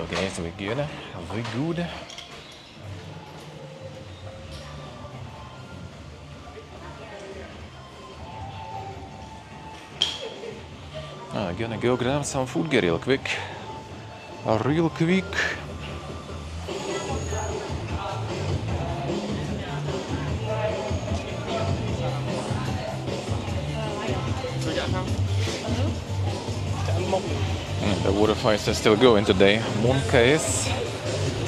Okay, so we're good. We're good. I'm gonna go grab some food real quick. Real quick. The water fights are still going today. Monkeys.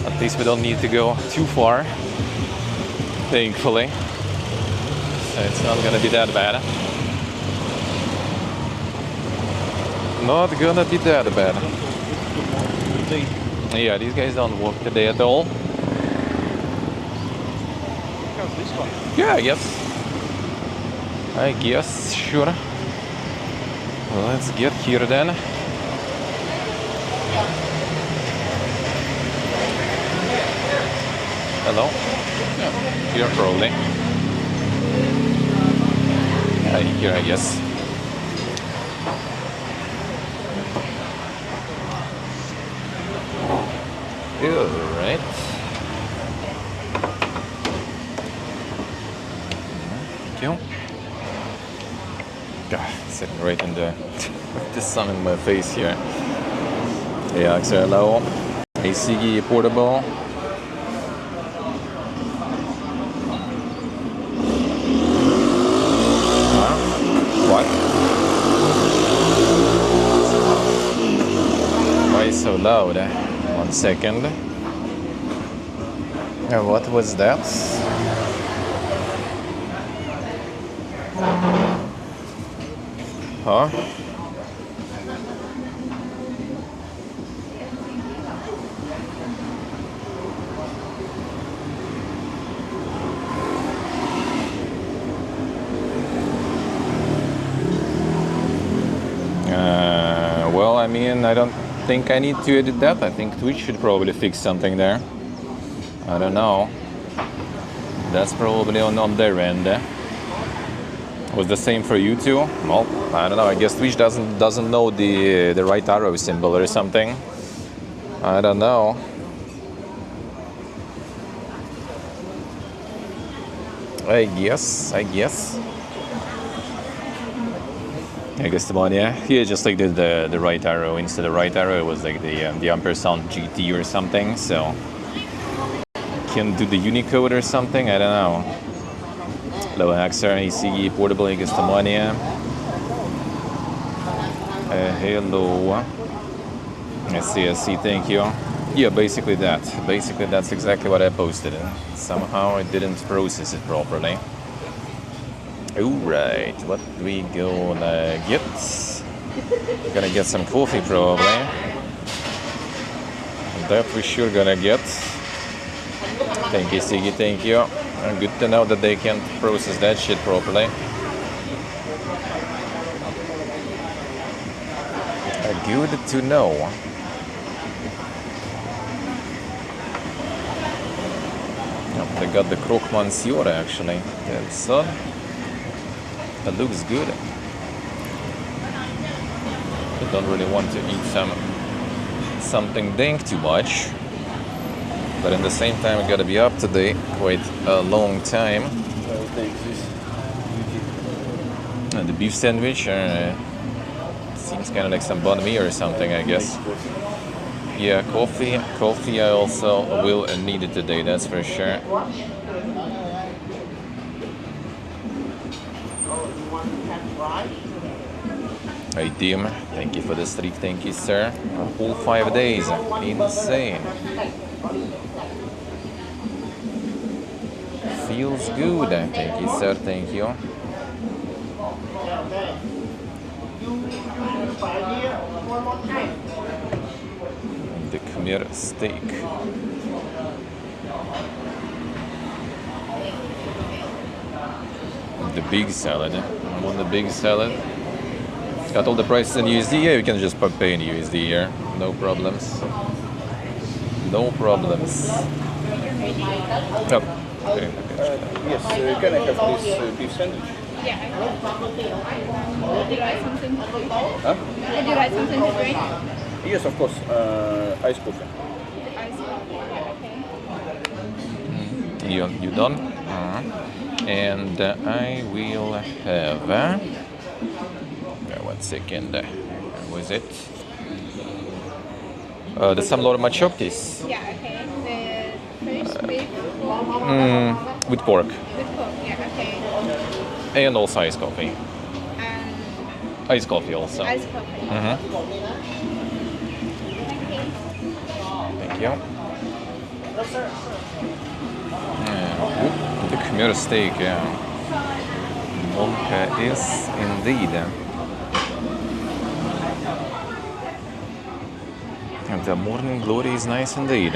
At least we don't need to go too far. Thankfully. So it's not gonna be that bad. Not gonna be that bad. Yeah, these guys don't walk today at all. Yeah, I guess, sure. Let's get here then. Hello? Yeah, here probably. Yeah, here I guess. Alright. Thank you. God, sitting right in the sun in my face here. Yeah, hello. ACG portable. What? Why so loud? 1 second. What was that? Huh? Well, I mean, I don't think I need to edit that. I think Twitch should probably fix something there. I don't know. That's probably on their end. Was the same for you too? Well, I don't know. I guess Twitch doesn't know the right arrow symbol or something. I don't know. I guess. Cambodia. Here just like the right arrow. Instead of right arrow, it was like the ampersand GT or something. So can do the Unicode or something. I don't know. Hello, Axer, ACE portable Cambodia. Hello. I see. Thank you. Yeah, basically that. Basically, that's exactly what I posted. Somehow I didn't process it properly. Alright, what we gonna get? We're gonna get some coffee probably. That we sure gonna get. Thank you, Siggy, thank you. Good to know that they can process that shit properly. Good to know. They got the croque monsieur actually. So that looks good. I don't really want to eat something dank too much, but at the same time I gotta be up today quite a long time. And the beef sandwich seems kind of like some banh mi or something, I guess. Yeah, coffee I also will need it today, that's for sure. Hey Tim, thank you for the streak, thank you sir. A whole 5 days, insane. Feels good, thank you sir, thank you. The Khmer steak. The big salad. I want the big salad. It's got all the prices in USD. Yeah, you can just pay in USD here. No problems. No problems. Oh, okay. Yes, can I have this beef sandwich? Yeah. Would you like something to drink? Huh? Would you like something to drink? Yes, of course. Ice coffee. Ice coffee. Okay. You done? And I will have. 1 second. Where was it? The samlor machoktis Yeah. Okay. The fish beef with pork with pork. Yeah. Okay. and also ice coffee. And Ice coffee also. ice coffee. Mhm. Thank you. Thank you. The khmer steak, yeah. Monka is indeed. And the morning glory is nice indeed.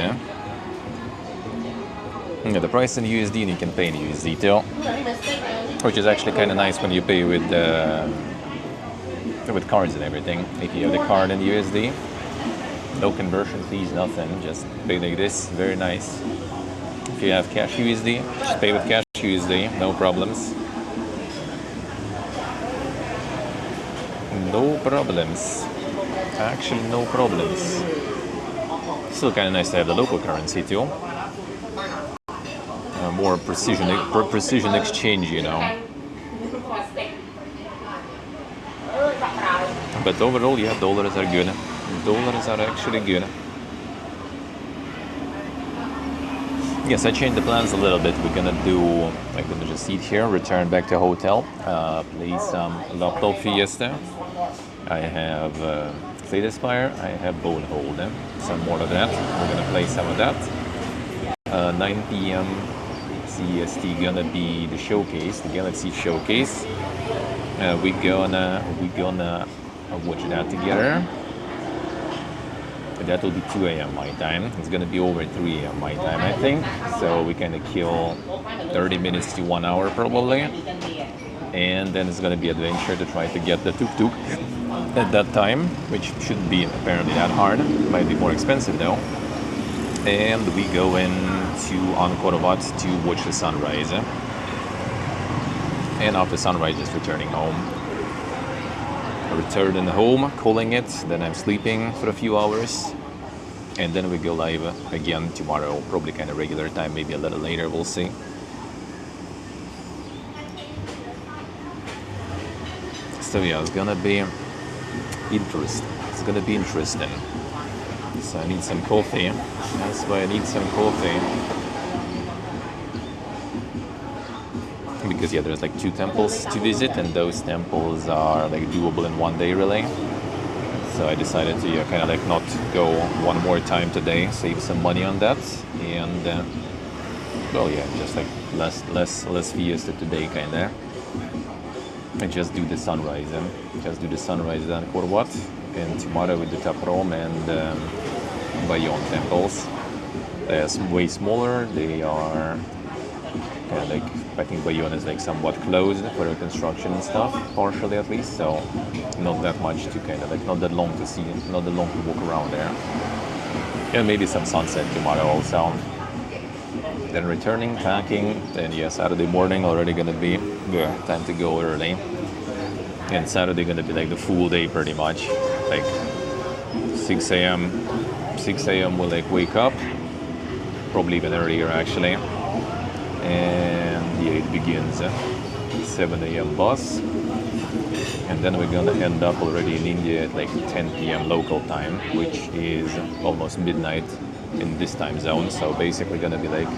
Yeah, the price in USD and you can pay in USD too, which is actually kind of nice when you pay with cards and everything. If you have the card in USD, no conversion fees, nothing. Just pay like this. Very nice. If you have cash USD, just pay with cash USD. No problems. No problems. Actually, no problems. Still kind of nice to have the local currency too. More precision exchange, you know. But overall, yeah, dollars are good. Dollars are actually good. Yes, I changed the plans a little bit. We're gonna just eat here, return back to hotel, play some laptop fiesta. I have Slay the Spire, I have Bone Hold, some more of that. We're gonna play some of that. 9 p.m. CST gonna be the showcase, the Galaxy showcase. We're gonna watch that together. That will be 2 a.m. my time. It's gonna be over 3 a.m. my time, I think. So we kind of kill 30 minutes to 1 hour probably. And then it's gonna be adventure to try to get the tuk-tuk at that time, which shouldn't be apparently that hard. Might be more expensive though. And we go into Angkor Wat to watch the sunrise. And after sunrise, just returning home. Returning home, calling it, then I'm sleeping for a few hours. And then we go live again tomorrow, probably kind of regular time, maybe a little later, we'll see. So yeah, it's gonna be interesting. It's gonna be interesting. So I need some coffee. That's why I need some coffee. Because yeah, there's like 2 temples to visit, and those temples are like doable in 1 day really. So I decided to kind of like not go one more time today, save some money on that, and well yeah, just like less fiesta today kind of. And just do the sunrise, just do the sunrise at Angkor Wat, and tomorrow with the Taprom and Bayon temples. They're way smaller. They are kind of like, I think Bayon is like somewhat closed for reconstruction and stuff, partially at least. So not that much to kind of like, not that long to see, not that long to walk around there. And maybe some sunset tomorrow also. Then returning, packing, then yeah, Saturday morning already gonna be time to go early. And Saturday gonna be like the full day pretty much, like 6 a.m. 6 a.m. we'll like wake up, probably even earlier actually. And yeah, it begins 7 a.m. bus. And then we're gonna end up already in India at like 10 p.m. local time, which is almost midnight in this time zone. So basically gonna be like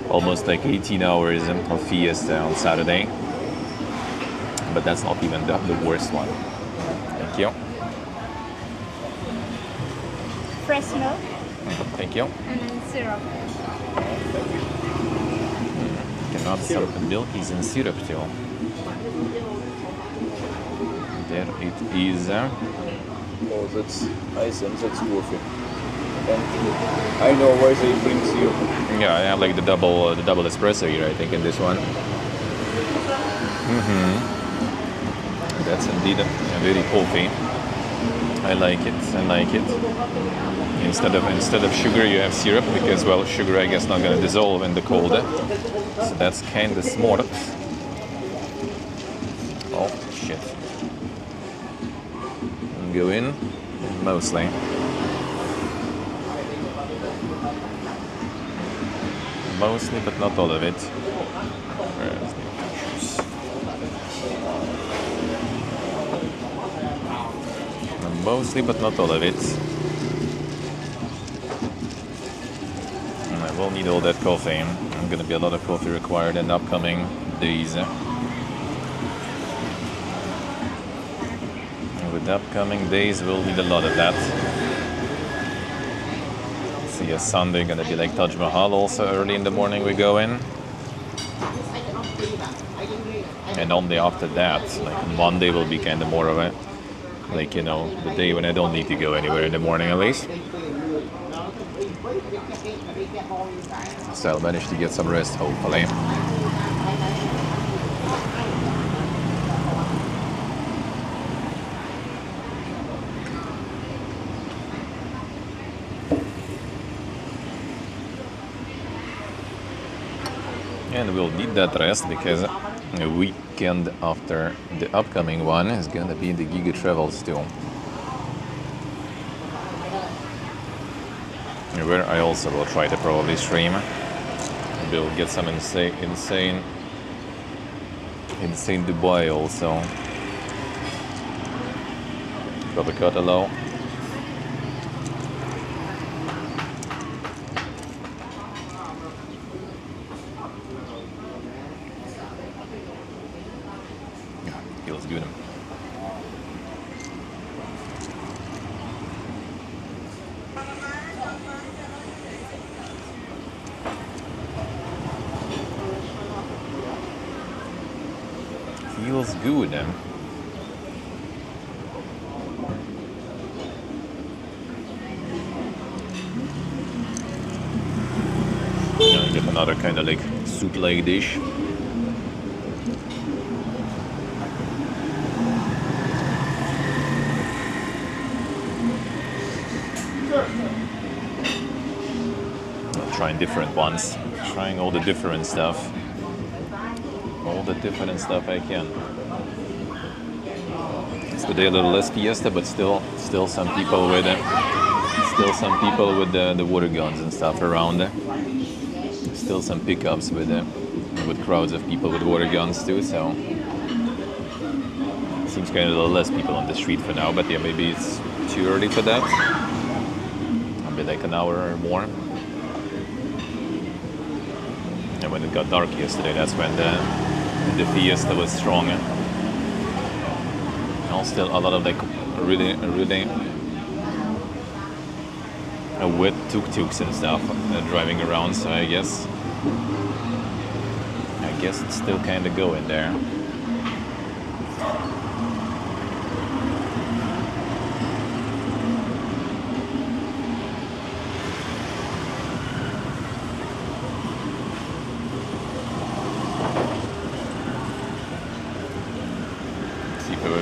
almost like 18 hours of fiesta on Saturday. But that's not even the worst one. Thank you. Fresh milk Thank you. and then syrup. Cannot some milk is in syrup too. There it is. Oh, that's ice and that's coffee. And I know why they bring syrup. Yeah, I have like the double espresso here, I think, in this one. That's indeed a very coffee. I like it. I like it. Instead of sugar, you have syrup because, well, sugar I guess not gonna dissolve in the cold. So that's kind of smart. Oh shit! Go in. Mostly. Mostly, but not all of it. Where's the pictures? Mostly, but not all of it. And I will need all that coffee. I'm gonna be a lot of coffee required in the upcoming days. And with the upcoming days, we'll need a lot of that. See, a Sunday gonna be like Taj Mahal. Also, early in the morning we go in. And only after that, like Monday will be kind of more of a, like, you know, the day when I don't need to go anywhere in the morning at least. So I'll manage to get some rest, hopefully. And we'll need that rest because a weekend after the upcoming one is gonna be the Giga Travels too. Where I also will try to probably stream. We'll get some insane Dubai also. Probably cut a low. Feels good. Feels good. Get another kind of like soup-like dish. Trying different ones, trying all the different stuff. All the different stuff I can. It's today a little less fiesta, but still some people with the water guns and stuff around. Still some pickups with crowds of people with water guns too. So it seems kind of a little less people on the street for now. But yeah, maybe it's too early for that. Maybe like an hour or more. And when it got dark yesterday, that's when the fiesta was strong. And still a lot of like really wet tuk-tuks and stuff driving around. So I guess it's still kind of going there.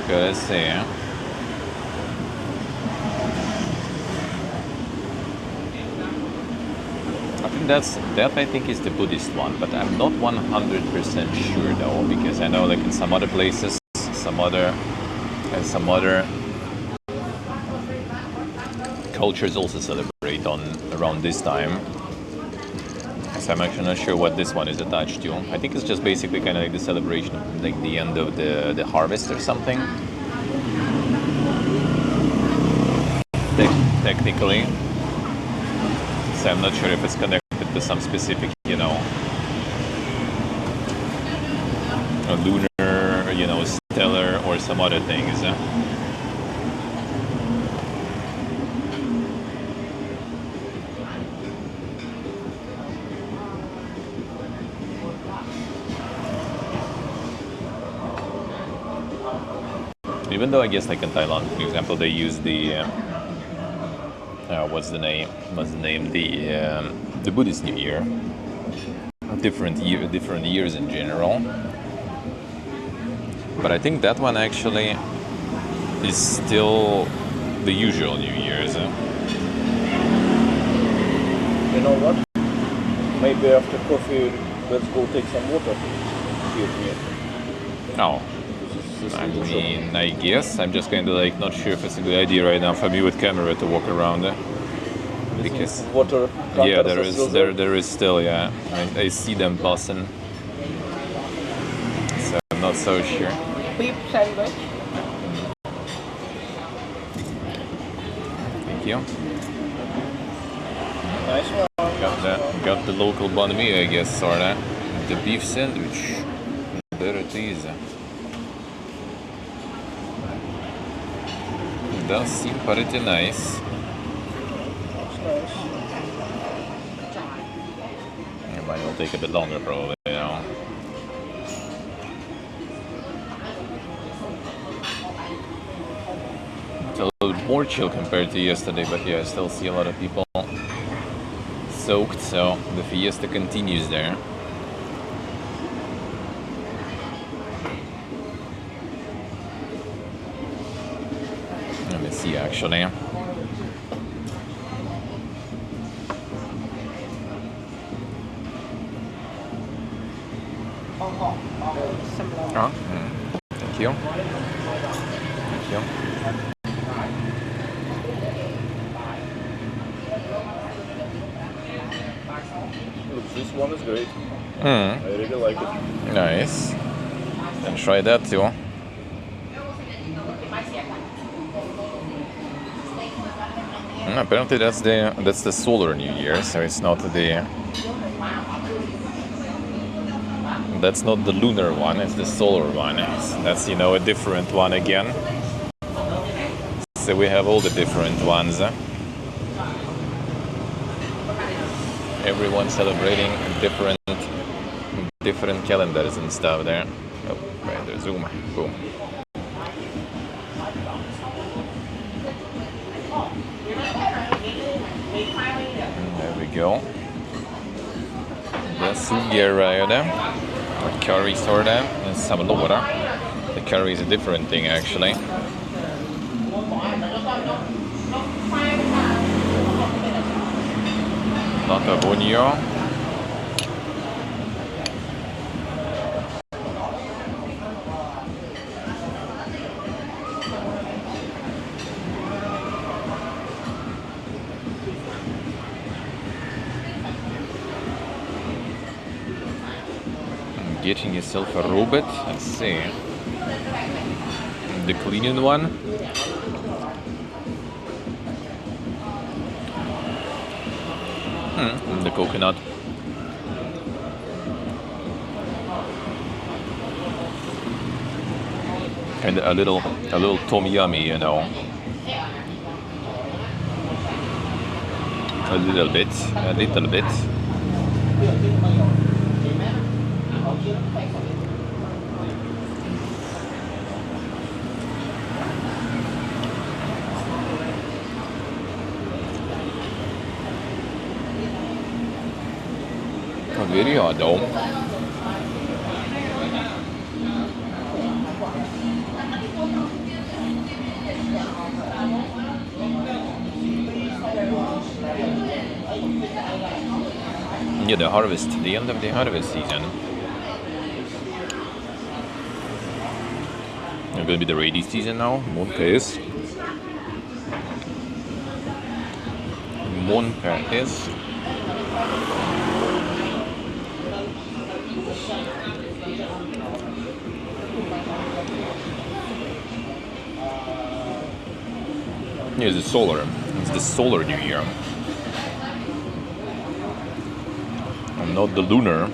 Let's see. I think is the Buddhist one, but I'm not 100% sure though, because I know like in some other places, some other cultures also celebrate around this time. So I'm actually not sure what this one is attached to. I think it's just basically kind of like the celebration of like the end of the harvest or something. Technically. So I'm not sure if it's connected to some specific, you know, a lunar, you know, stellar or some other things. Even though I guess like in Thailand, for example, they use the what's the name? The Buddhist New Year. Different years in general. But I think that one actually is still the usual New Year's. You know what? Maybe after coffee, let's go take some water. Excuse me. Oh. This is I mean, I guess I'm just kind of like not sure if it's a good idea right now for me with camera to walk around there. Because water. yeah, counters there are is still there is still, yeah. I see them passing, so I'm not so sure. Beef sandwich. Thank you. Nice one. Got the local banh mi, I guess, sorta. The beef sandwich. There it is. It does seem pretty nice. That's nice. It might will take a bit longer, probably, you know. It's a little more chill compared to yesterday, but yeah, I still see a lot of people soaked, so the fiesta continues there. Let me see, actually. Oh, thank you. Thank you. Look, this one is great. Mm, I really like it. nice. Then try that too. Apparently that's the solar New Year, so it's not that's not the lunar one, it's the solar one. That's, you know, a different one again. So we have all the different ones. Everyone celebrating different calendars and stuff there. Oh, right, there's zoom. Boom. There we go. The sugeröde, or curry sorta, and samlora. The curry is a different thing actually. Latavonio. Getting yourself a robot. Let's see. The cleaning one. The coconut. And a little tom yummy, you know. A little bit. Video då. Yeah, the end of the harvest season. It's gonna be the rainy season now, Monpes. Here's the solar. It's the solar New Year. And not the lunar,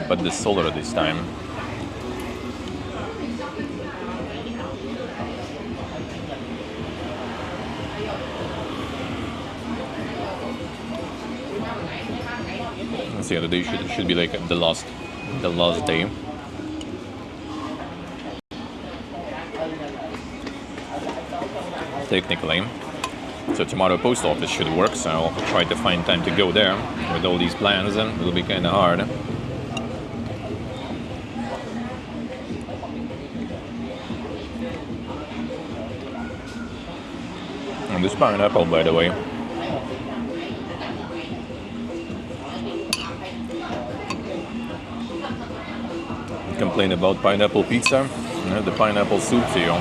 but the solar this time. So yeah, the day should be like the last day. Technically. So tomorrow post office should work, so I'll try to find time to go there with all these plans, and it'll be kind of hard. And this pineapple, by the way. complain about pineapple pizza. The pineapple soup to you.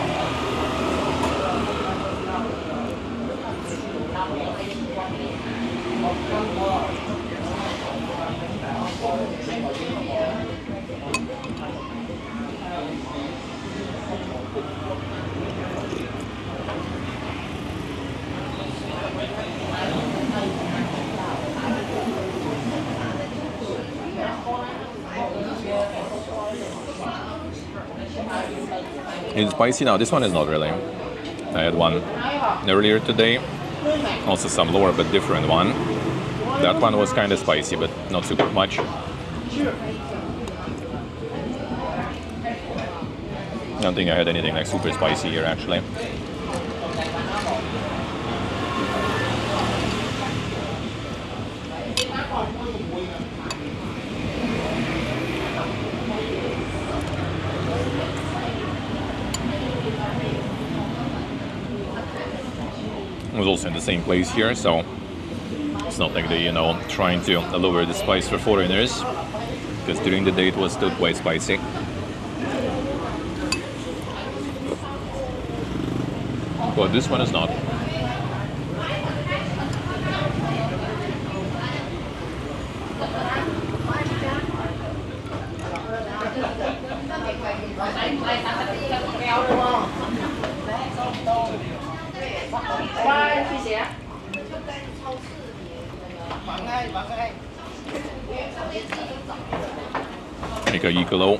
It's spicy now. This one is not really. I had one earlier today. Also some lower but different one. That one was kind of spicy, but not super much. I don't think I had anything like super spicy here actually. It was also in the same place here, so it's not like they, trying to lower the spice for foreigners, because during the day it was still quite spicy. But this one is not.一个喽。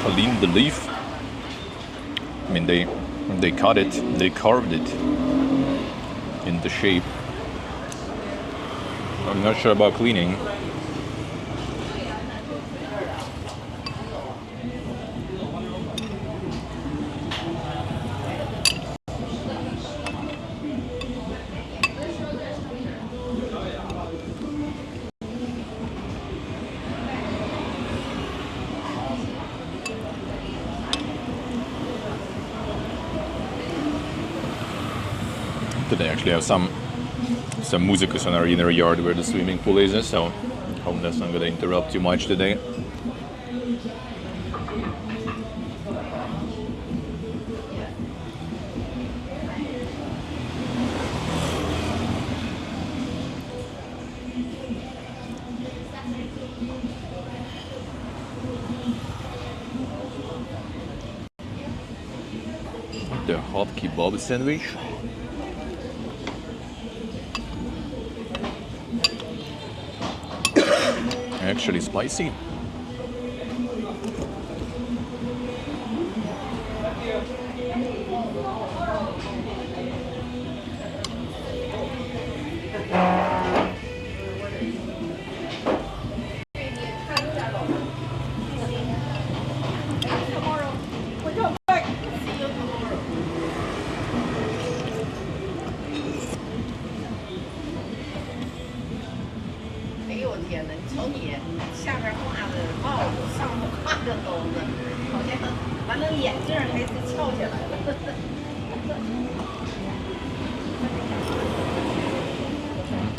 Clean the leaf. I mean, they cut it, they carved it in the shape. I'm not sure about cleaning. They actually have some musicus on our inner yard where the swimming pool is, so I hope that's not going to interrupt too much today. The hot kebab sandwich. Actually spicy.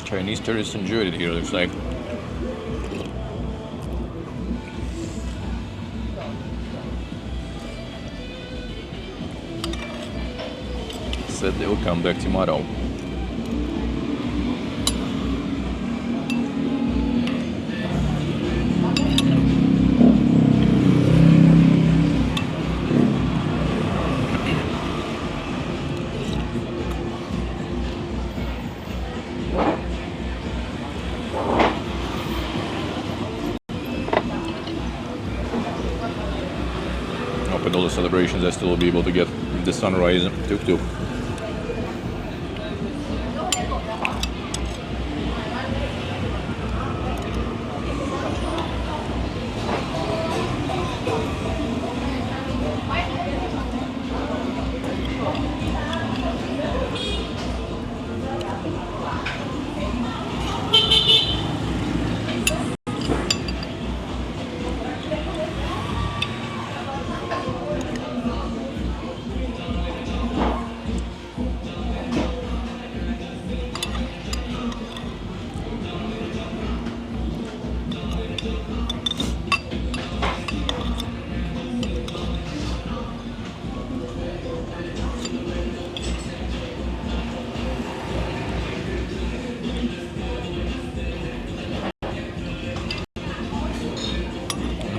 Chinese tourists enjoyed it here, looks like. Said they'll come back tomorrow. With all the celebrations, I still will be able to get the sunrise tuk-tuk.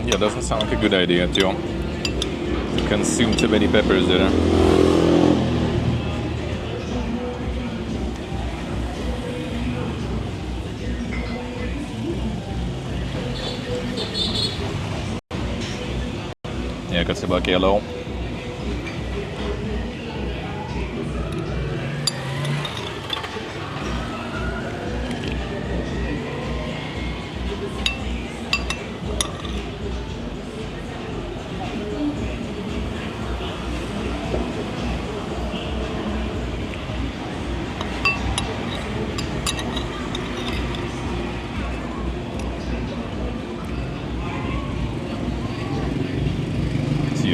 Yeah, doesn't sound like a good idea to consume too many peppers there. Yeah, Katsubak yellow.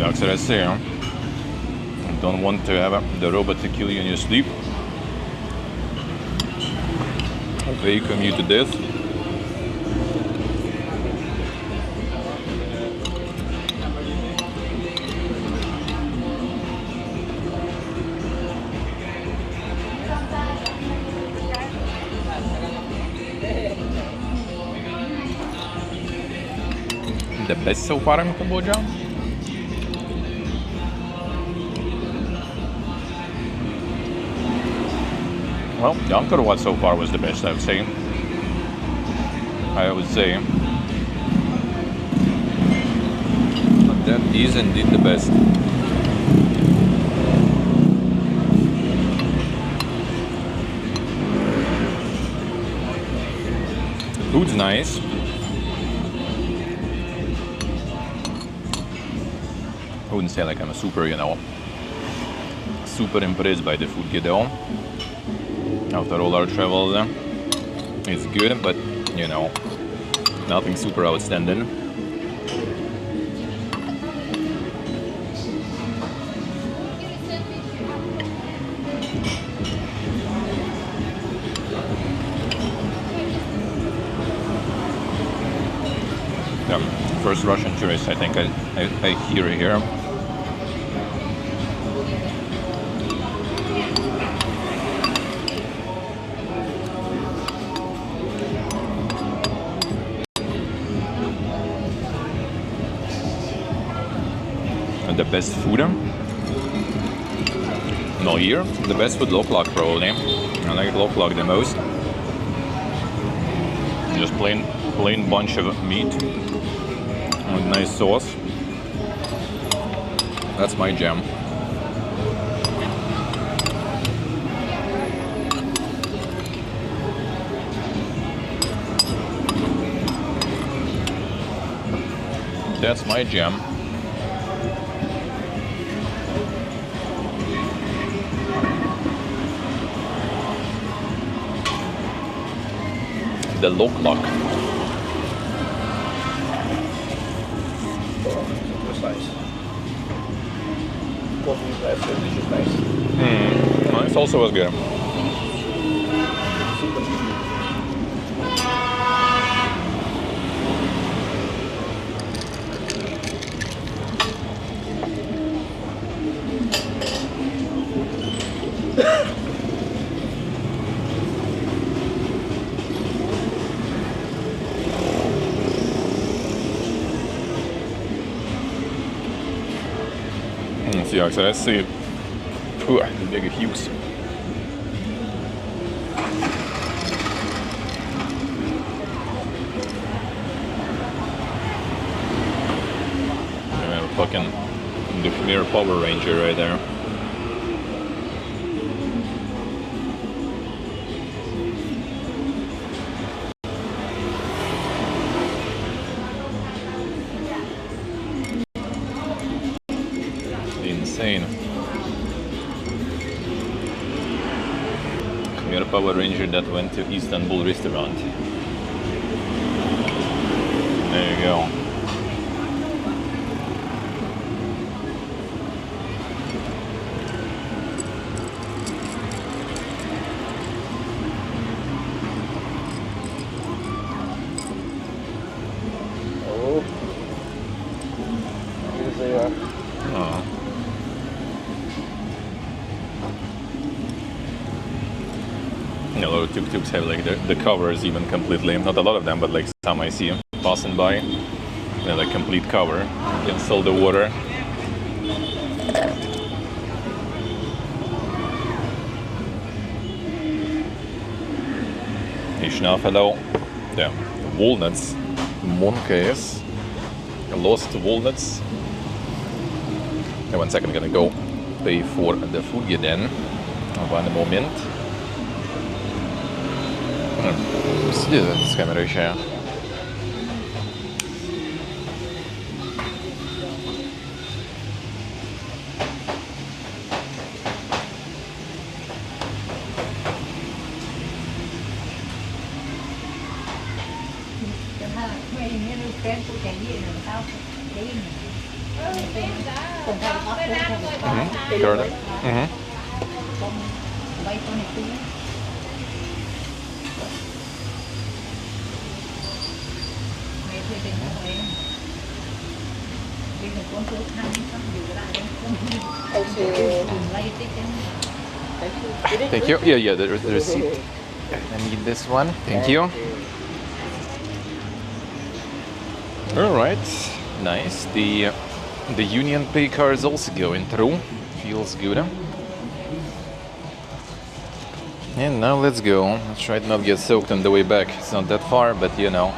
Як це Росія? Don't want to have the robot to kill you in your sleep. Vacuum you to death. The best so far in Cambodia? Well, the Angkor Wat so far was the best, I would say. But that is indeed the best. Food's nice. I wouldn't say like I'm a super impressed by the food though. After all our travels, it's good, but nothing super outstanding. Yeah, first Russian tourist I think I hear here. The best food? No, here the best food loklak probably. I like loklak the most. Just plain bunch of meat with nice sauce. That's my jam. That's my jam. The loklak. Just nice. Coffee is nice, it's just nice. This also was good. Ja, så det ser det blir hus. Fucking the Khmer Power Ranger right there. Insane. Khmer Power Ranger that went to Istanbul restaurant. There you go. Oh, here they are. Oh. A lot of tuk-tuks have like the covers even completely. Not a lot of them, but like some I see passing by. like complete cover against all the water. Hello. Yeah, walnuts, monkeys, lost walnuts. One second, I'm gonna go pay for the food again. One moment. This camera share. Jordan. Thank you. Yeah, the receipt. I need this one. Thank you. All right, nice. The Union Pay card is also going through. Feels good. And now let's go. Let's try to not get soaked on the way back. It's not that far, but you know.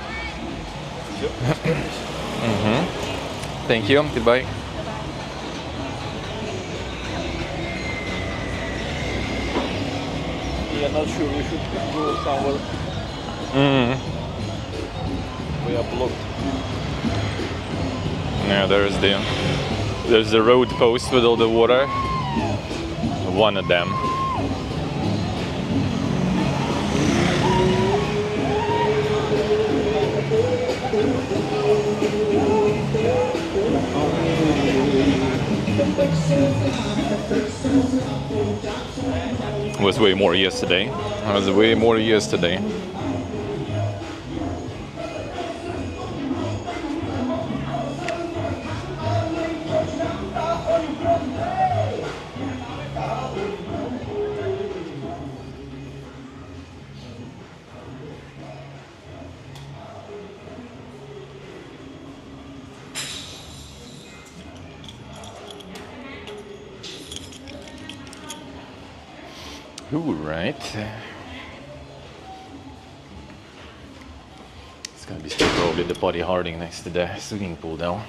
Thank you. Goodbye. We are not sure we should go somewhere. We are blocked. Yeah, there's the road post with all the water. One of them. Was way more yesterday. Was way more yesterday. All right. It's gonna be still probably the body harding next to the swimming pool though.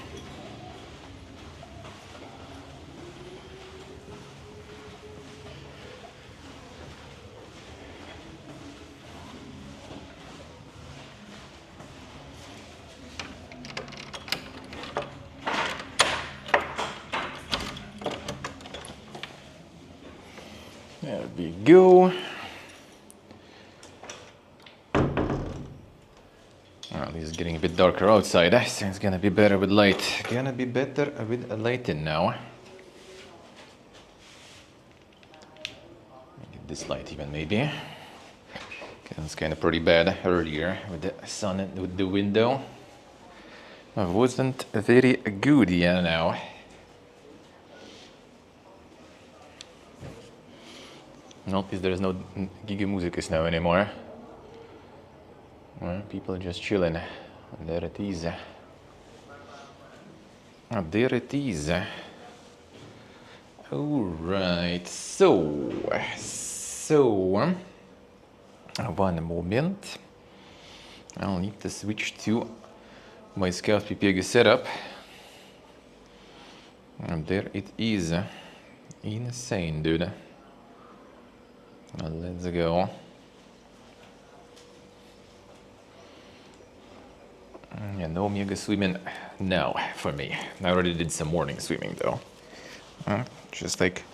There we go. Well, it's getting a bit darker outside, so it's gonna be better with light. Gonna be better with light in now. Get this light even maybe. It was kind of pretty bad earlier with the sun and with the window. It wasn't very good, yeah, now. Notice there's no Gigi Musicus now anymore. Well, people are just chilling. There it is. There it is. Alright, so one moment. I'll need to switch to my Scout PPG setup. And there it is. Insane, dude. Let's go. Yeah, no mega swimming now for me. I already did some morning swimming though. Just like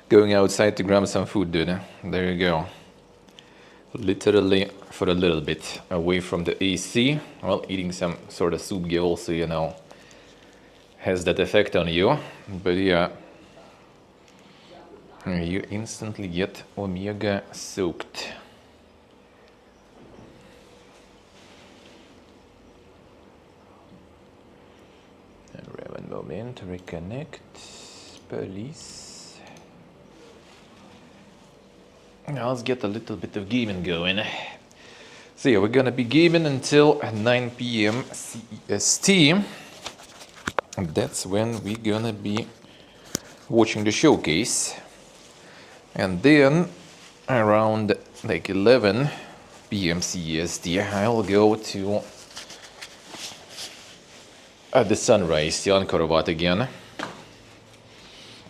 going outside to grab some food, dude. There you go. Literally for a little bit away from the AC. Well, eating some sort of soup also, you know, has that effect on you. But yeah. You instantly get omega soaked. One moment, reconnect, police. Now let's get a little bit of gaming going. So yeah, we're gonna be gaming until 9 p.m. CEST. that's when we're gonna be watching the showcase. And then around like 11 p.m. CEST, I'll go to the sunrise, the Angkor Wat again.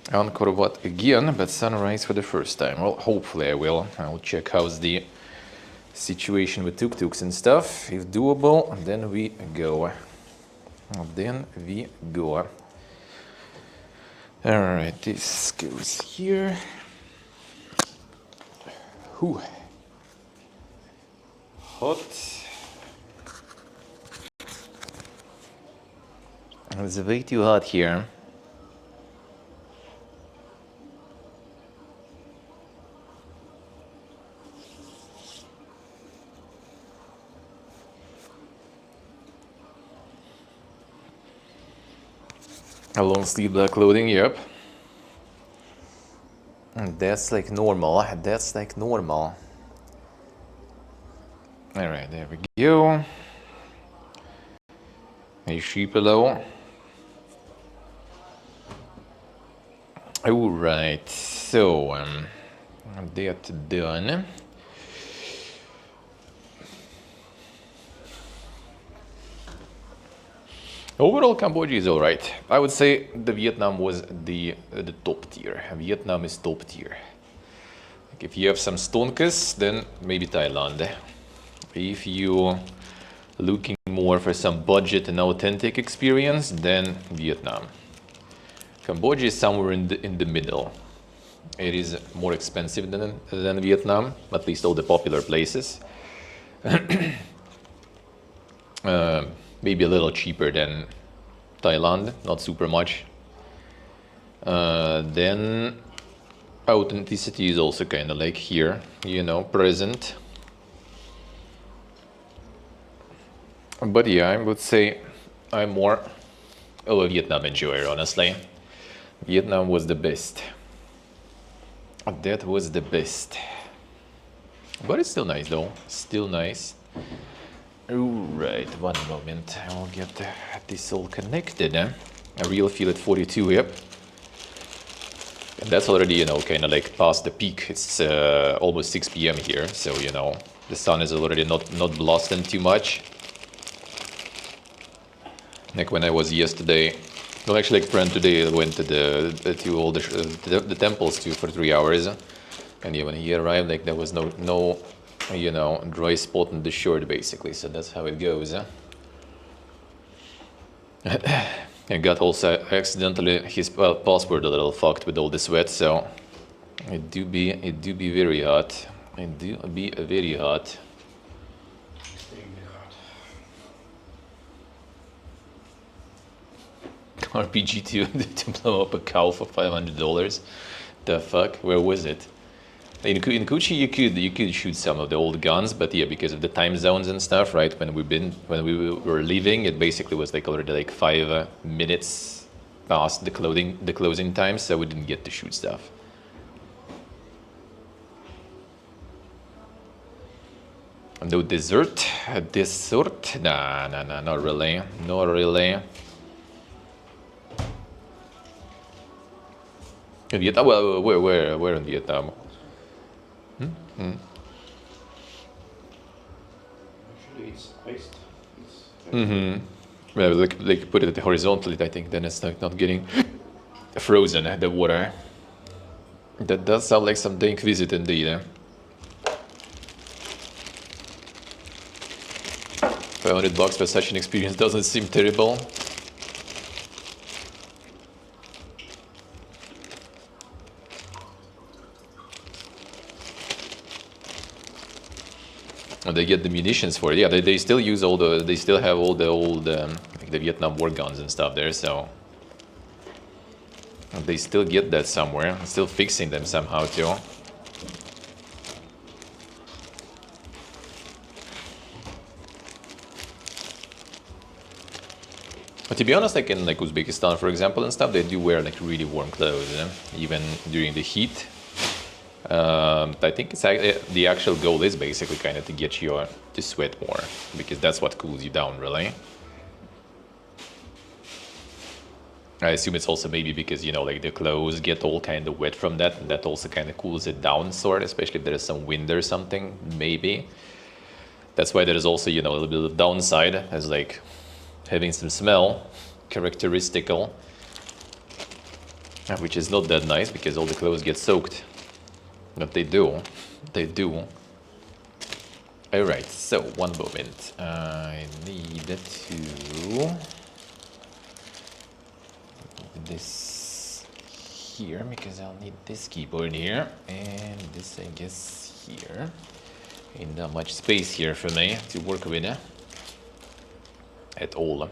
Angkor Wat again, but sunrise for the first time. Well, hopefully I will. I'll check how's the situation with tuk-tuks and stuff. If doable, then we go. Then we go. Alright, this goes here. Whew. Hot. It's way too hot here. A long sleeve black clothing, yep. And that's like normal. That's like normal. Alright, there we go. A sheep below. Alright, so that's done. Overall, Cambodia is alright. I would say the Vietnam was the top tier. Vietnam is top tier. Like if you have some stonkus, then maybe Thailand. If you looking more for some budget and authentic experience, then Vietnam. Cambodia is somewhere in the middle. It is more expensive than Vietnam, at least all the popular places. Maybe a little cheaper than Thailand, not super much. Then authenticity is also kind of like here, you know, present. But yeah, I would say I'm more of a Vietnam enjoyer, honestly. Vietnam was the best. That was the best. But it's still nice though, still nice. Alright, one moment, I will get this all connected. A real feel at 42, yep. And that's already, you know, kind of like past the peak. It's almost 6 p.m. here, so, you know, the sun is already not blasting too much. Like when I was yesterday, well, actually, like friend today went to all the temples for 3 hours, and yeah, when he arrived, like there was no you know, dry spot on the shore basically. So that's how it goes. And got also accidentally his passport a little fucked with all the sweat. So it do be very hot. It do be very hot. RPG to blow up a cow for $500. The fuck? Where was it? In Kuchi you could shoot some of the old guns, but yeah, because of the time zones and stuff, right? When we were leaving, it basically was like already like 5 minutes past the closing time, so we didn't get to shoot stuff. No dessert? Dessert? Nah, not really. Not really. In Vietnam? Well, where in Vietnam? Actually, it's iced. Well, like put it horizontally, I think then it's not getting frozen, the water. That does sound like some dank visit indeed. $500 for such an experience doesn't seem terrible. And they get the munitions for it. Yeah, they still use they still have all the old like the Vietnam war guns and stuff there. So and they still get that somewhere. Still fixing them somehow too. But to be honest, like in like Uzbekistan, for example, and stuff, they do wear like really warm clothes, even during the heat. I think it's the actual goal is basically kind of to get you to sweat more, because that's what cools you down, really. I assume it's also maybe because, you know, like the clothes get all kind of wet from that, and that also kind of cools it down, sort of, especially if there is some wind or something, maybe. That's why there is also, you know, a little bit of downside, as like having some smell, characteristical, which is not that nice because all the clothes get soaked. But they do. They do. Alright, so one moment. I need to put this here because I'll need this keyboard here and this, I guess, here. Ain't that much space here for me to work with at all.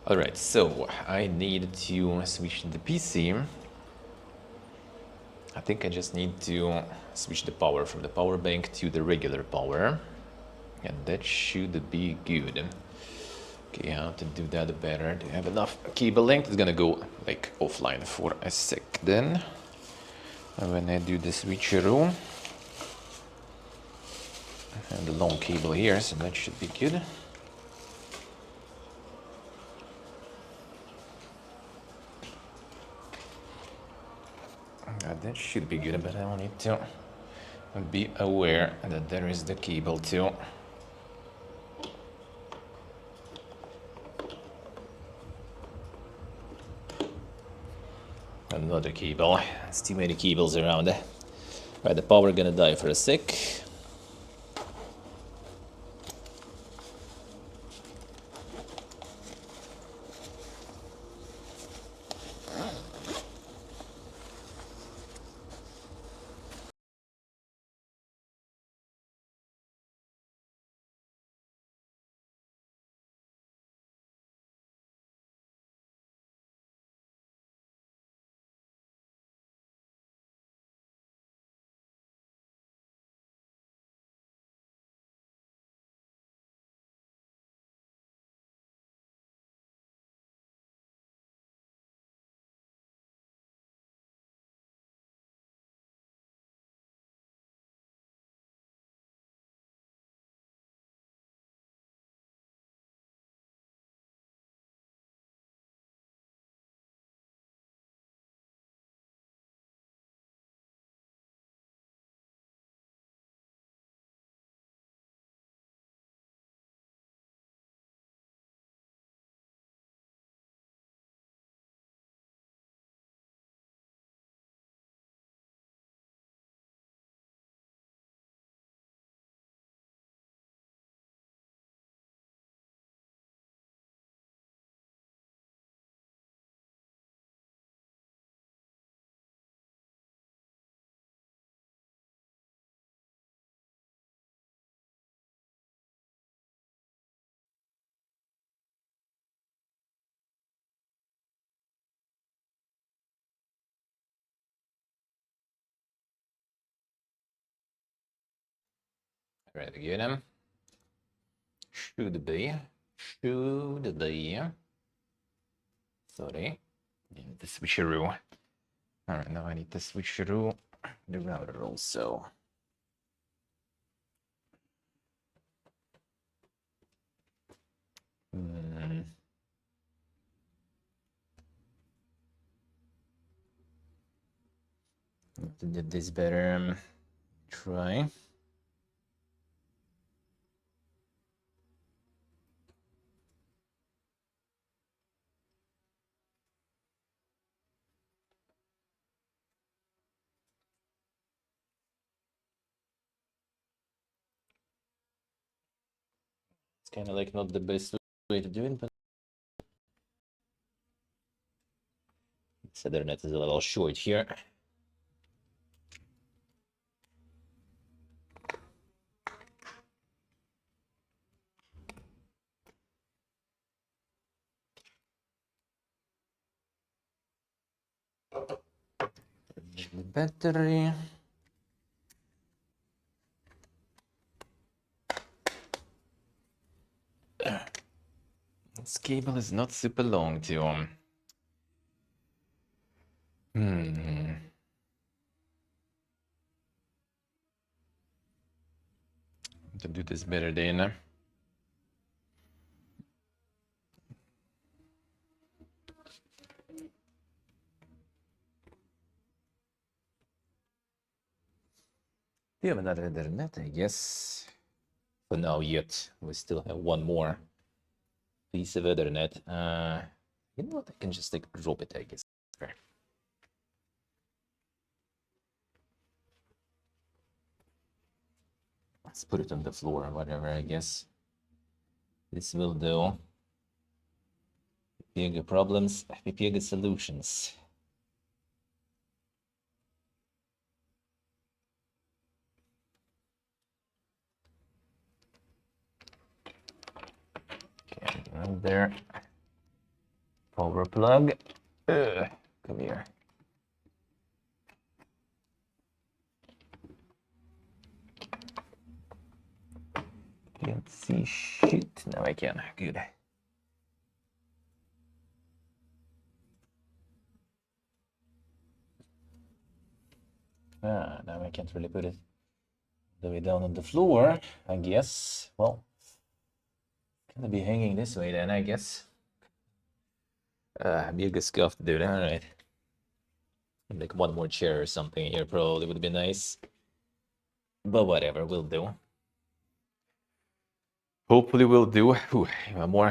Alright, so I need to switch the PC. I think I just need to switch the power from the power bank to the regular power. And that should be good. Okay, how to do that better? Do I have enough cable length? It's gonna go like offline for a sec then. And when I do the switcheroo, I have the long cable here, so that should be good. That should be good, but I will need to be aware that there is the cable too. Another cable. It's too many cables around. Right, the power gonna die for a sec. Right again. Should be. Should be. Sorry. Need the switcheroo. Alright, now I need the switcheroo. The router also. To do this better. Try. It's kind of like not the best way to do it, but Ethernet is a little short here. The battery. This cable is not super long too. To do this better then. We have another internet, I guess. For now yet. We still have one more piece of internet. You know what? I can just like drop it, I guess. Fair. Let's put it on the floor or whatever, I guess. This will do. Bigger problems, bigger solutions. Okay, right there. Power plug. Come here. Can't see shit. Now I can. Good. Now I can't really put it the way down on the floor, I guess. Well, gonna be hanging this way then, I guess. Be a good scuff to do that, alright. Like one more chair or something here probably would be nice. But whatever, will do. Hopefully will do. Whew,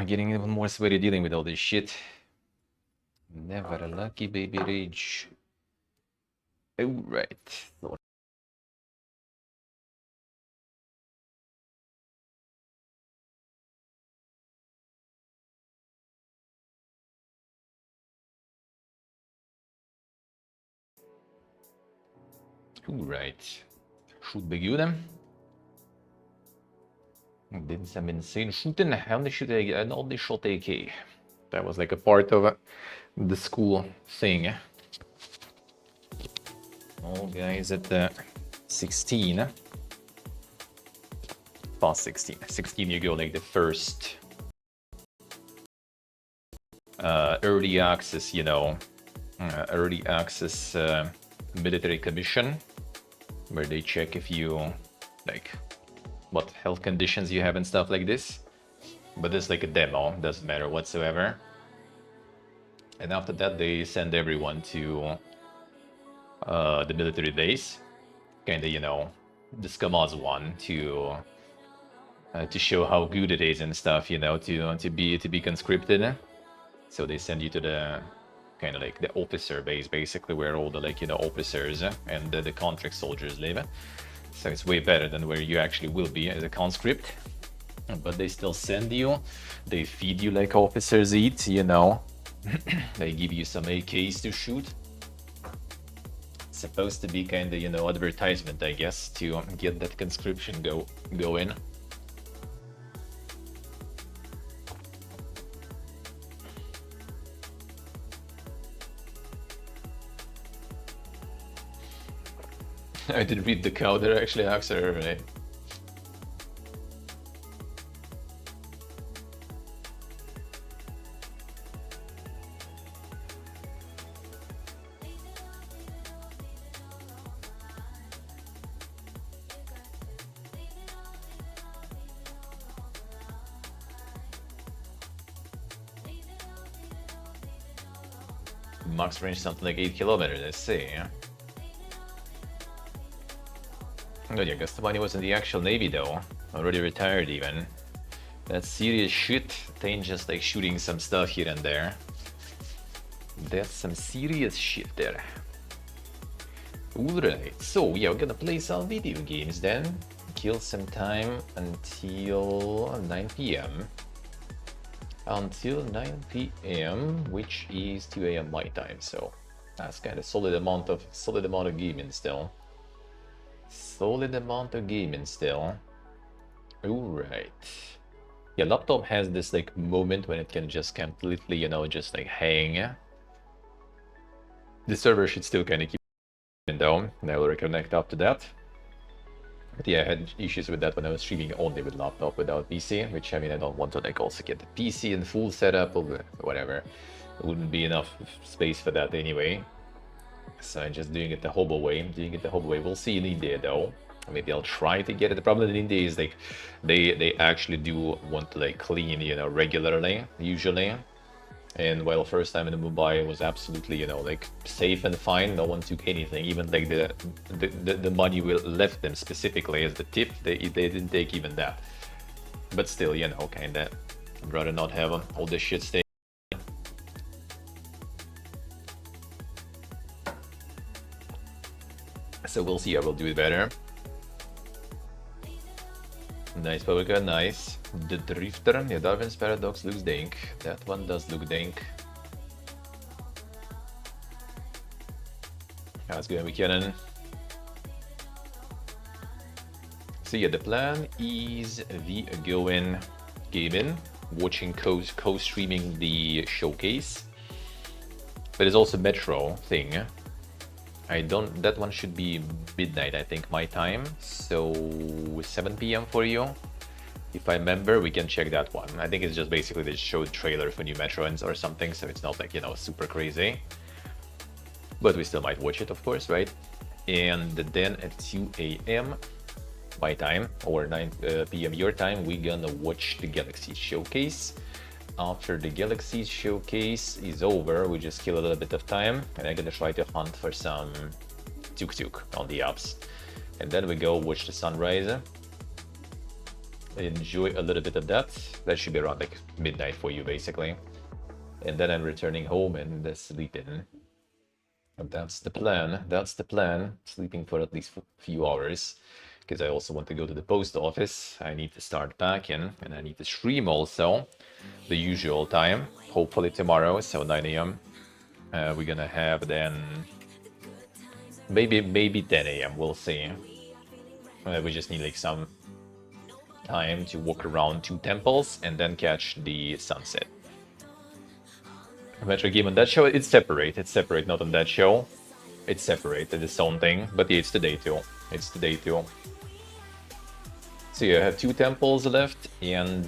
getting even more sweaty dealing with all this shit. Never a lucky baby rage. Alright. Alright. Should be good. Did some insane shooting. I only shot AK. That was like a part of the school thing. All guys at 16. Past 16. 16 you go like the first early access, early access military commission, where they check if you like what health conditions you have and stuff like this. But it's like a demo, doesn't matter whatsoever. And after that they send everyone to the military base, kinda, the SCAMAZ one, to show how good it is and stuff, to be conscripted. So they send you to the kind of like the officer base, basically, where all the officers and the contract soldiers live. So it's way better than where you actually will be as a conscript. But they still send you, they feed you like officers eat, They give you some AKs to shoot. It's supposed to be kind of, advertisement, I guess, to get that conscription going. I did read the code, they're actually Axer, right? Max range something like 8 kilometers, let's see. Good, yeah, Gastamani was in the actual Navy though, already retired even. That's serious shit, they ain't just like shooting some stuff here and there. That's some serious shit there. Alright, so yeah, we're gonna play some video games then. Kill some time until 9 p.m. Until 9 p.m., which is 2 a.m. my time, so that's kind of solid amount of gaming still. Solid amount of gaming still. Alright. Yeah, laptop has this like moment when it can just completely, just like hang. The server should still kind of keep it down. Now we'll reconnect after that. But yeah, I had issues with that when I was streaming only with laptop without PC, which I mean, I don't want to like also get the PC in full setup or whatever. It wouldn't be enough space for that anyway. So I'm just doing it the hobo way. We'll see in India though. Maybe I'll try to get it. The problem in India is like they actually do want to like clean, regularly, usually. And while first time in Mumbai was absolutely, you know, like safe and fine, no one took anything. Even like the money we left them specifically as the tip, they didn't take even that. But still, you know, kinda, I'd rather not have all this shit stay. So we'll see, I will do it better. Nice Poker, nice. The Drifter, yeah, Darwin's Paradox looks dank. That one does look dank. That's gonna be cannon. So yeah, the plan is we going gaming, watching co-streaming the showcase. But there's also Metro thing. That one should be midnight, I think, my time. So 7 p.m. for you. If I remember, we can check that one. I think it's just basically they showed trailer for new Metro or something, so it's not like, you know, super crazy. But we still might watch it, of course, right? And then at 2 a.m. my time, or 9 p.m. your time, we're gonna watch the Galaxy Showcase. After the Galaxy Showcase is over, we just kill a little bit of time, and I'm gonna try to hunt for some tuk-tuk on the apps. And then we go watch the sunrise. Enjoy a little bit of that. That should be around like midnight for you, basically. And then I'm returning home and sleeping. And that's the plan. That's the plan. Sleeping for at least a few hours. Because I also want to go to the post office. I need to start packing, and I need to stream also. The usual time. Hopefully tomorrow, so 9 a.m. We're gonna have then maybe 10 a.m. We'll see. We just need like some time to walk around 2 temples and then catch the sunset. Metro game on that show, it's separate. It's separate, not on that show. It's separate, it's its own thing. But yeah, it's the day too. It's the day too. So yeah, I have 2 temples left, and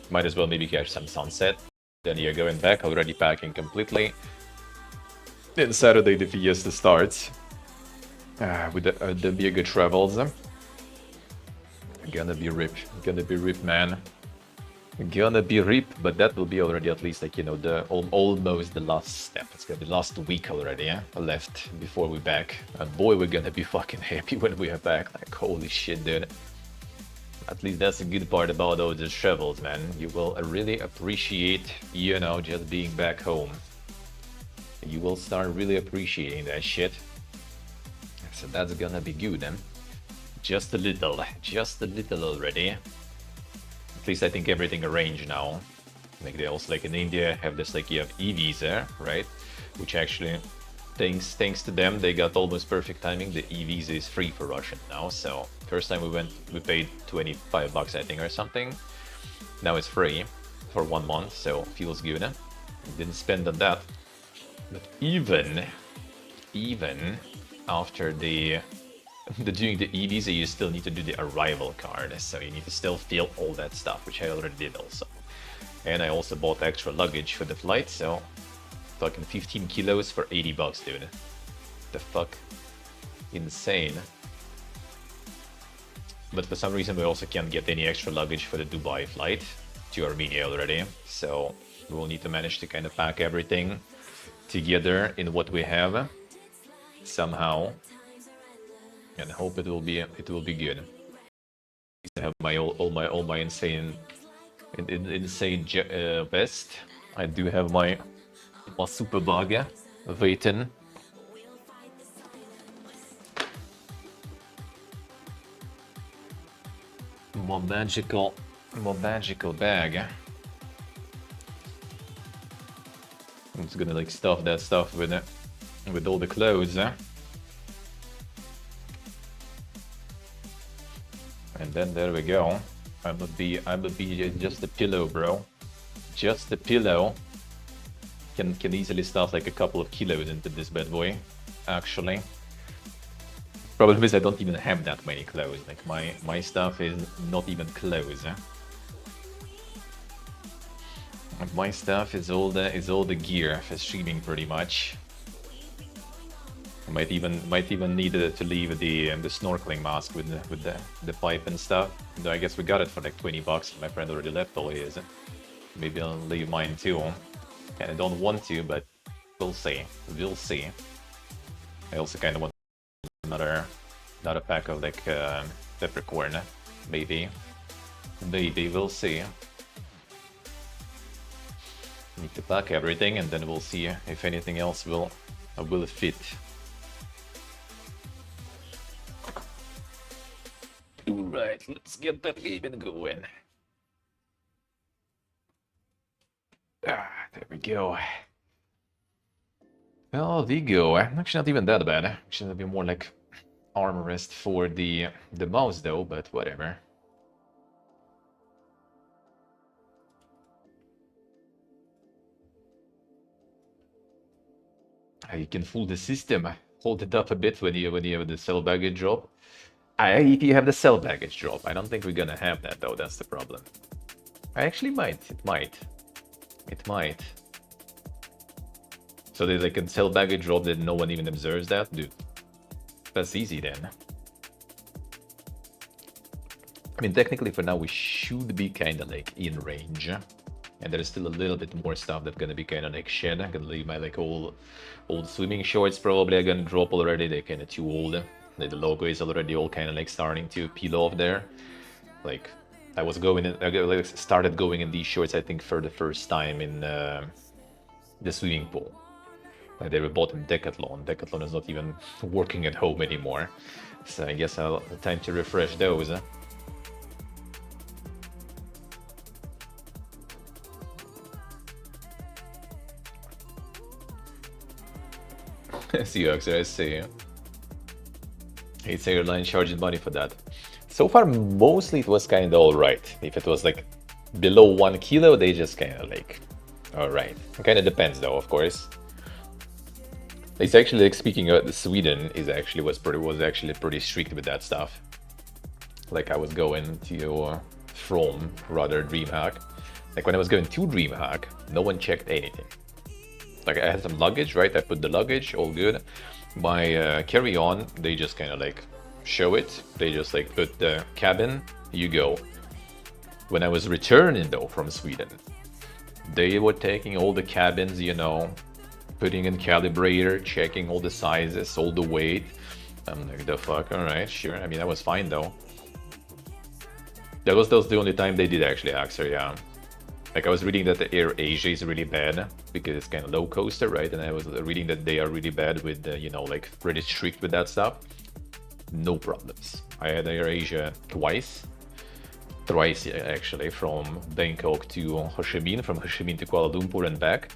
might as well maybe catch some sunset. Then you're going back, already packing completely. Then Saturday the fiesta starts. With the bigger travels. Gonna be rip, man. Gonna be rip, but that will be already at least like, you know, almost the last step. It's gonna be last week already, yeah? Left before we're back. And boy, we're gonna be fucking happy when we are back. Like, holy shit, dude. At least that's the good part about all these travels, man. You will really appreciate, you know, just being back home. You will start really appreciating that shit. So that's gonna be good, then. Just a little already. At least I think everything arranged now. Like they also, like in India, have this, like, you have e-visa, right? Which actually, thanks to them, they got almost perfect timing. The e-visa is free for Russian now. So first time we went, we paid 25 bucks, I think, or something. Now it's free for 1 month, so feels good. Didn't spend on that. But even after doing the e-visa, you still need to do the arrival card, so you need to still fill all that stuff, which I already did also. And I also bought extra luggage for the flight, so fucking 15 kilos for 80 bucks, dude. The fuck? Insane. But for some reason we also can't get any extra luggage for the Dubai flight to Armenia already, so we will need to manage to kind of pack everything together in what we have somehow. And hope it will be good. I have all my insane vest. I do have my super bag waiting. My magical bag. I'm just gonna like stuff that stuff with it, with all the clothes. And then there we go. I would be just a pillow, bro. Just a pillow. Can easily stuff like a couple of kilos into this bad boy, actually. Problem is I don't even have that many clothes. Like my stuff is not even clothes. My stuff is all the gear for streaming pretty much. Might even need to leave the snorkeling mask with the pipe and stuff. Though I guess we got it for like 20 bucks. My friend already left all his. Maybe I'll leave mine too. And I don't want to, but we'll see. We'll see. I also kind of want another pack of like peppercorn, maybe. Maybe we'll see. Need to pack everything, and then we'll see if anything else will fit. Alright, let's get that game going. There we go. Well, there we go. Actually, not even that bad. Actually, that'd be more like armrest for the mouse though, but whatever. You can fool the system. Hold it up a bit when you have the cell baggage drop. If you have the cell baggage drop, I don't think we're gonna have that though. That's the problem. I actually might. It might. It might. So there's like a cell baggage drop that no one even observes that, dude. That's easy then. I mean, technically for now we should be kind of like in range. And there's still a little bit more stuff that's gonna be kind of like shed. I'm gonna leave my like old swimming shorts probably are gonna drop already. They're kind of too old. The logo is already all kind of like starting to peel off there. Like I was going in, I started going in these shorts I think for the first time in the swimming pool. Like they were bought in Decathlon. Decathlon is not even working at home anymore. So I guess I'll time to refresh those. Seahawks, I see. It's airline charging money for that. So far, mostly it was kind of alright. If it was like below 1 kilo, they just kind of like, alright. It kind of depends though, of course. It's actually like speaking of Sweden was actually pretty strict with that stuff. Like I was going to from rather DreamHack. Like when I was going to DreamHack, no one checked anything. Like I had some luggage, right? I put the luggage, all good. My carry-on, they just kind of like show it. They just like put the cabin, you go. When I was returning though from Sweden, they were taking all the cabins, you know, putting in calibrator, checking all the sizes, all the weight. I'm like, the fuck, alright, sure. I mean, that was fine though. That was the only time they did actually, Axer, yeah. Like I was reading that the Air Asia is really bad because it's kind of low coaster, right? And I was reading that they are really bad with, you know, like pretty strict with that stuff. No problems. I had Air Asia thrice actually, from Bangkok to Ho Chi Minh, from Ho Chi Minh to Kuala Lumpur and back.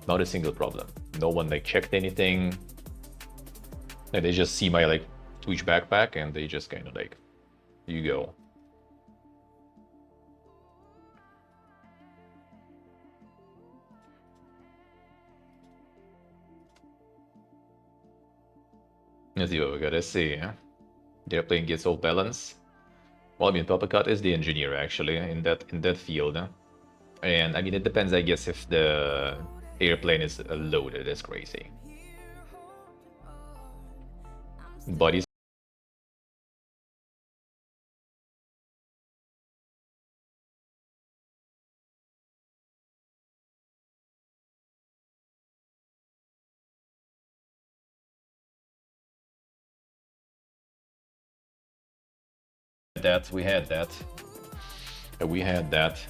Not a single problem. No one like checked anything. And they just see my like Twitch backpack and they just kind of like, you go. Let's see what we gotta see. The airplane gets all balance. Well, I mean, Papakat is the engineer actually in that field, and I mean it depends, I guess, if the airplane is loaded. That's crazy. Bodies. We had that. We had that.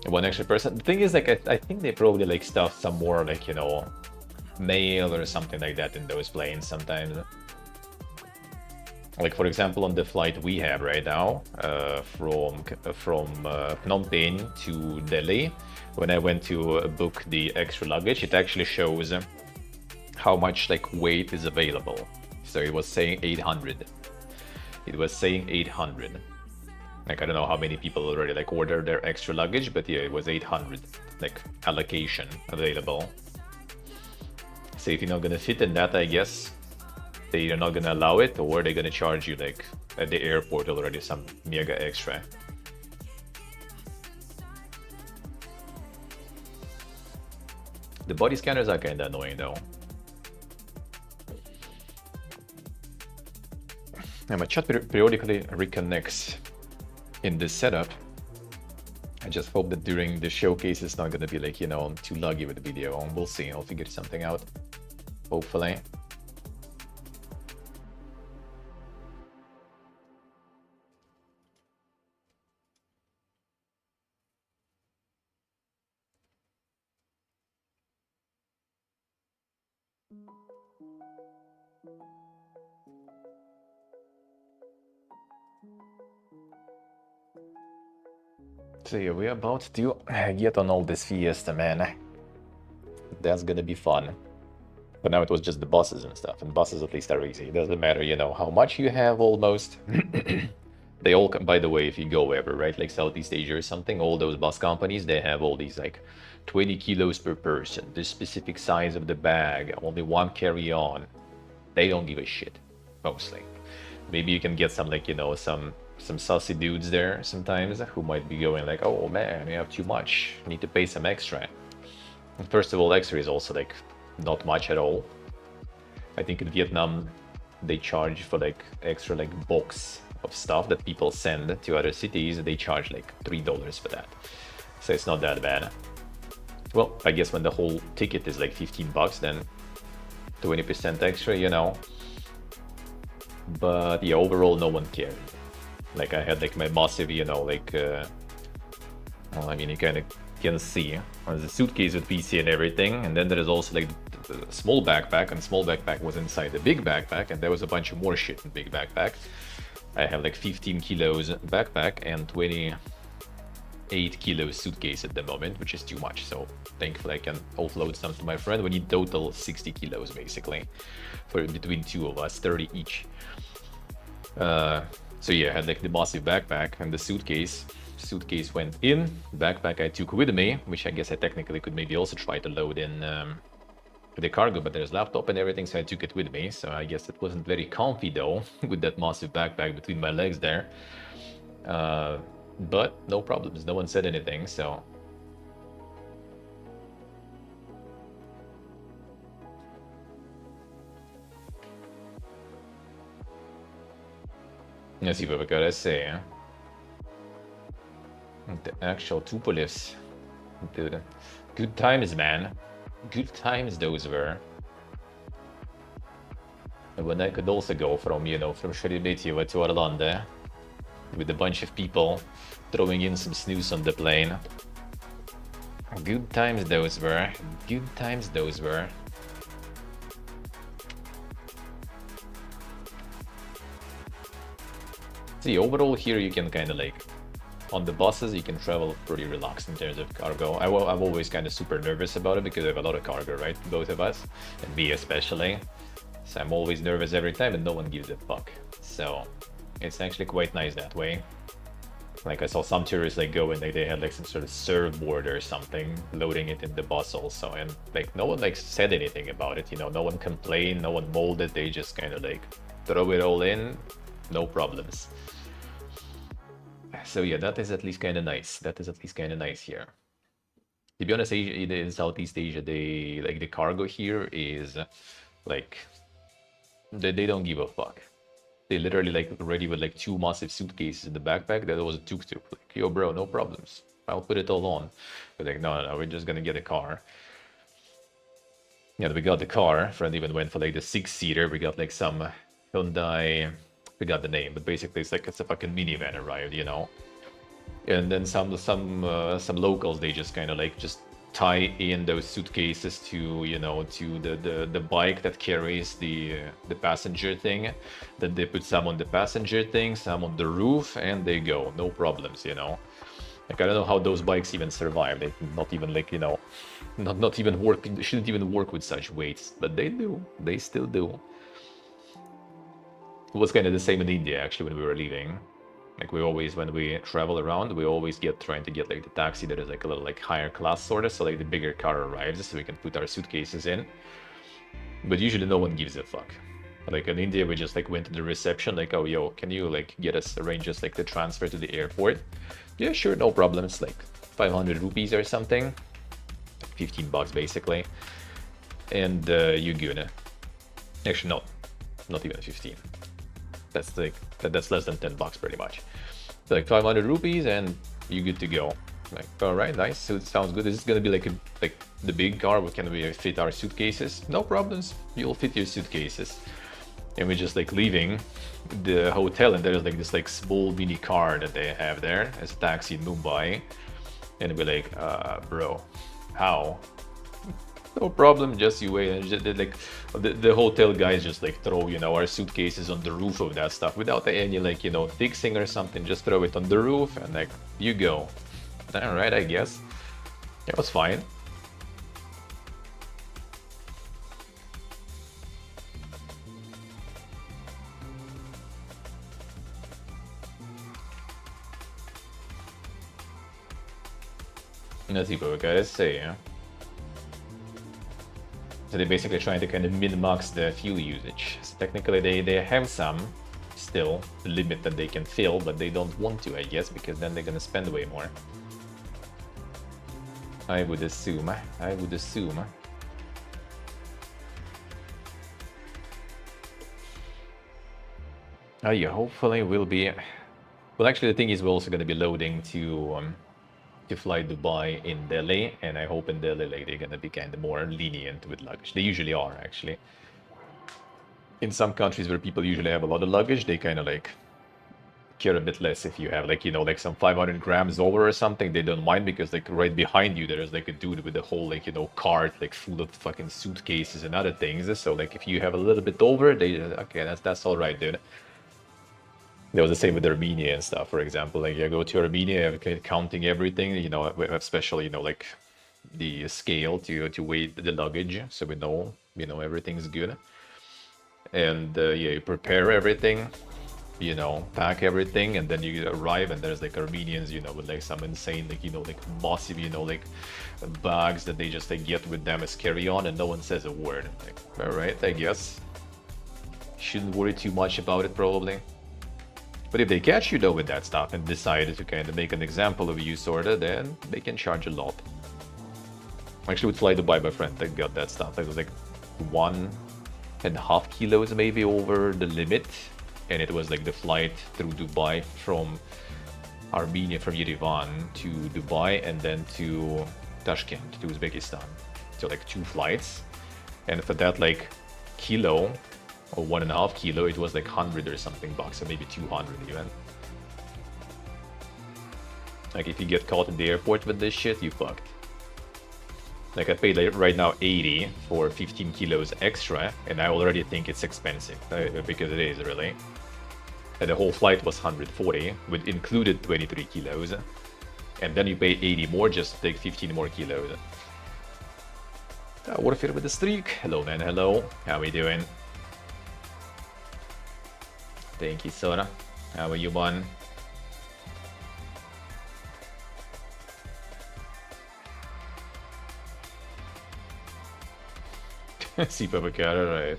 One extra person. The thing is, like, I think they probably like stuff some more, like, you know, mail or something like that in those planes sometimes. Like, for example, on the flight we have right now, from Phnom Penh to Delhi, when I went to book the extra luggage, it actually shows how much like weight is available. So it was saying 800. It was saying 800. Like, I don't know how many people already like ordered their extra luggage, but yeah, it was 800 like allocation available. So if you're not gonna fit in that, I guess they're not gonna allow it, or they're gonna charge you like at the airport already some mega extra. The body scanners are kinda annoying though. And my chat periodically reconnects in this setup. I just hope that during the showcase it's not gonna be like, you know, too laggy with the video. We'll see, I'll figure something out. Hopefully. So yeah, we're about to get on all this fiesta, man. That's gonna be fun. But now it was just the buses and stuff, and buses at least are easy. It doesn't matter, you know, how much you have almost. They all come, by the way, if you go ever, right, like Southeast Asia or something, all those bus companies, they have all these like 20 kilos per person, this specific size of the bag, only one carry-on. They don't give a shit, mostly. Maybe you can get some like, you know, some sussy dudes there sometimes who might be going like, oh man, you have too much, you need to pay some extra. And first of all, extra is also like not much at all. I think in Vietnam they charge for like extra like box of stuff that people send to other cities. They charge like $3 for that, so it's not that bad. Well, I guess when the whole ticket is like 15 bucks, then 20% extra, you know. But yeah, overall no one cared. Like I had like my massive, you know, like well, I mean, you kind of can see there's a suitcase with PC and everything, and then there is also like the small backpack, and small backpack was inside the big backpack, and there was a bunch of more shit in big backpack. I have like 15 kilos backpack and 28 kilos suitcase at the moment, which is too much, so thankfully I can offload some to my friend. We need total 60 kilos basically for between two of us, 30 each. So yeah, I had like the massive backpack and the suitcase. Suitcase went in, backpack I took with me, which I guess I technically could maybe also try to load in the cargo, but there's laptop and everything, so I took it with me. So I guess it wasn't very comfy though, with that massive backpack between my legs there. But no problems, no one said anything, so... Let's see what we gotta say, huh? The actual Tupolev. Dude, good times, man. Good times those were. And when I could also go from, you know, from Sheremetyevo to Arlanda with a bunch of people throwing in some snooze on the plane. Good times those were. Good times those were. See, overall here you can kind of like, on the buses you can travel pretty relaxed in terms of cargo. I'm always kind of super nervous about it because I have a lot of cargo, right? Both of us, and me especially. So I'm always nervous every time and no one gives a fuck. So it's actually quite nice that way. Like I saw some tourists like go and they had like some sort of surfboard or something, loading it in the bus also, and like no one like said anything about it, you know, no one complained, no one molded, they just kind of like throw it all in, no problems. So yeah, that is at least kind of nice. That is at least kind of nice here. To be honest, in Southeast Asia, they like the cargo here is like they don't give a fuck. They literally like ready with like 2 massive suitcases in the backpack. That was a tuk-tuk. Like, yo, bro, no problems. I'll put it all on. But like, no, we're just gonna get a car. Yeah, we got the car. Friend even went for like the 6-seater. We got like some Hyundai. Forgot the name, but basically it's like it's a fucking minivan arrived, you know. And then some locals, they just kind of like just tie in those suitcases to, you know, to the bike that carries the passenger thing. Then they put some on the passenger thing, some on the roof, and they go, no problems, you know. Like I don't know how those bikes even survive. They not even like, you know, not even work. Shouldn't even work with such weights, but they do. They still do. It was kind of the same in India actually when we were leaving. Like we always, when we travel around, we always trying to get like the taxi that is like a little like higher class sort of, so like the bigger car arrives so we can put our suitcases in. But usually no one gives a fuck. Like in India we just like went to the reception like, oh yo, can you like arrange us like the transfer to the airport? Yeah, sure, no problem. It's like 500 rupees or something. $15 basically, and you're good. Actually, not even 15. That's like that's less than $10 pretty much. So like 500 rupees and you're good to go. Like, all right, nice. So it sounds good. Is this gonna be like the big car? What can we fit our suitcases? No problems. You'll fit your suitcases. And we're just like leaving the hotel, and there's like this like small mini car that they have there as a taxi in Mumbai. And we're like, bro, how? No problem, just you wait. And just, like the hotel guys just like throw, you know, our suitcases on the roof of that stuff without any like, you know, fixing or something. Just throw it on the roof and like you go. All right, I guess it was fine. Let's see what we gotta say. Yeah? So they're basically trying to kind of min-max the fuel usage. So technically they have some still limit that they can fill, but they don't want to, I guess, because then they're gonna spend way more. I would assume. Oh yeah, hopefully we'll be... Well, actually the thing is we're also gonna be loading to fly Dubai in Delhi, and I hope in Delhi like they're gonna be kind of more lenient with luggage. They usually are, actually. In some countries where people usually have a lot of luggage, they kind of like care a bit less if you have like, you know, like some 500 grams over or something. They don't mind because like right behind you there's like a dude with a whole like, you know, cart like full of fucking suitcases and other things. So like if you have a little bit over, they okay, that's all right, dude. It was the same with Armenia and stuff, for example. Like, you go to Armenia, counting everything, you know, we have special, you know, like the scale to weigh the luggage, so we know, you know, everything's good. And yeah, you prepare everything, you know, pack everything, and then you arrive, and there's like Armenians, you know, with like some insane, like, you know, like massive, you know, like bags that they just like get with them as carry-on, and no one says a word. Like, all right, I guess. Shouldn't worry too much about it, probably. But if they catch you though with that stuff and decide to kind of make an example of you, sorta, then they can charge a lot. Actually, with Fly Dubai, my friend, that got that stuff. It was like 1.5 kilos maybe over the limit, and it was like the flight through Dubai from Armenia, from Yerevan to Dubai, and then to Tashkent, to Uzbekistan. So like 2 flights, and for that like kilo or 1.5 kilo, it was like 100 or something bucks, or maybe 200 even. Like if you get caught in the airport with this shit, you fucked. Like I paid like right now 80 for 15 kilos extra, and I already think it's expensive, because it is really. And the whole flight was 140, with included 23 kilos. And then you pay 80 more just to take 15 more kilos. Warfare with the streak. Hello man, hello. How we doing? Thank you, Sora. How are you, man? See, Papacat, alright.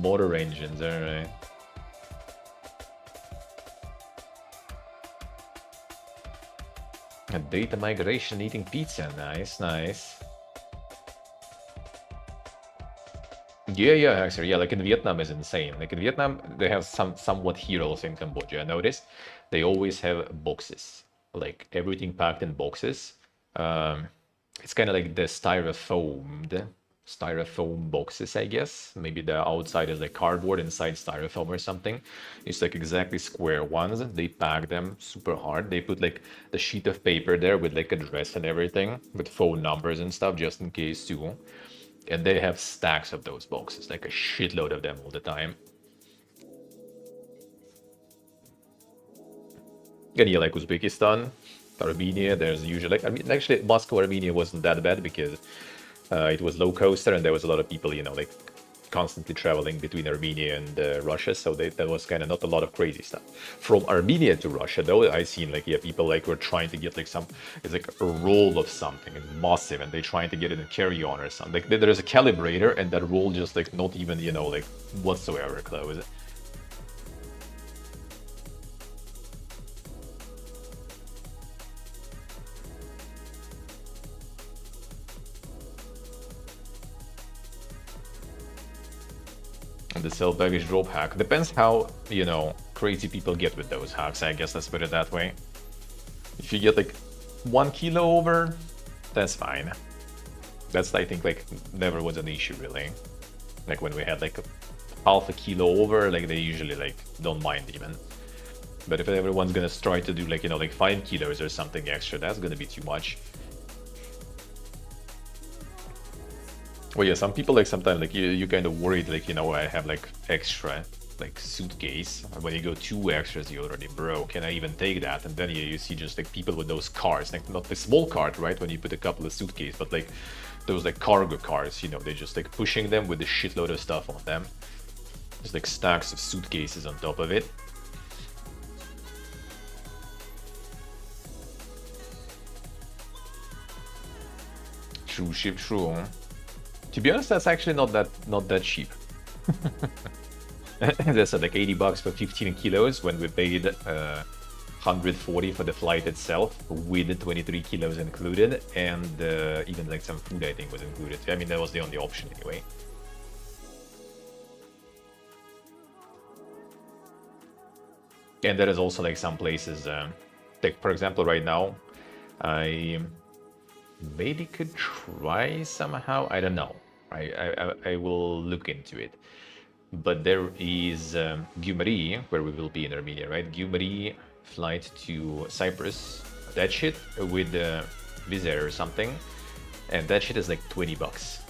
Motor engines, alright. A data migration eating pizza, nice, nice. Yeah, actually, yeah, like in Vietnam is insane. Like in Vietnam, they have somewhat heroes in Cambodia. I noticed they always have boxes, like everything packed in boxes. It's kind of like the styrofoam boxes, I guess. Maybe the outside is like cardboard, inside styrofoam or something. It's like exactly square ones. They pack them super hard. They put like the sheet of paper there with like address and everything, with phone numbers and stuff, just in case too. And they have stacks of those boxes, like a shitload of them all the time. And yeah, like Uzbekistan, Armenia, there's usually like, I mean, actually Moscow, Armenia wasn't that bad because it was low coaster and there was a lot of people, you know, like constantly traveling between Armenia and Russia, so that was kind of not a lot of crazy stuff. From Armenia to Russia, though, I seen like, yeah, people like were trying to get like it's like a roll of something, it's massive, and they're trying to get it in carry-on or something. Like there's a calibrator, and that roll just like not even, you know, like whatsoever close. The sell baggage drop hack. Depends how, you know, crazy people get with those hacks, I guess, let's put it that way. If you get like 1 kilo over, that's fine. That's, I think, like, never was an issue, really. Like, when we had like half a kilo over, like, they usually like don't mind even. But if everyone's gonna try to do like, you know, like 5 kilos or something extra, that's gonna be too much. Well, yeah, some people like sometimes like you kind of worried, like, you know, I have like extra like suitcase. When you go 2 extras, you already broke. Can I even take that? And then you see just like people with those cars, like not the small cart, right? When you put a couple of suitcases, but like those like cargo cars, you know, they just like pushing them with a shitload of stuff on them. There's like stacks of suitcases on top of it. True ship, true. To be honest, that's actually not that cheap. That's like 80 bucks for 15 kilos when we paid 140 for the flight itself with the 23 kilos included, and even like some food I think was included. I mean, that was the only option anyway. And there is also like some places, like for example right now, I maybe could try somehow, I don't know. I will look into it. But there is Gyumri, where we will be in Armenia, right? Gyumri flight to Cyprus, that shit with Wizz Air or something, and that shit is like 20 bucks.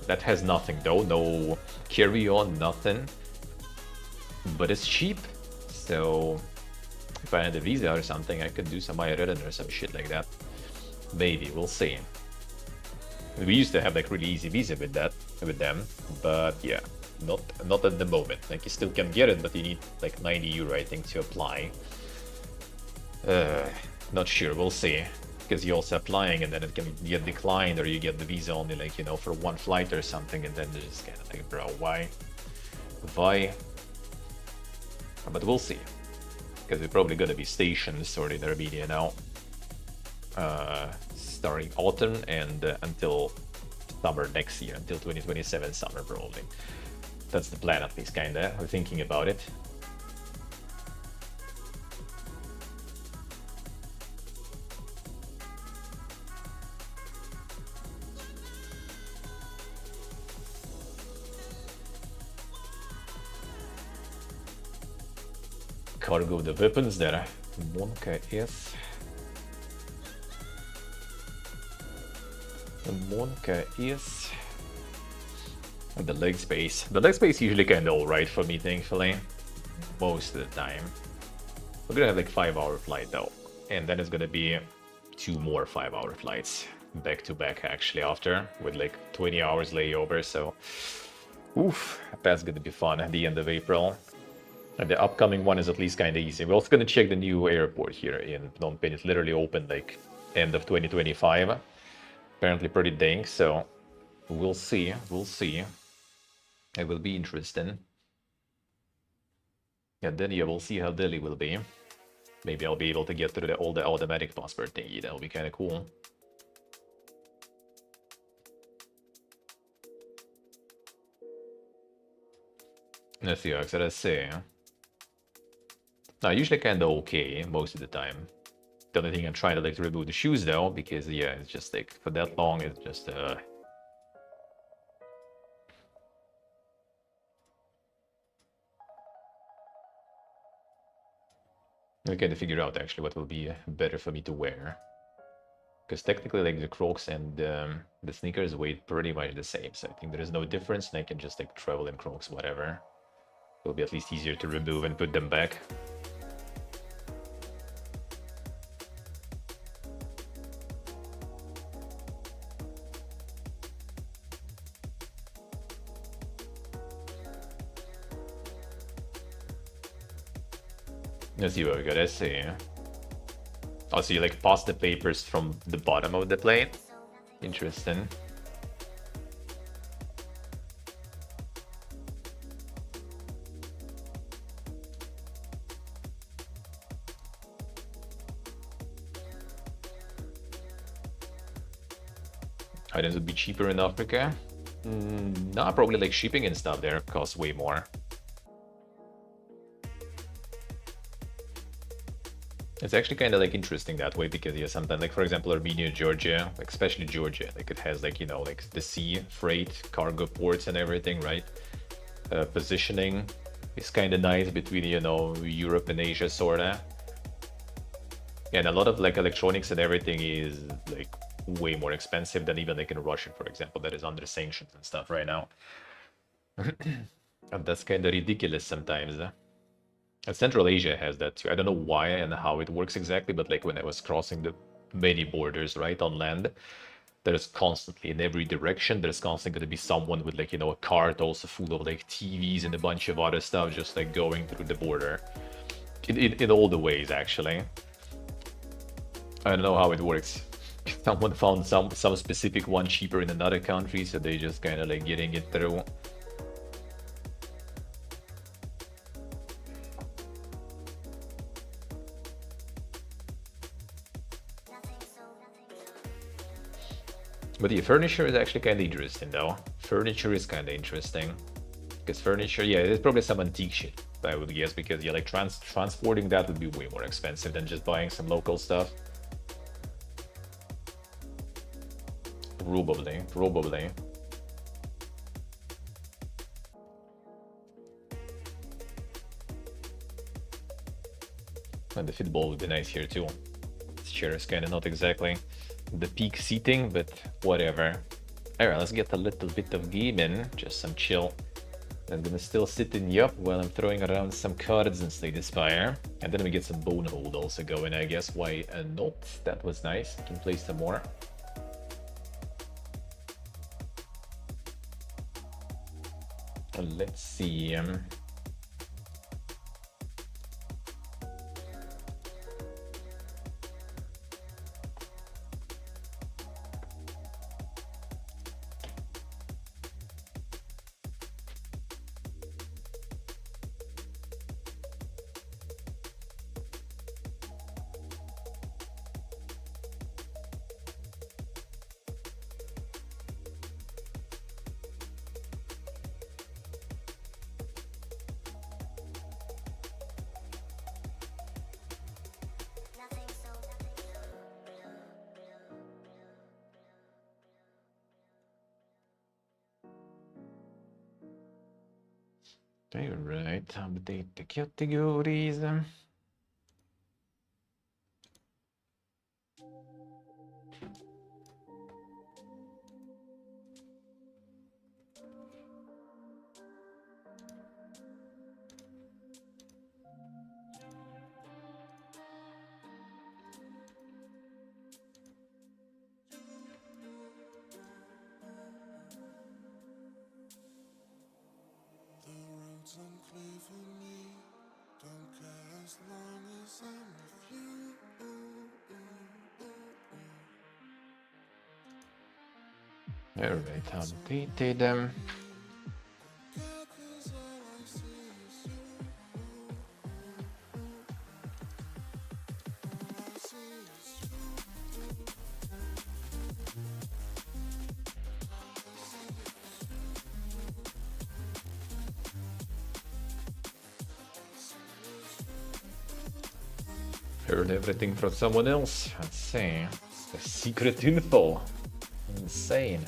That has nothing though, no carry-on, nothing, but it's cheap. So if I had a visa or something, I could do some IRN or some shit like that. Maybe, we'll see. We used to have like really easy visa with them, but yeah, not at the moment. Like you still can get it, but you need like 90 euro I think to apply. Not sure, we'll see. Because you're also applying and then it can get declined, or you get the visa only like, you know, for 1 flight or something, and then they're just kind of like, bro, why? But we'll see. Because we're probably gonna be stationed sort of in Armenia now. Starting autumn and until summer next year, until 2027 summer probably. That's the plan at least, kinda. We're thinking about it. Cargo, the weapons there. Monka is. The Monka is. And the leg space. The leg space usually kinda alright for me, thankfully. Most of the time. We're gonna have like 5-hour flight though. And then it's gonna be 2 more 5-hour flights. Back to back actually after. With like 20 hours layover, so. Oof, that's gonna be fun at the end of April. And the upcoming one is at least kind of easy. We're also going to check the new airport here in Phnom Penh. It literally opened like end of 2025. Apparently pretty dank, so we'll see. We'll see. It will be interesting. Yeah, then yeah, we'll see how Delhi will be. Maybe I'll be able to get through all the automatic passport thingy. That'll be kind of cool. Let's see, let's see. No, usually kind of okay most of the time. The only thing I'm trying to like to remove the shoes though, because yeah, it's just like for that long, it's just I gotta figure out actually what will be better for me to wear. Because technically like the Crocs and the sneakers weigh pretty much the same, so I think there is no difference and I can just like travel in Crocs, whatever. It'll be at least easier to remove and put them back. Let's see what we got. Let's see. Oh, so you like pass the papers from the bottom of the plane? Interesting. Items would be cheaper in Africa? Not probably like shipping and stuff there costs way more. It's actually kind of like interesting that way because yeah, sometimes like for example Armenia, Georgia, like especially Georgia, like it has like like the sea freight, cargo ports and everything, right? Positioning is kind of nice between Europe and Asia, sorta. And a lot of like electronics and everything is like way more expensive than even like in Russia, for example, that is under sanctions and stuff right now. And that's kind of ridiculous sometimes. And Central Asia has that too. I don't know why and how it works exactly, but like when I was crossing the many borders, right, on land, there's constantly in every direction, there's constantly going to be someone with like, a cart also full of like TVs and a bunch of other stuff just like going through the border. In all the ways, actually. I don't know how it works. Someone found some specific one cheaper in another country, so they just kind of like getting it through. But the furniture is actually kind of interesting, though. Furniture is kind of interesting. Because furniture, yeah, there's probably some antique shit, I would guess, because yeah, like transporting that would be way more expensive than just buying some local stuff. Probably, probably. And the football would be nice here too. This chair is kind of not exactly the peak seating, but whatever. Alright, let's get a little bit of gaming, just some chill. I'm gonna still sit in Yup while I'm throwing around some cards and Slay the Spire. And then we get some Bone Hold also going, I guess. Why not? That was nice. I can play some more. Let's see. Alright, update the categories. Alright, updated them. Heard everything from someone else. Let's see. The secret info. Insane.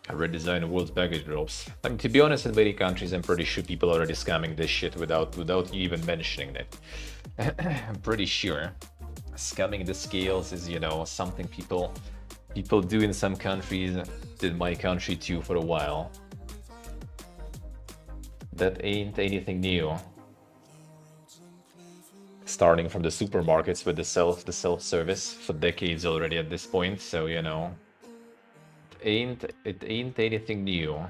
A redesign of world's baggage drops. I mean, to be honest, in many countries, I'm pretty sure people are already scamming this shit without you even mentioning it. I'm pretty sure. Scamming the scales is, something people do in some countries, did my country too for a while. That ain't anything new. Starting from the supermarkets with the self-service for decades already at this point, so it ain't anything new.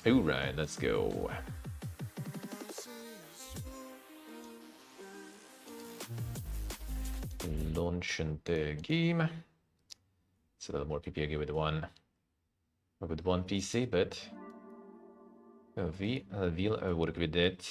Alright, let's go. Launching the game. It's a little more PPG with one PC, but We will work with it.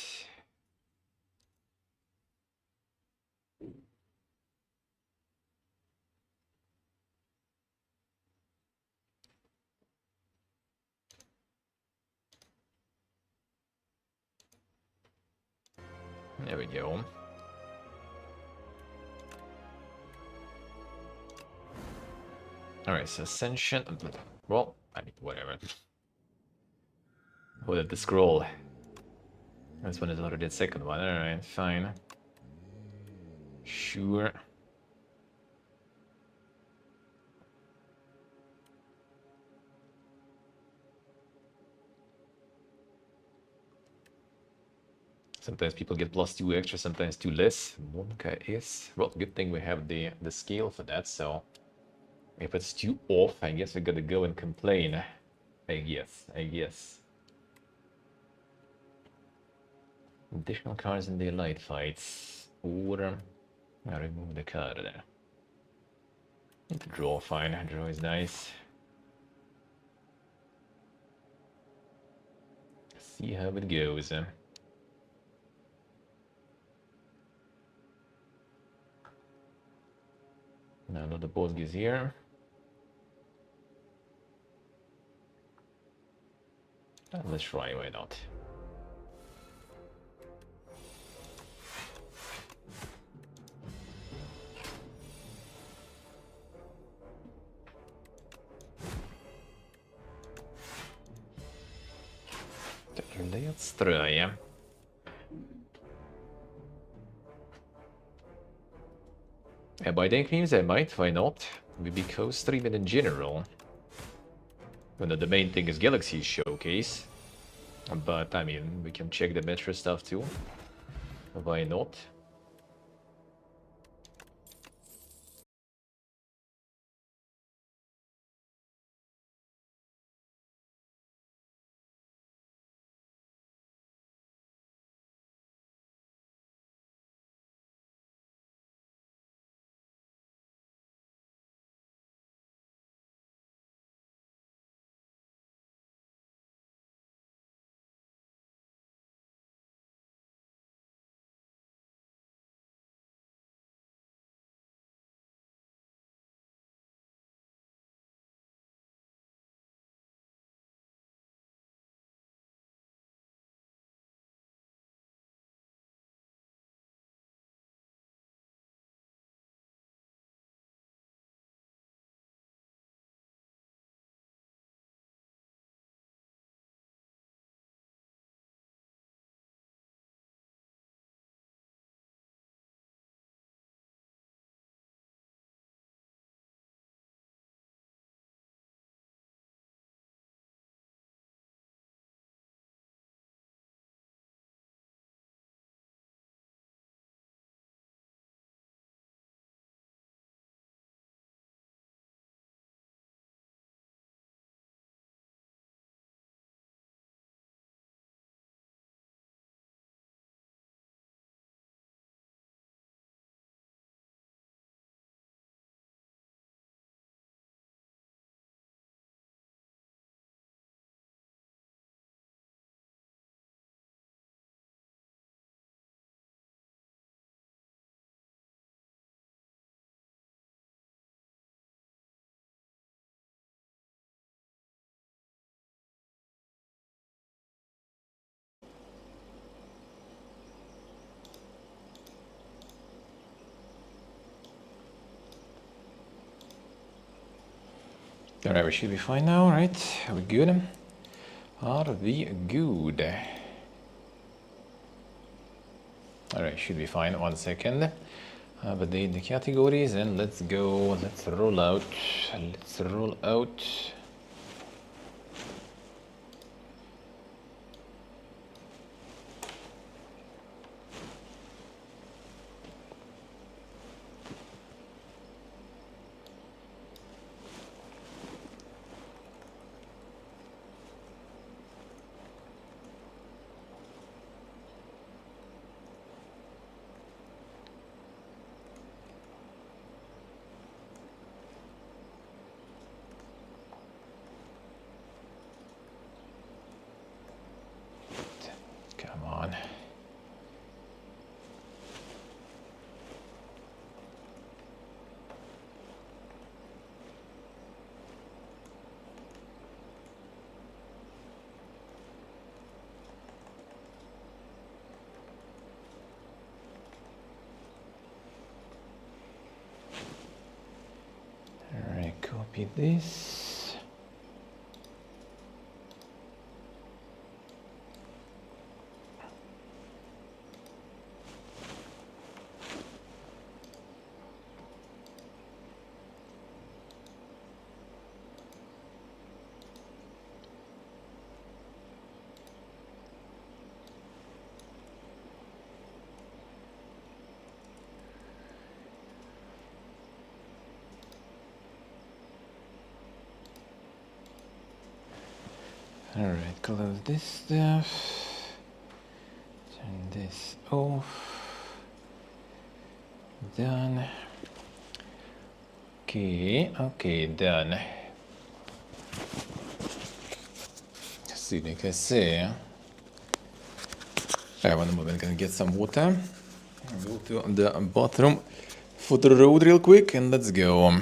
There we go. Alright, so Ascension. Well, I mean, whatever. What did the scroll? This one is already the second one. Alright, fine. Sure. Sometimes people get +2 extra, sometimes 2 less. Monka is... Well, good thing we have the scale for that, so... If it's too off, I guess we gotta go and complain. I guess. Additional cards in the elite fights. Or... I remove the card there. Draw, fine. Draw is nice. See how it goes. Now the boss is here. Let's try, why not? Let's try. Yeah, by that means I might, why not? Because streaming in general. Well, the main thing is Galaxy Showcase. But, I mean, we can check the Metro stuff too. Why not? Alright, we should be fine now, right? Are we good? Are we good? Alright, should be fine. 1 second. Update the categories and let's go. Let's roll out. Let's roll out. Maybe this. Alright, close this stuff. Turn this off. Done. Okay, done. See, like I say, I want to move and gonna get some water. Go to the bathroom for the road real quick and let's go.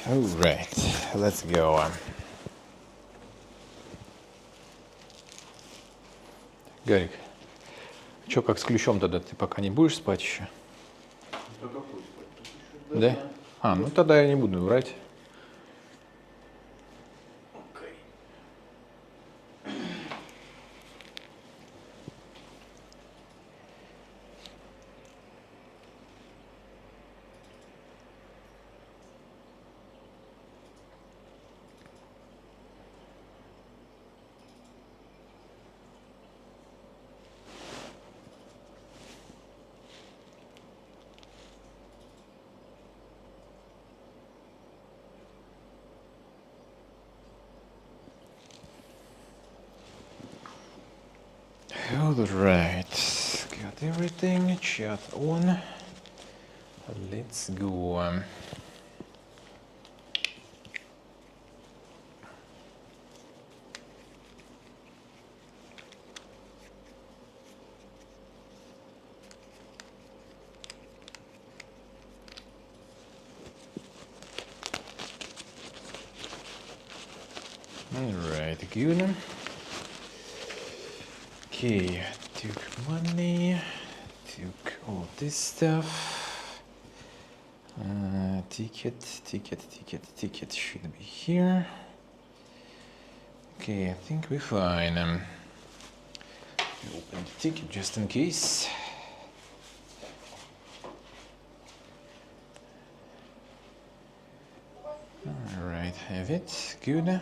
Alright, let's go. Гарик, чё, как с ключом тогда? Ты пока не будешь спать еще? Да? А, ну тогда я не буду врать. Alright, got everything, chat on. Let's go. Alright, good. Okay, took money, took all this stuff. Ticket should be here. Okay, I think we're fine. Open the ticket just in case. Alright, have it, good.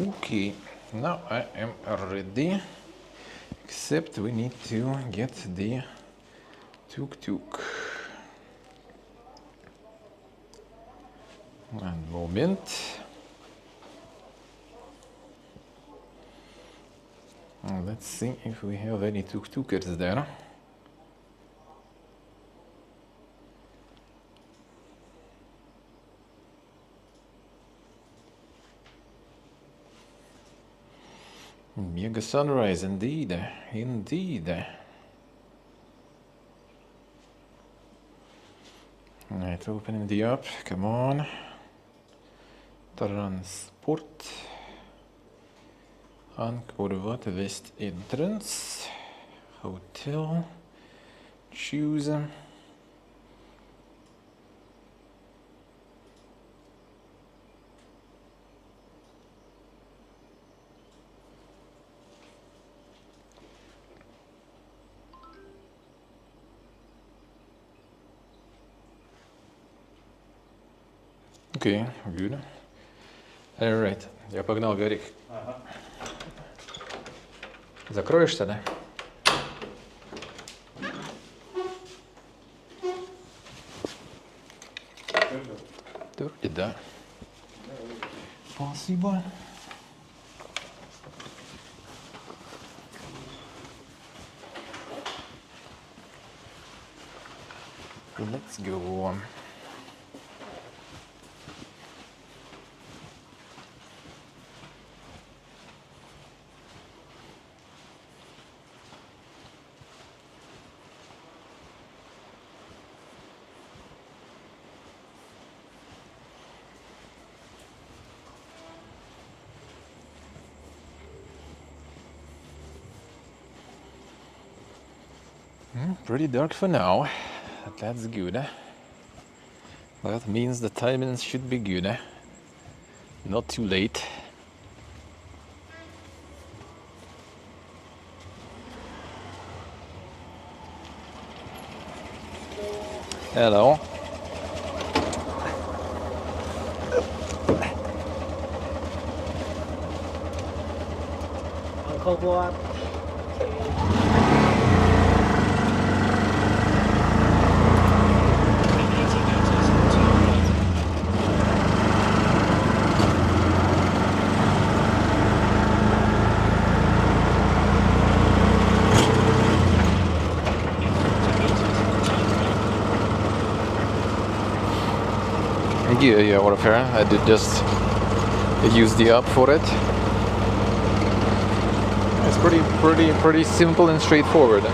Okay, now I am ready. Except we need to get the tuk-tuk. One moment. Let's see if we have any tuk-tukers there. Mega sunrise, indeed, indeed. Right, opening the app, come on. Transport. Angkor Wat West Entrance. Hotel. Choose. Окей, good. Alright, я погнал, Гарик. Ага. Закроешься, да? Вроде да. Спасибо. Let's go. Pretty dark for now, but that's good. That means the timings should be good. Not too late. Hello. Angkor Wat. Yeah, warfare. I did just use the app for it. It's pretty simple and straightforward.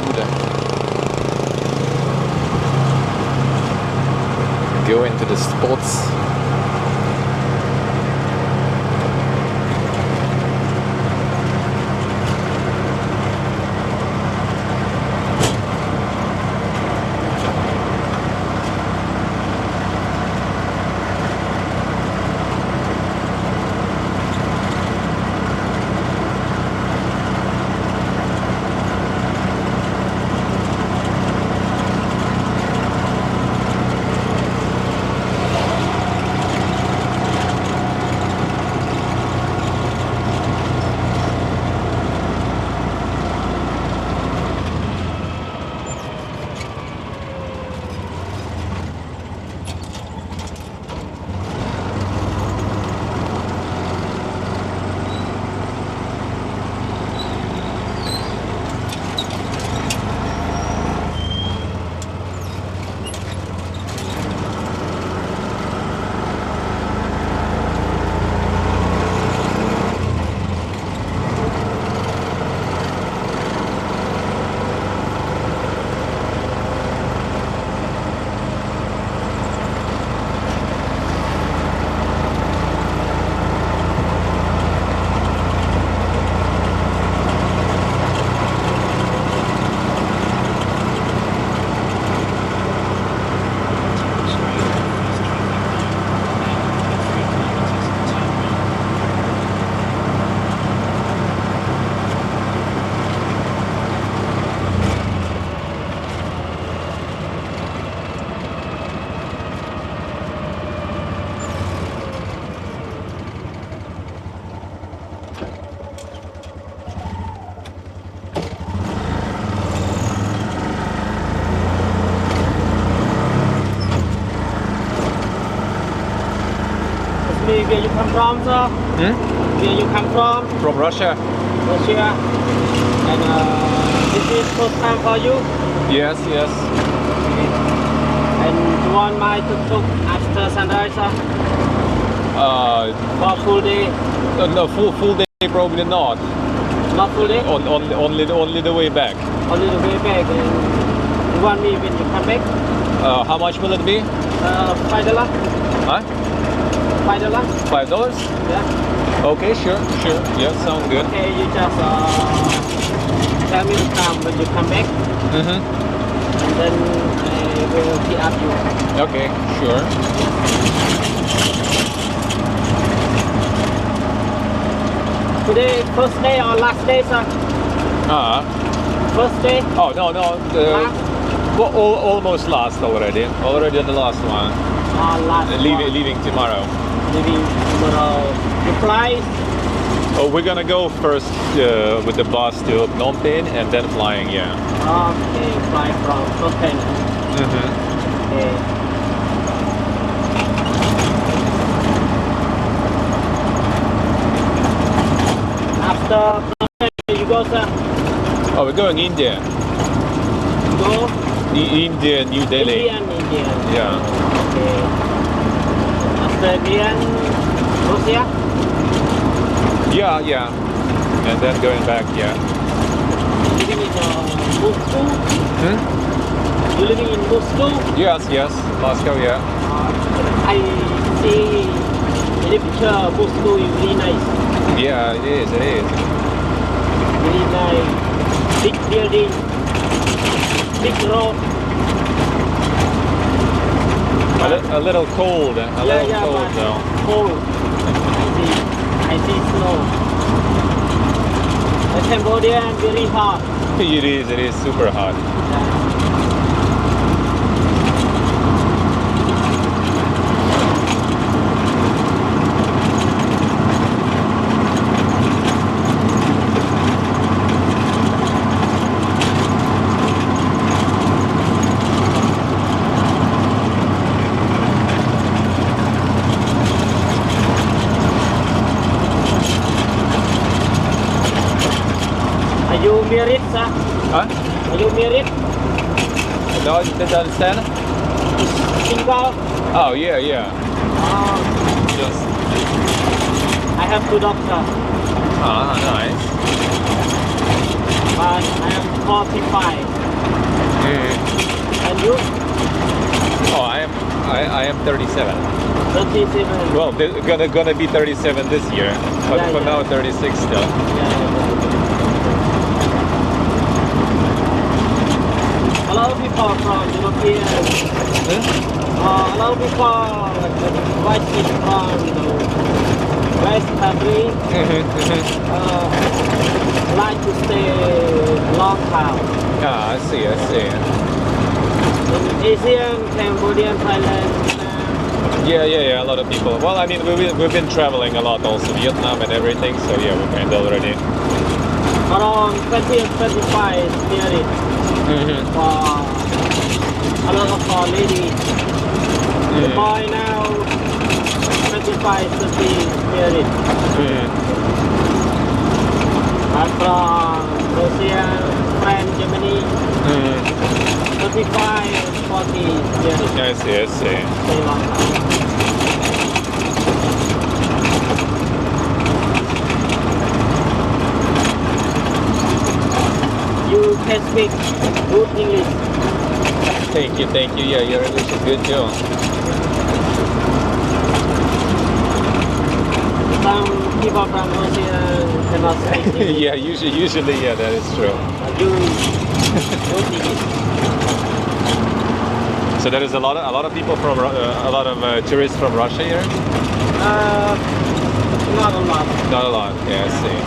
food. Go into the spots. Where you come from, sir? Where you come from? From Russia? Russia. And this is first time for you? Yes, yes. And you want my tuk-tuk after sunrise, sir? For full day? No, full day probably not. Not full day? Only the way back. Only the way back. And you want me when you come back? How much will it be? $5. Huh? $5? $5? Yeah. Okay, sure. Yeah, sounds good. Okay, you just tell me the time when you come back. Mm-hmm. And then I will pick up you. Okay, sure. Today, first day or last day, sir? First day? Oh, no. Last? Well, almost last already. Already the last one. Last one. Leaving tomorrow. Leaving tomorrow. You fly? Oh, we're gonna go first with the bus to Phnom Penh and then flying, yeah. Okay, fly from Phnom Penh. Mm-hmm. Okay. After Phnom Penh, you go, sir? Oh, we're going India. You go? India, New Delhi. India. Yeah. Okay. Australian, Russia? Yeah. And then going back, yeah. You living in Moscow? You living in Moscow? Yes. Moscow, yeah. I see in the picture Moscow is really nice. Yeah, it is. Really nice. Big building, big road. A little cold. A little cold though. Cold. I see snow. Cambodia is very hot. It is super hot. Are you married, sir? Huh? Are you married? No, I didn't understand. Single? Oh, yeah. Just. I have 2 daughters, Ah, nice. but I am 45. And you? Oh, I am 37. 37. Well, gonna be 37 this year, but Yeah, for yeah. now 36 still. A lot of people from European, a lot of people white people from the West country like to stay long time. Ah, I see. In Asian, Cambodian, Thailand, Yeah. A lot of people. Well, I mean, we've been traveling a lot, also Vietnam and everything. So yeah, we're kind of already. around 20 and 25 married for a lot of our ladies. The boy now 25 to be married. I'm from Russia, France, Germany. 35, 40 years. I see. Very long time. You can speak good English. Thank you. Yeah, your English is good too. Some people from Russia cannot speak English. Yeah, usually, yeah, that is true. You good English. So there is a lot of people from a lot of tourists from Russia here. Not a lot. Not a lot. Yeah, I see.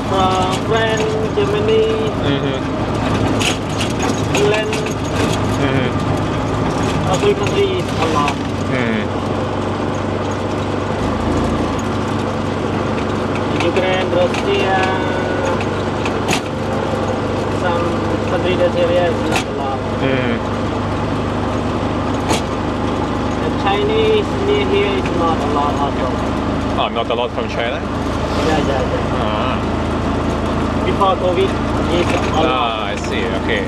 From France, Germany, England, other countries a lot. Ukraine, Russia, some countries that area is not a lot. And Chinese near here is not a lot also. Oh, not a lot from China. Yeah. Before COVID, it's a lot. Ah, I see. Okay.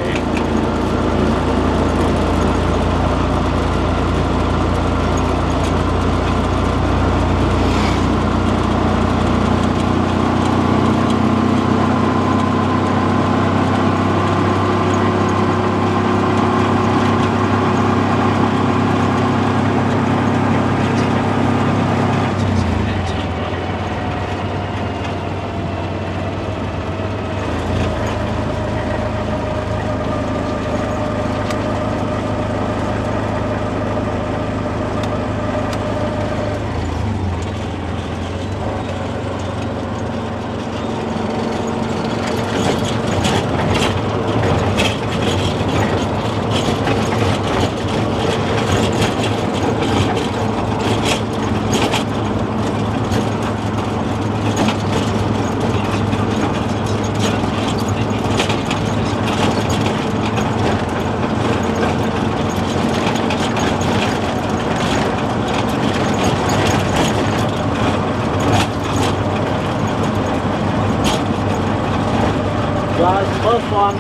You are the first one.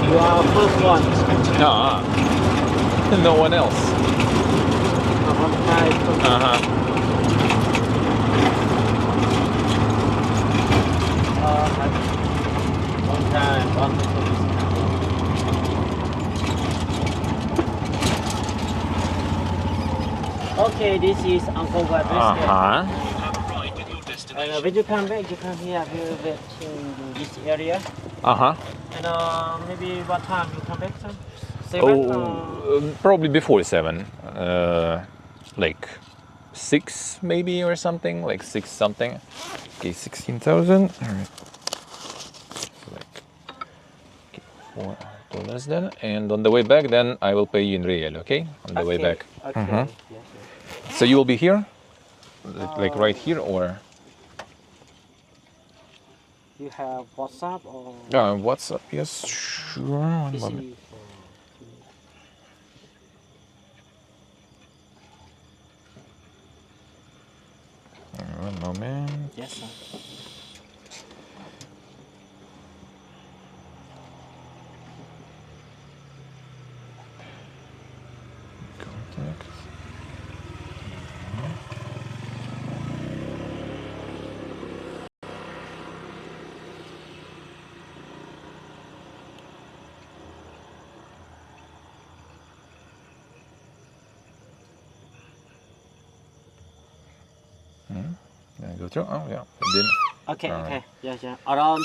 You are first one. Ah, no one else. From Thai. One time, one Okay, this is Angkor Wat restaurant. And when you come back, you come here, we'll get to this area. And maybe what time you come back, sir? 7? Probably before 7. Like 6 maybe or something. Like 6 something. Okay, 16,000. All right. Like $4 then. And on the way back, then I will pay you in real. Okay, on the way back. Okay. So you will be here, like right here, or? You have WhatsApp or? WhatsApp, yes, sure. One moment. One moment. Yes, sir. Contact. Can I go through? Oh yeah, it didn't. Okay, Alright. okay. Yeah. Around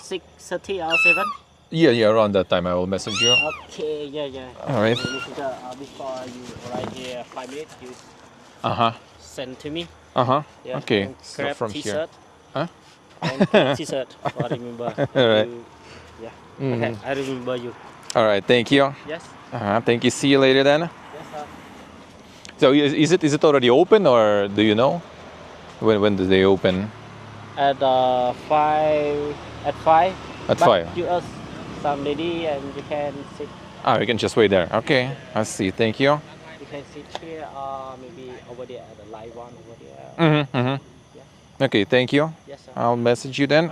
6:30 or 7? Yeah, around that time I will message you. Okay, yeah. Alright. Before you arrive here, 5 minutes, you Uh-huh. send to me. Uh-huh. Yeah. Okay. And So grab from here. t-shirt. Huh? And grab t-shirt. I remember. Alright. You, yeah. Okay, I remember you. Alright, thank you. Yes. Thank you. See you later then. Yes, sir. So is it already open, or do you know? When do they open? At 5. At 5. At But 5. you ask some lady and you can sit. You can just wait there. Okay, I see. Thank you. You can sit here or maybe over there at the live one over there. Mm-hmm. Okay, thank you. Yes, sir. I'll message you then.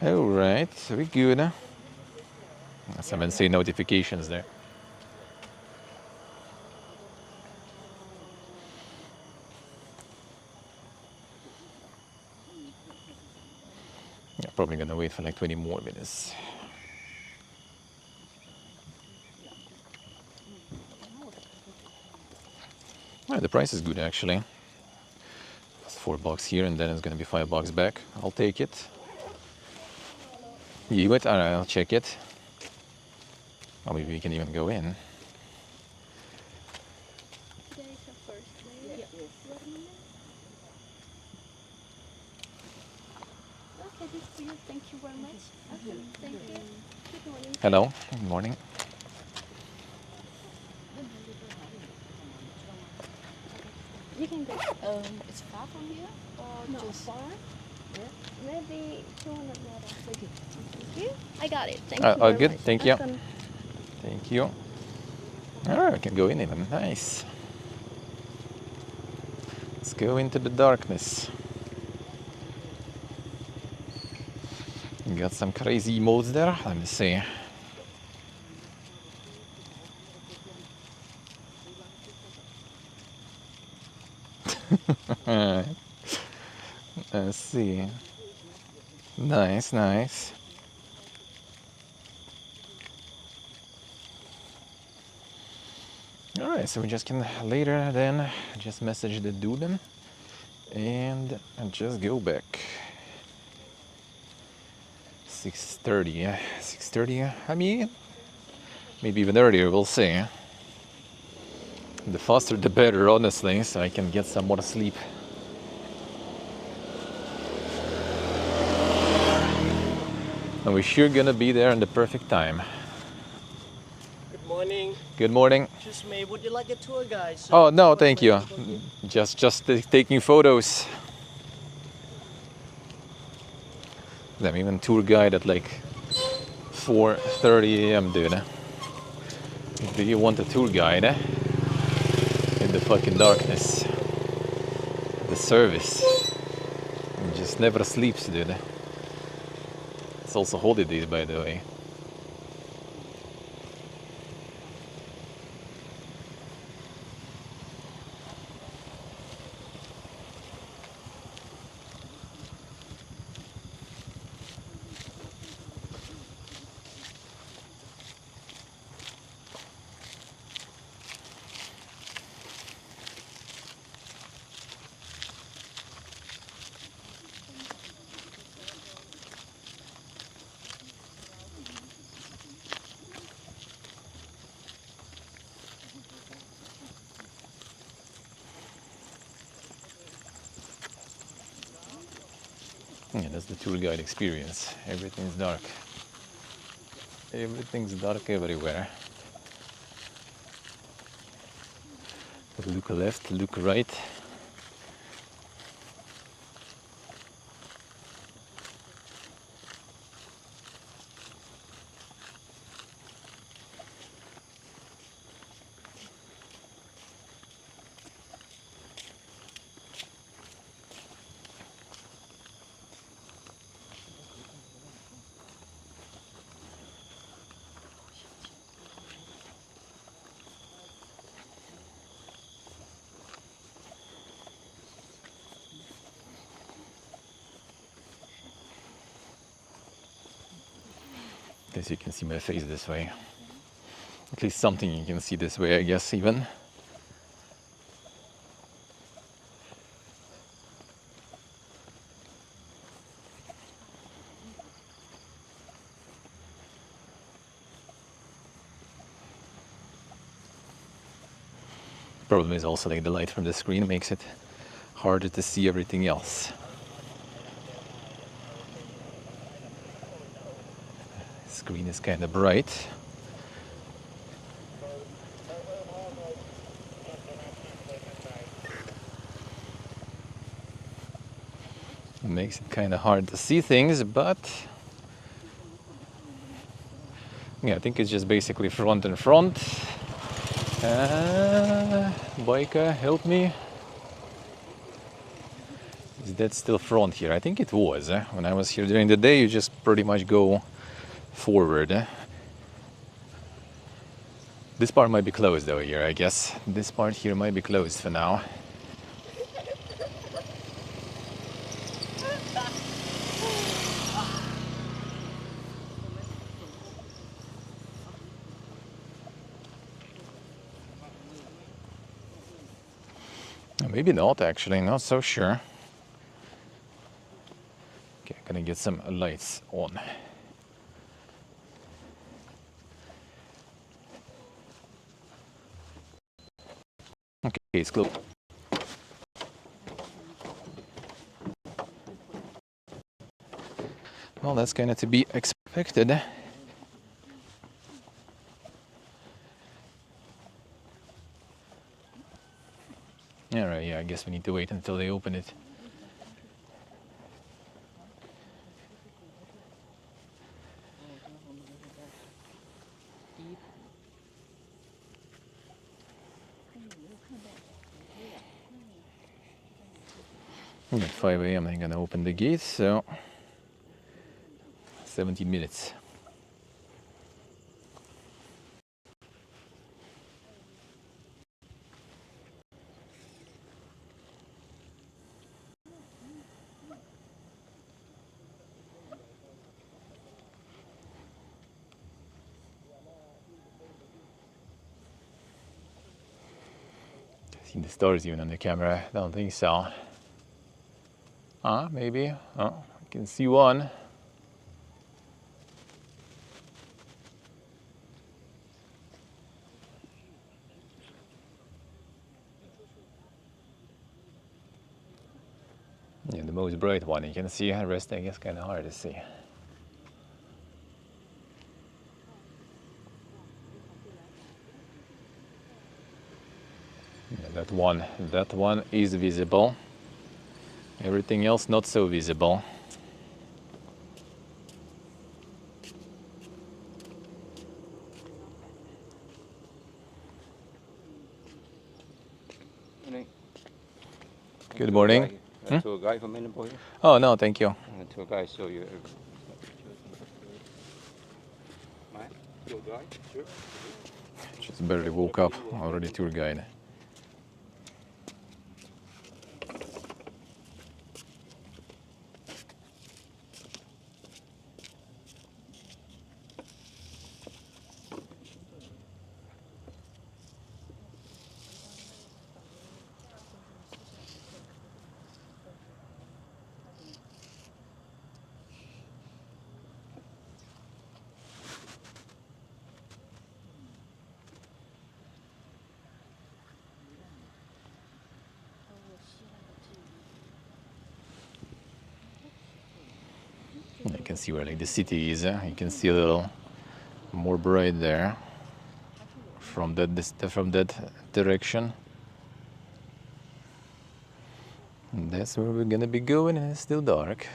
Alright, we good. Someone say notifications there. Yeah, probably gonna wait for like 20 more minutes. The price is good actually. It's $4 here, and then it's gonna be $5 back. I'll take it. You it? Alright, I'll check it. Or maybe we can even go in. There is a first layer. Okay, this for you. Thank you very much. Okay, thank you. Good morning. Hello. Good morning. You can go. It's far from here or Not just far. Maybe 200 meters. Okay. Thank you. I got it. Thank All you very good. much. Thank you. Welcome. Thank you. Alright, we can go in even. Nice. Let's go into the darkness. Got some crazy emotes there. Let me see. Let's see. Nice. Alright, so we just can later then just message the dude and just go back. 6:30, yeah. 6:30, I mean, maybe even earlier, we'll see. The faster the better, honestly, so I can get some more sleep. And we're sure gonna be there in the perfect time. Good morning. Good morning. Excuse me, would you like a tour guide? sir? Oh no, thank you. Just taking photos. I'm even tour guide at like 4:30 a.m. dude. Do you want a tour guide in the fucking darkness? The service. It just never sleeps, dude. It's also holidays, by the way. Yeah, that's the tour guide experience. Everything's dark. Everything's dark everywhere. Look left, look right. Guess you can see my face this way. At least something you can see this way, I guess, even. Problem is also like the light from the screen makes it harder to see everything else. Screen is kind of bright. It makes it kind of hard to see things, but yeah, I think it's just basically front and front. Biker, help me. Is that still front here? I think it was. When I was here during the day, you just pretty much go forward. This part might be closed though here, I guess. This part here might be closed for now. Maybe not actually, not so sure. Okay, gonna get some lights on. Okay, it's closed. Well, that's kind of to be expected. Yeah, right, yeah, I guess we need to wait until they open it. At 5 a.m. they're gonna open the gates, so 17 minutes. See the stars even on the camera? I don't think so. Maybe. Oh, I can see one. Yeah, the most bright one you can see. The rest, I guess, kind of hard to see. Yeah, that one is visible. Everything else not so visible. Good morning. Tour guide from Cambodia. Oh no, thank you. Tour guide show you everything. Tour guide, sure. Just barely woke up, already tour guide. You can see where like the city is. You can see a little more bright there from that direction. And that's where we're gonna be going, and it's still dark.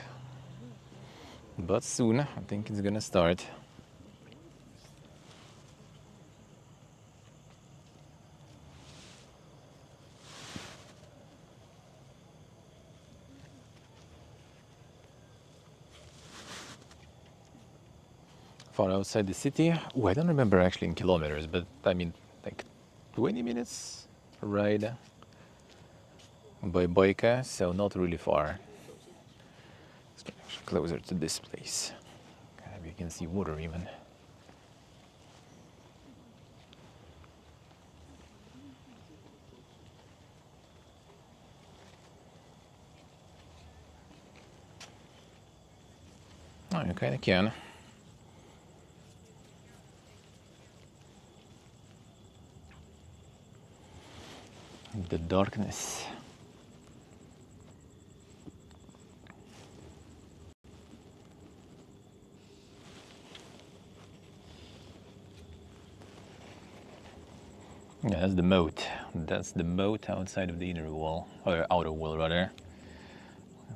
But soon, I think it's gonna start. Far outside the city. Oh, I don't remember actually in kilometers, but I mean like 20 minutes ride by bike, so not really far. It's actually closer to this place. You can see water even. Oh, you kind of can. the darkness. Yeah, that's the moat. That's the moat outside of the inner wall, or outer wall rather.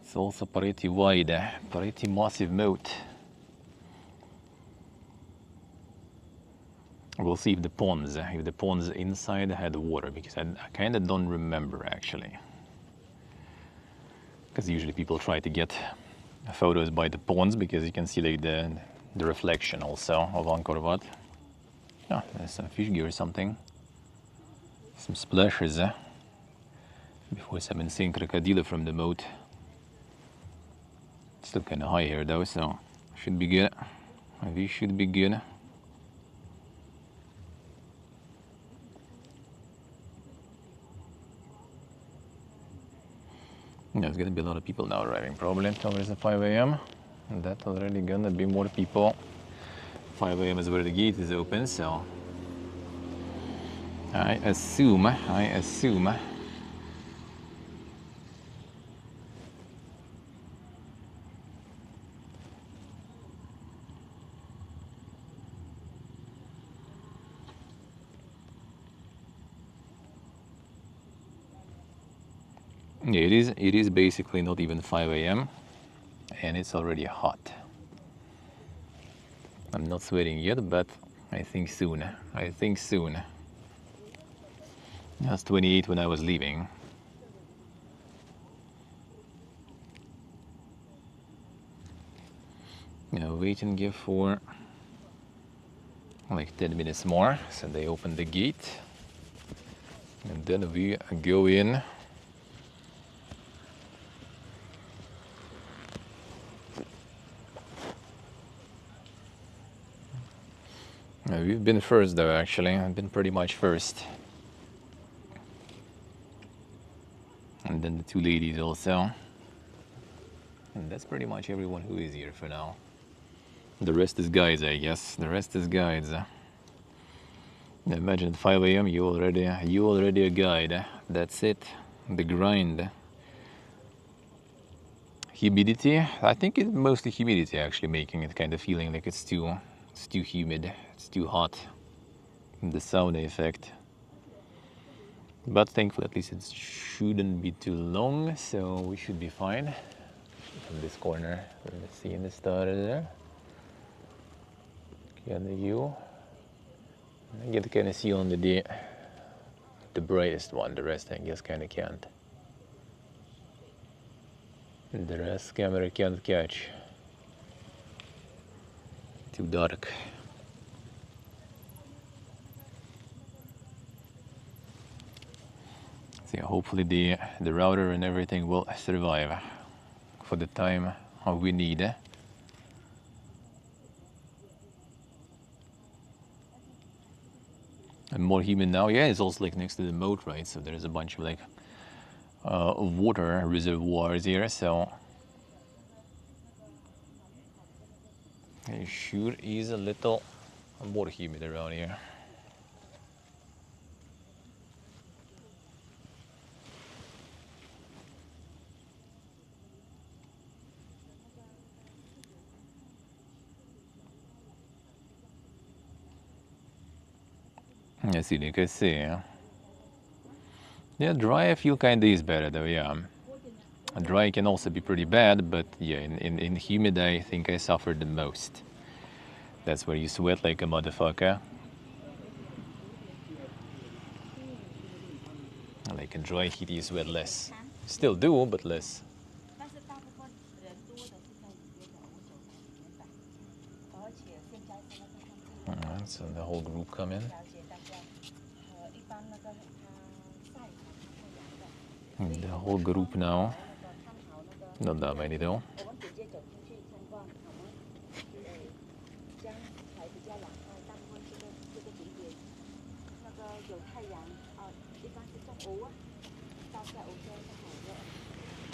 It's also pretty wide, pretty massive moat. We'll see if the ponds inside had water, because I kind of don't remember actually. Because usually people try to get photos by the ponds because you can see like the reflection also of Angkor Wat. Oh, there's some fish gear or something. Some splashes. Before I've been seeing crocodile from the moat. Still kind of high here though, so should be good. We should be good. There's gonna be a lot of people now arriving probably towards the 5 a.m. and that's already gonna be more people. 5 a.m. is where the gate is open, so I assume. Yeah, it is basically not even 5 a.m. and it's already hot. I'm not sweating yet, but I think soon. It was 28 when I was leaving. Now waiting here for like 10 minutes more, so they open the gate and then we go in. We've been first though, actually. I've been pretty much first. And then the two ladies also. And that's pretty much everyone who is here for now. The rest is guides, I guess. The rest is guides. Imagine at 5 a.m. you already a guide. That's it. The grind. Humidity. I think it's mostly humidity actually making it kind of feeling like it's too humid. It's too hot. The sauna effect. But thankfully at least it shouldn't be too long, so we should be fine. From this corner, let's see in the star there. Can you? I get to kind of see only the brightest one. The rest I guess kind of can't. The rest camera can't catch. Too dark. So yeah, hopefully the router and everything will survive for the time we need. And more humid now. Yeah, it's also like next to the moat, right? So there's a bunch of like water reservoirs here. So it sure is a little more humid around here. Yes, you can see. Yeah, dry I feel kind of is better though, yeah. Dry can also be pretty bad, but yeah, in humid I think I suffered the most. That's where you sweat like a motherfucker. Like in dry heat you sweat less. Still do, but less. Alright, so the whole group come in. The whole group now. Not that many though.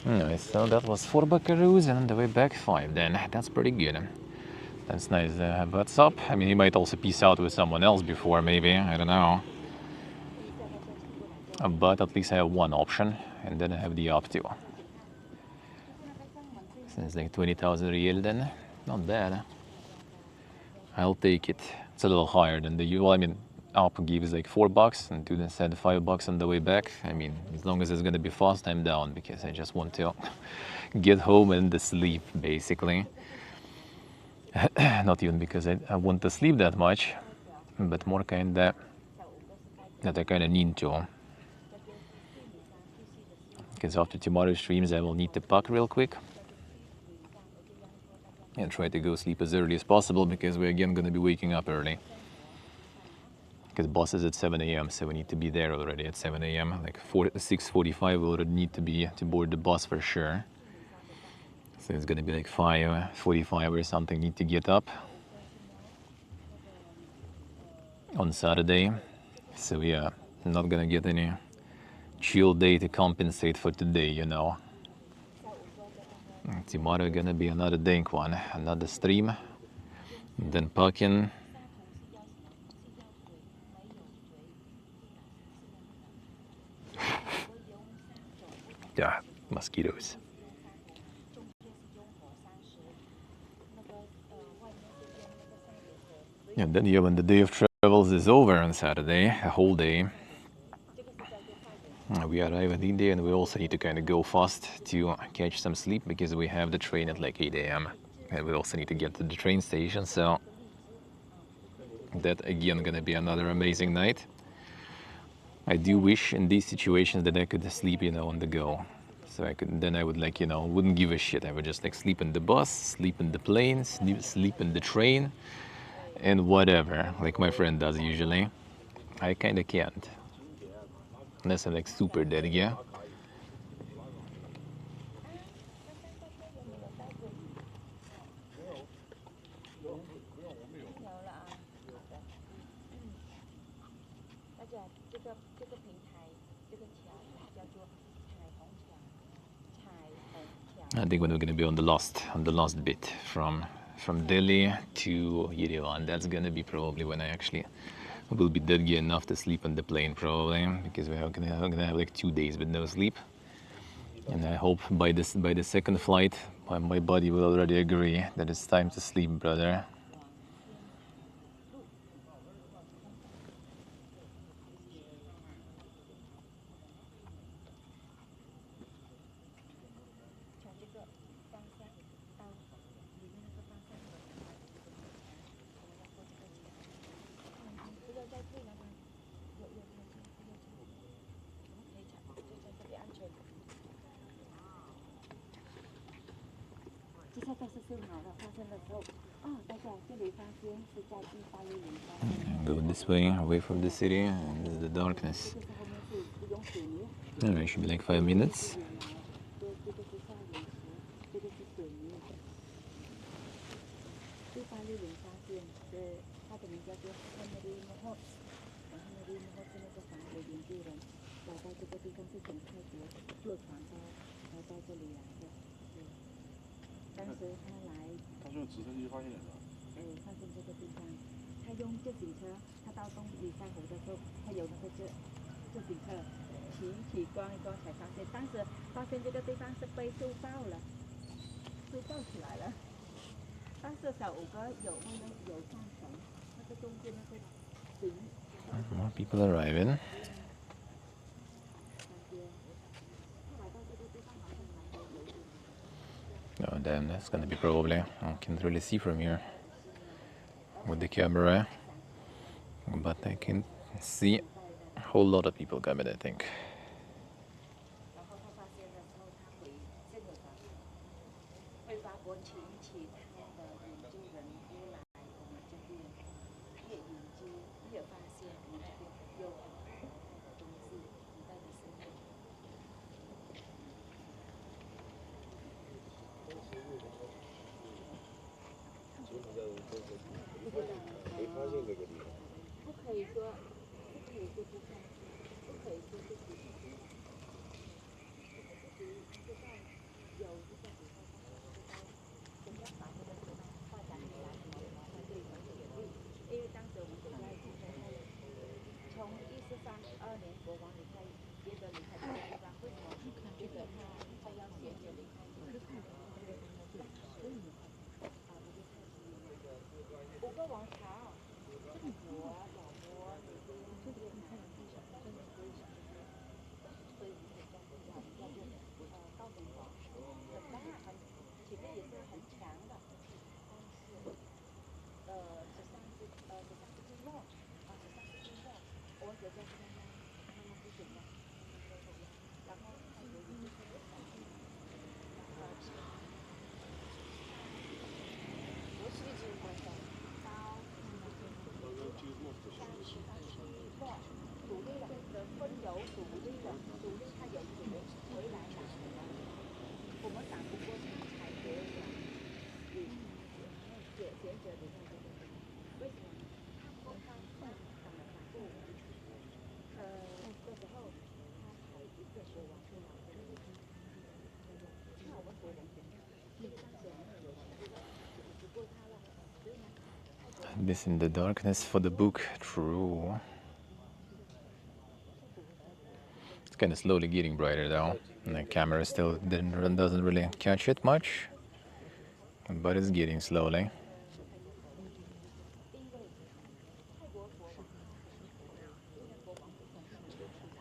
Nice, so that was 4 buckaroos and on the way back 5 then. That's pretty good. That's nice. What's up? I mean, he might also peace out with someone else before, maybe. I don't know. But at least I have one option, and then I have the up to. So it's like 20,000 riel then. Not bad. I'll take it. It's a little higher than the usual. I mean, up gives like $4 and do said $5 on the way back. I mean, as long as it's gonna be fast, I'm down because I just want to get home and sleep basically. Not even because I want to sleep that much, but more kinda that I kinda need to. Because after tomorrow's streams, I will need to pack real quick and try to go sleep as early as possible because we're again gonna be waking up early. Because bus is at 7 a.m., so we need to be there already at 7 a.m. Like 6:45, we already need to be to board the bus for sure. So it's gonna be like 5:45 or something. Need to get up on Saturday. So yeah, not gonna get any chill day to compensate for today, you know. Tomorrow gonna be another dank one, another stream, then packing. Yeah, mosquitoes. And then yeah, when the day of travels is over on Saturday, a whole day, we arrive in India and we also need to kind of go fast to catch some sleep because we have the train at like 8 a.m. and we also need to get to the train station. So that again gonna be another amazing night. I do wish in these situations that I could sleep, you know, on the go. So I would like, you know, wouldn't give a shit. I would just like sleep in the bus, sleep in the plane, sleep in the train, and whatever, like my friend does usually. I kinda can't. Unless I'm like super dead, yeah. I think when we're gonna be on the last bit from Delhi to Yerevan, that's gonna be probably when I actually will be dead enough to sleep on the plane probably because we're gonna have like 2 days with no sleep. And I hope by the second flight, my body will already agree that it's time to sleep, brother. Go this way, away from the city, and there's the darkness. It should be like 5 minutes. More people arriving. Oh damn, that's gonna be probably, I can't really see from here with the camera, but I can see a whole lot of people coming, I think. This in the darkness for the book, true. It's kind of slowly getting brighter though, and the camera still doesn't really catch it much, but it's getting slowly.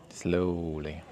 Slowly.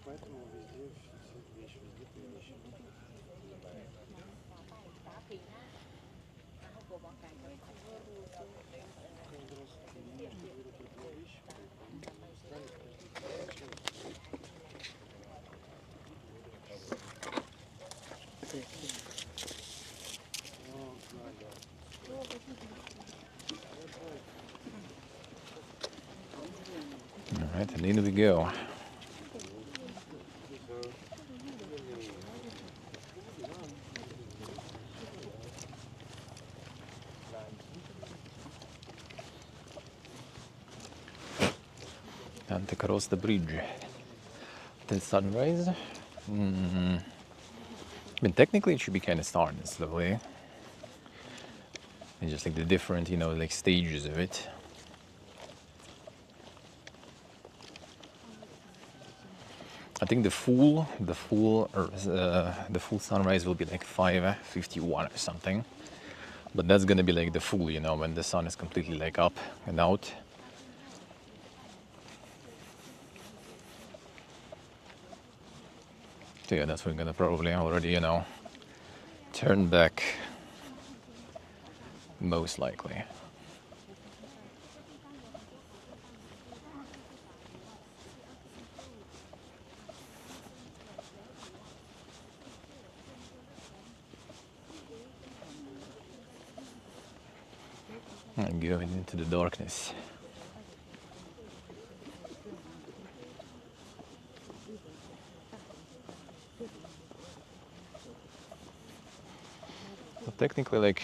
Поэтому везде все вещи, везде помещены. All right, and in we go. And to cross the bridge till sunrise. I mean, technically it should be kind of starting slowly. It's just like the different, like stages of it. I think the full sunrise will be like 5:51 or something. But that's gonna be like the full, when the sun is completely like up and out. So yeah, that's when we're gonna probably already, turn back, most likely. And going into the darkness. So technically, like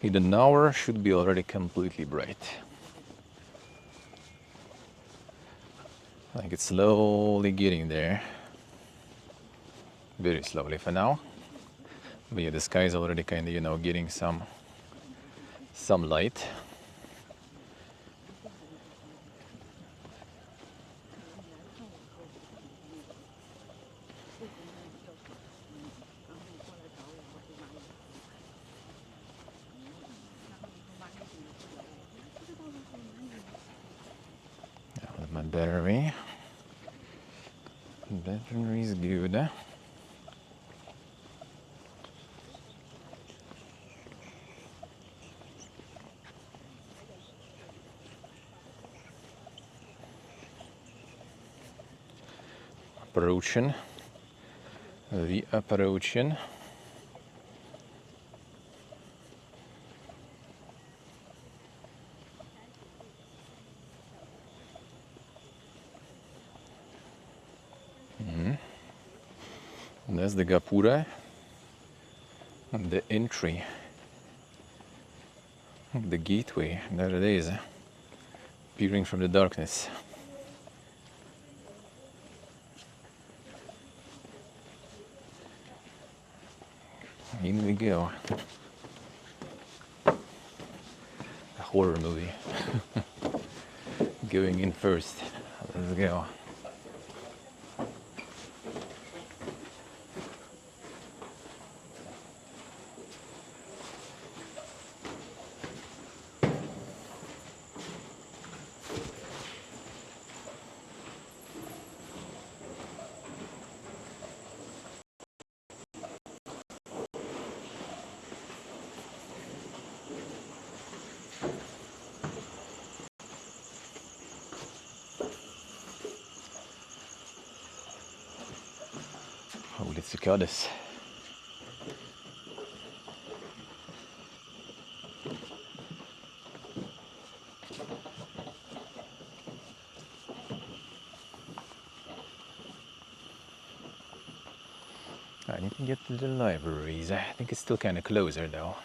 in an hour, should be already completely bright. Like it's slowly getting there. Very slowly for now. But yeah, the sky is already kind of, getting some light. Yeah, with my battery. Battery is good. Approaching. The approaching. That's the Gapura, the entry, the gateway. There it is. peering from the darkness. In we go. A horror movie. Going in first. Let's go. Holy cicadas. I need to get to the libraries. I think it's still kind of closer though.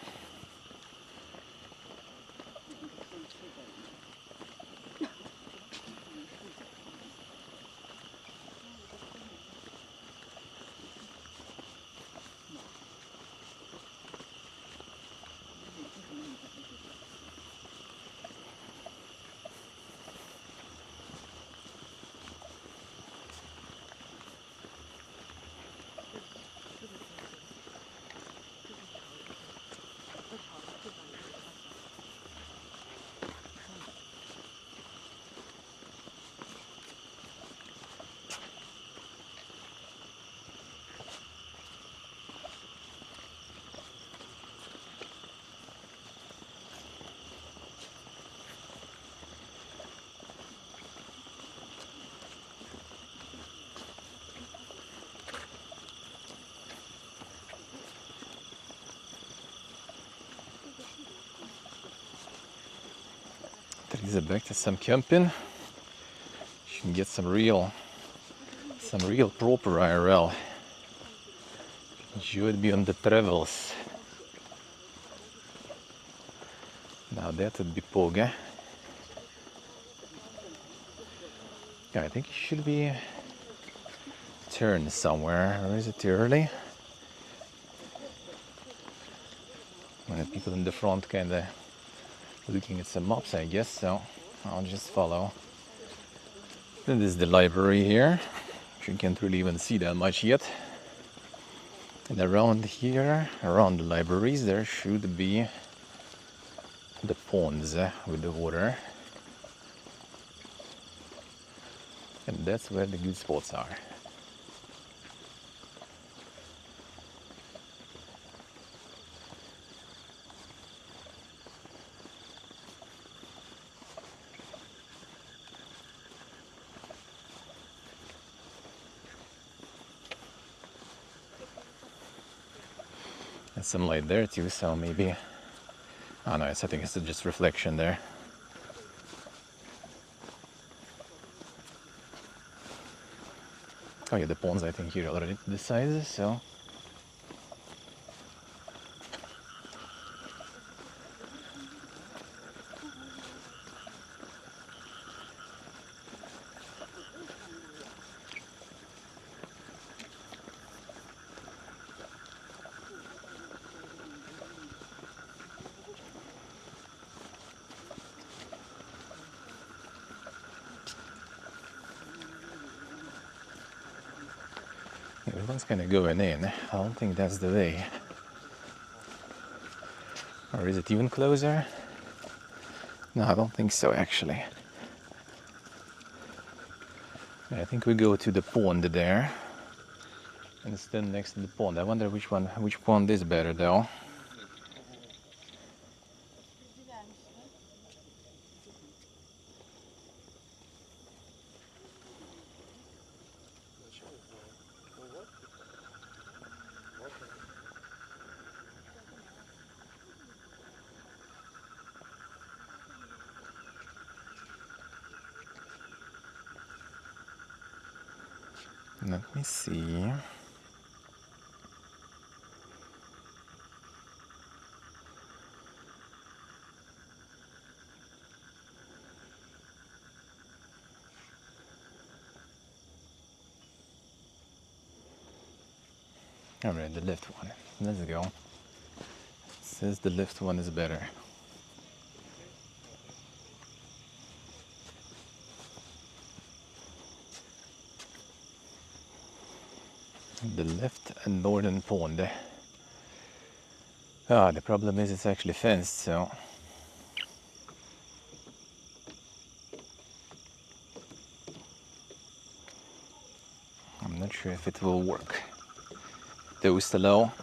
There is back to some camping. You can get some real proper IRL. You would be on the travels. Now that would be Poga. Yeah, I think it should be turned somewhere. Or is it too early? When the people in the front kinda looking at some maps, I guess, so I'll just follow. Then there's the library here. You can't really even see that much yet. And around here, around the libraries, there should be the ponds with the water. And that's where the good spots are. And some light there too, so maybe... Oh no, I think it's just reflection there. Oh yeah, the ponds I think here already to the sides, so... Everyone's kind of going in. I don't think that's the way. Or is it even closer? No, I don't think so actually. I think we go to the pond there. And stand next to the pond. I wonder which pond is better though. Let me see. Alright, the left one. Let's go. It says the left one is better. The left and northern pond. The problem is it's actually fenced, so I'm not sure if it will work. Those allow.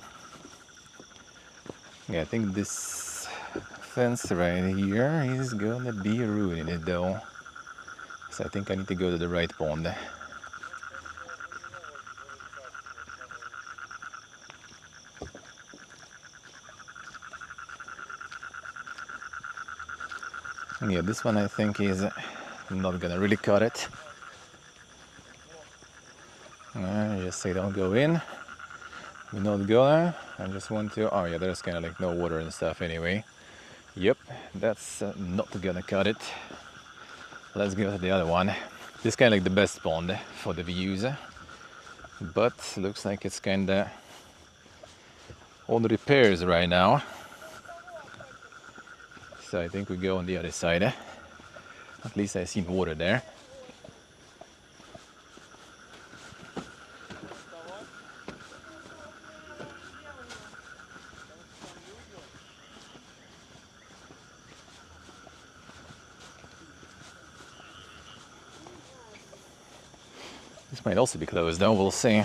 Yeah, I think this fence right here is gonna be ruining it though. So I think I need to go to the right pond. Yeah, this one I think is not gonna really cut it. Just say don't go in. We're not gonna. I just want to. Oh yeah, there's kind of like no water and stuff anyway. Yep, that's not gonna cut it. Let's go to the other one. This is kind of like the best pond for the views, but looks like it's kind of on repairs right now. So I think we go on the other side. At least I seen water there. This might also be closed though, we'll see.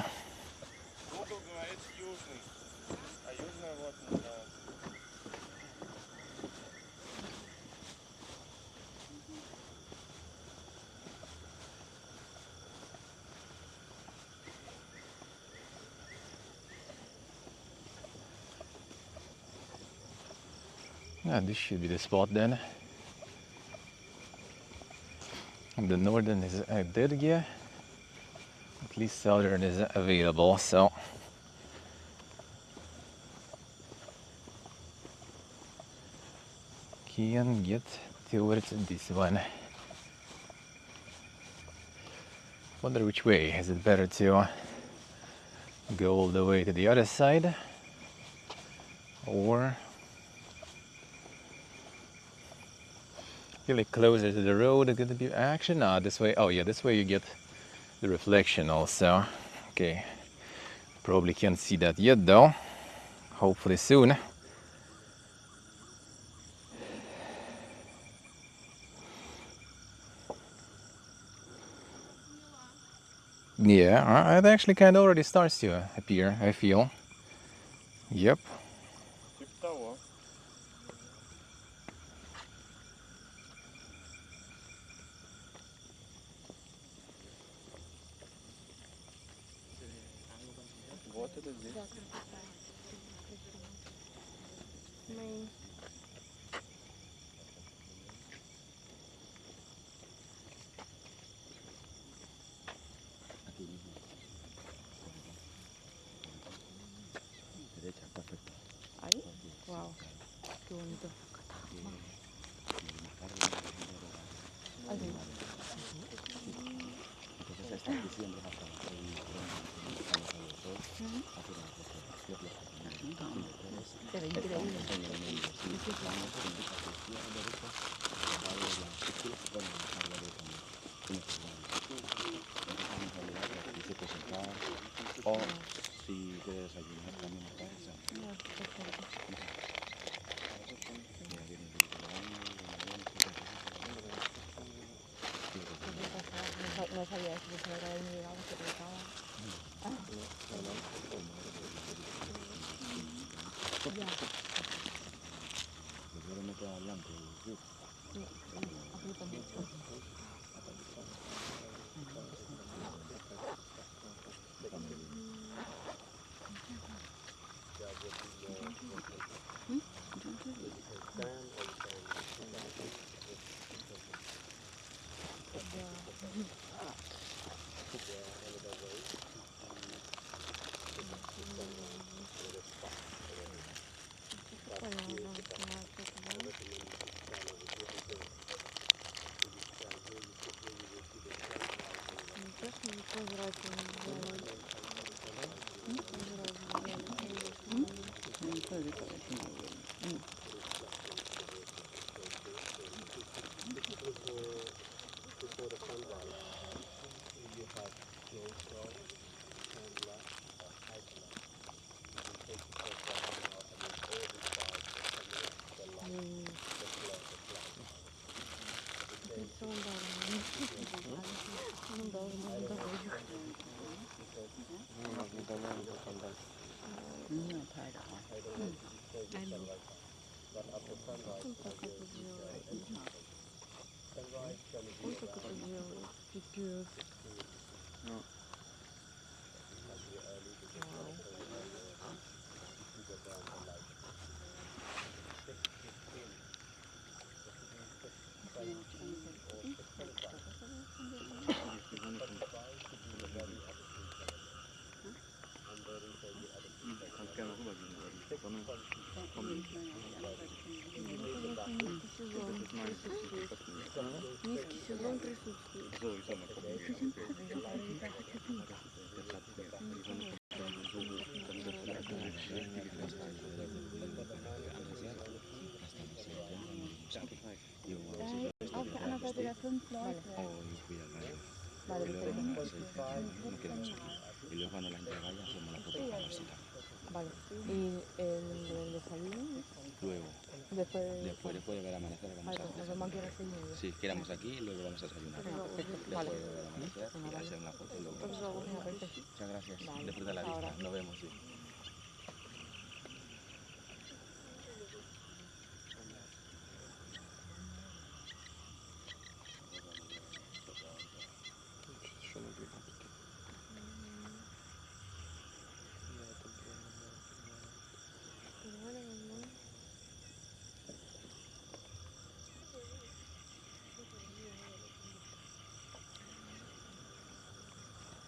This should be the spot then. And the northern is dead here. At least southern is available, so can get towards this one. Wonder which way. Is it better to go all the way to the other side, or really closer to the road? It's gonna be action. No, this way. Oh yeah, this way you get the reflection also. Okay, probably can't see that yet though. Hopefully soon. Yeah, it actually kind of already starts to appear, I feel. Yep. Wow, qué bonito. Se ve increíble. O si quieres desayunar también acá. No sabía eso, porque ahora me llegaba, se trataba. Ya. Yo me quedo hablando. Sí, aquí también. I know. Только как сделать. Только как сделать. Пипец. Низкий сезон присутствует. Auf der anderen Seite der 5 Leute. Vale, perfecto. Vale. ¿Y el desayuno? Luego, Después. después de ver amanecer, vamos a Vale, nos vemos aquí a las 6:30. Sí, quedamos aquí y luego vamos a desayunar. Perfecto. Vale. Después de ver amanecer y hacer una foto y luego. Venga, perfecto. Muchas gracias. Vale, Disfruta la ahora. vista. Nos vemos. Sí.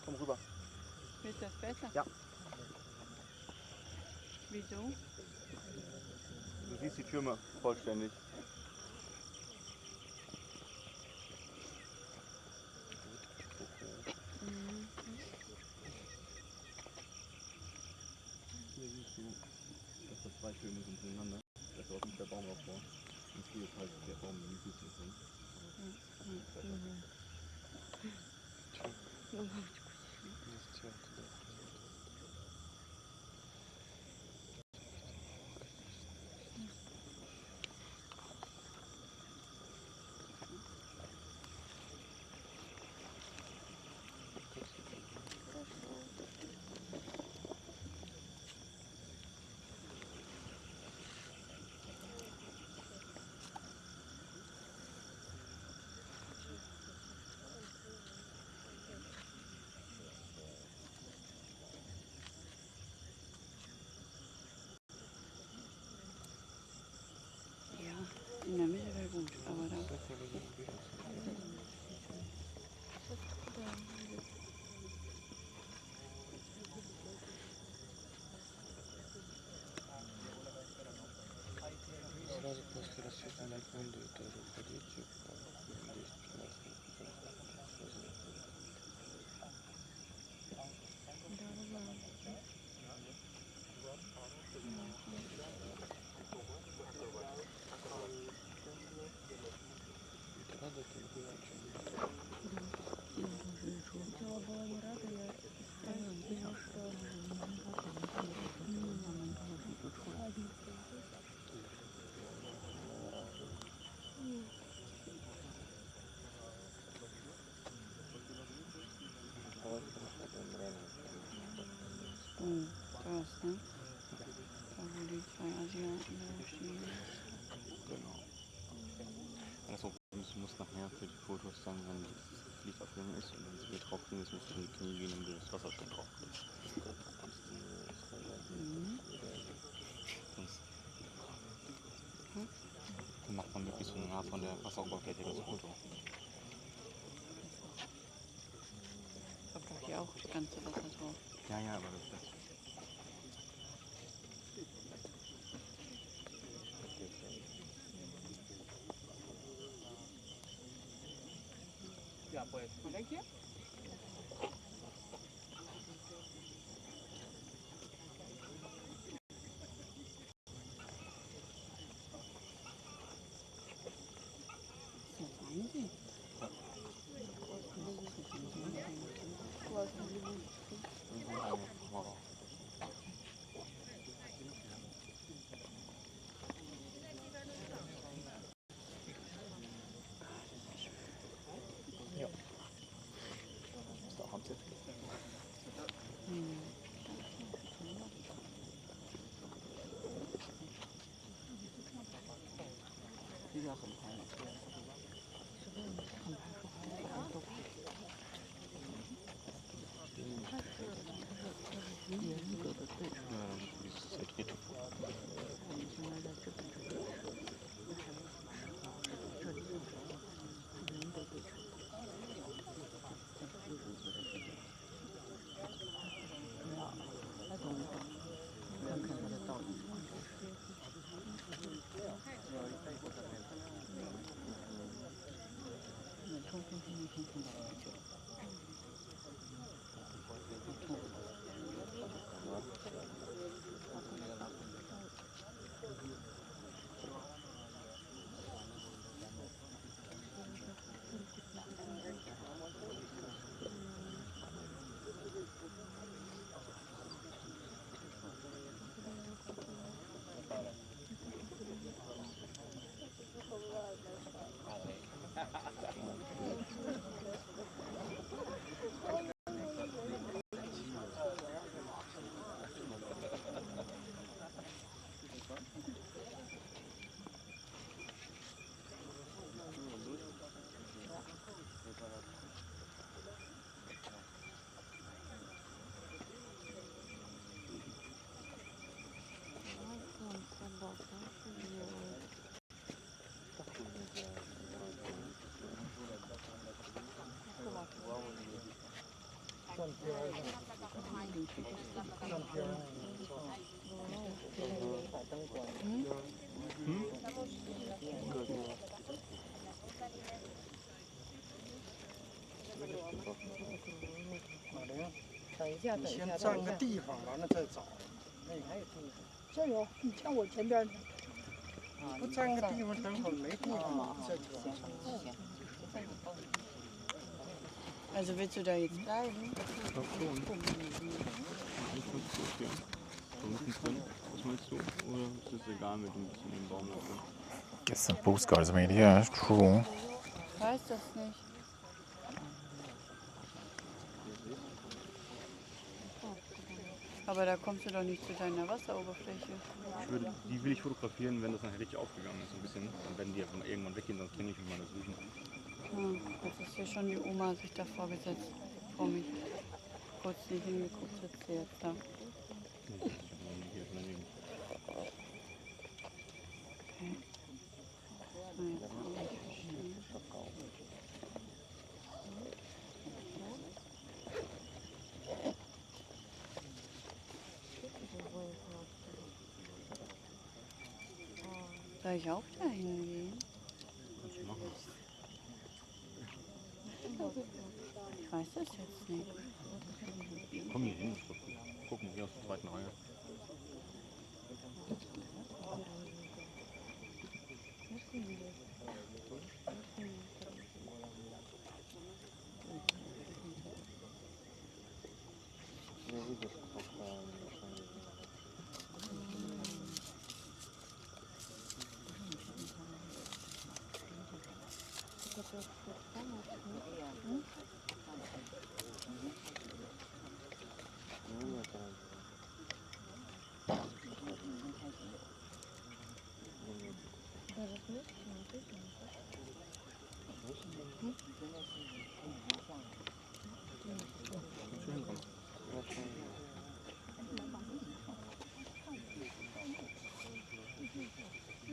Komm rüber. Ist das besser? Ja. Wieso? Du siehst die Türme vollständig. Hier siehst du, dass da 2 Türme sind hintereinander. Da ist auch nicht der Baum davor. Und hier ist halt der Baum, den siehst du drin. Ja, in der Mitte wäre gut, aber da. Сразу после рассвета на фонду и тоже уходите по 10-15 Рада ты была очень. Сначала была не рада, я поняла, что Krass, ne? Da wo die 2 Asiaten da stehen. Genau. Also, ich muss nachher für die Fotos dann, wenn das Licht aufgegangen ist und wenn wir drauf kriegen, das muss in die Knie gehen und das Wasser schon drauf ist. Dann macht man wirklich so nah von der Wasseroberfläche das Foto. Kommt doch hier auch das ganze Wasser drauf. Ja, ja, aber das ist. Ja, pues. Oder? Wahnsinn. 叫什么牌呢？看牌说好像大家都牌。严格的对出。Ja, dann musst du dieses Sekret. 我们现在在这边这个，那还有什么时候？这里有什么？严格对称。来等一会儿，看看它的倒影方式。冲冲冲冲冲到很久。等一下，等一下，先占个地方，完了再找。这有，你看我前边。不占个地方，等会儿没地方再找。Also willst du da jetzt bleiben? Ich glaube schon. Ich würde es so, ja. So mittendrin. Was meinst du? Oder ist es egal mit ein bisschen dem Baum dafür? Get some postcards made, yeah, it's true. Ich weiß das nicht. Aber da kommst du doch nicht zu deiner Wasseroberfläche. Die will ich fotografieren, wenn das nachher richtig aufgegangen ist, ein bisschen. Dann werden die einfach irgendwann weggehen, sonst kenne ich mich mal dazwischen. Jetzt ist hier schon die Oma sich davor gesetzt, vor mich. Kurz nicht hingeguckt, sitzt sie jetzt da. Hier daneben. Okay. Soll ich auch da hingehen? Kannst du machen. Ich weiß das jetzt nicht. Komm hier hin, guck mal hier aus der zweiten Reihe.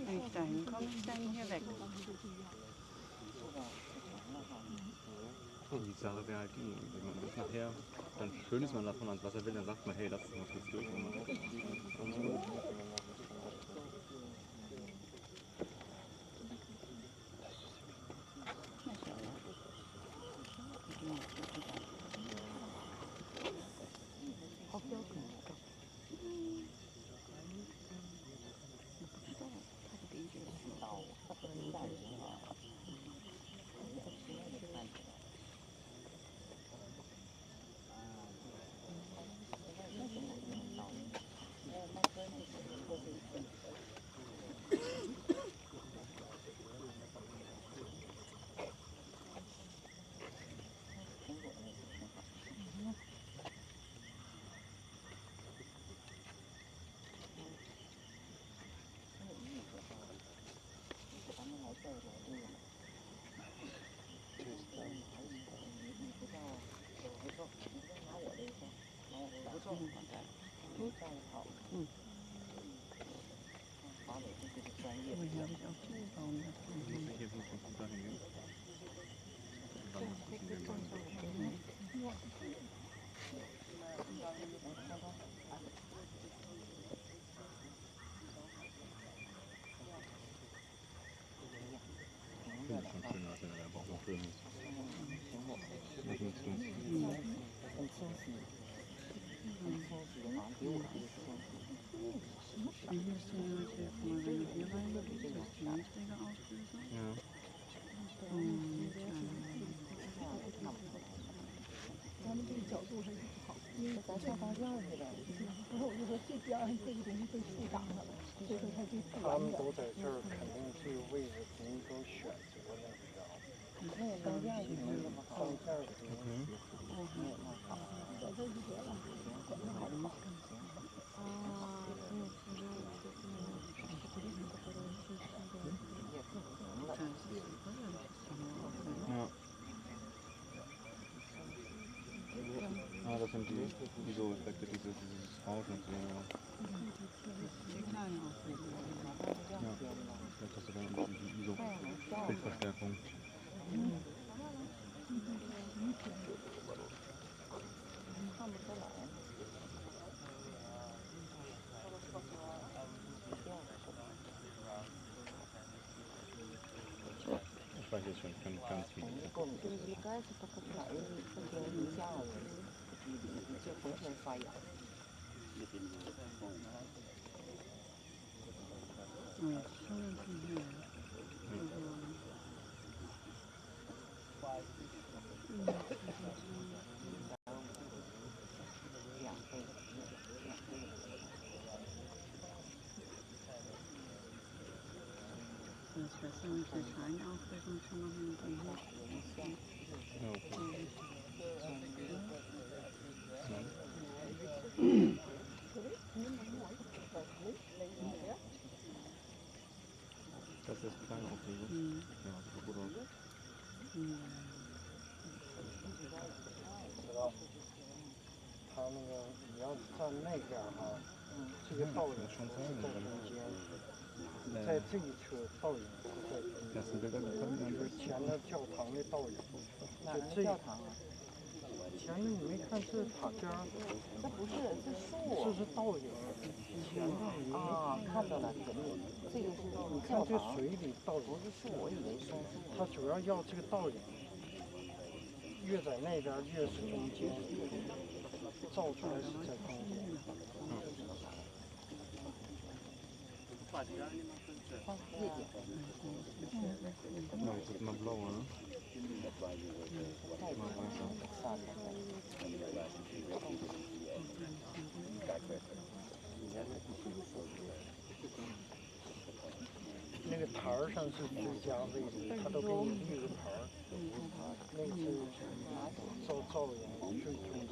Wenn ich da hinkomme, ich dann hier weg. Die Sache wäre halt die, wenn man das nachher dann schön ist, man davon ans Wasser will, dann sagt man, hey, lass uns mal kurz durch. 业。我家比较古老的。这些不是不干净。这个城市呢，现在来保护生命，那更清晰。很清晰，很清晰，好像比我还清晰。而且是那些什么人原来有这个这个奥斯的。咱们这个角度还是不好，因为咱上房间去了。不是，我就说这边这个东西被树挡上了，所以说它就他们都在这儿，肯定这个位置肯定都选择了那个。那个钢架也没那么好，钢架肯定没有那么好。在这就得了，管得好吗？Das sind die so Effekte, dieses Rauschen. Ja, vielleicht hast du dann die ISO-Bildverstärkung. Ich weiß jetzt schon, ich kann ganz viel. 就浑身发痒。说的挺对的。2倍。Das ist so ein Schein auch, dass man schon noch eine Dinge. Das ist klein Aufregung. Ja, sieht gut aus. 他那个你要站那边哈，这个倒影是在中间，在这一侧倒影是在中间，就是前面教堂的倒影，就这教堂啊？前面你没看是塔尖儿？这不是，这树。这是倒影，前面你啊，看到了，前面这个是你看这水里倒影，不是树，我以为松树。它主要要这个倒影，越在那边越是中间，照出来是在中间。Ja, jetzt ist mal blau, ne? Mal weißer. 那个台儿上是最佳位置，它都给你立个台儿，那个是照影最中间。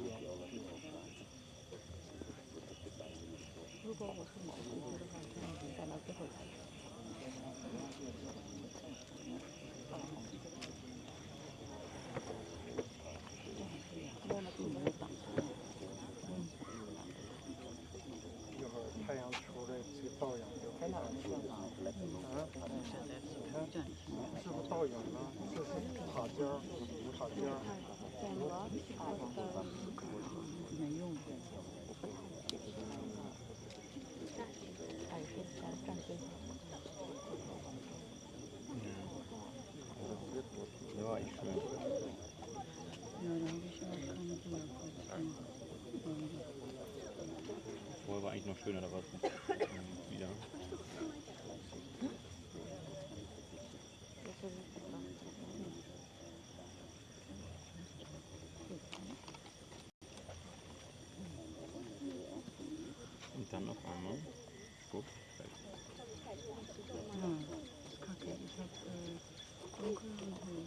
如果我是你的顾客的话，就已经在那最后来了。一会儿太阳出来，这个倒影就在哪儿去了？啊，你看，是不是倒影了？这是塔尖儿，塔尖儿。没用。Ja, ich schwöre. Ja, da habe ich auch keine Bilder von. Vorher war eigentlich noch schöner, da war es wieder. Und dann auf einmal, guck, Kacke, ich habe dunkel und hell.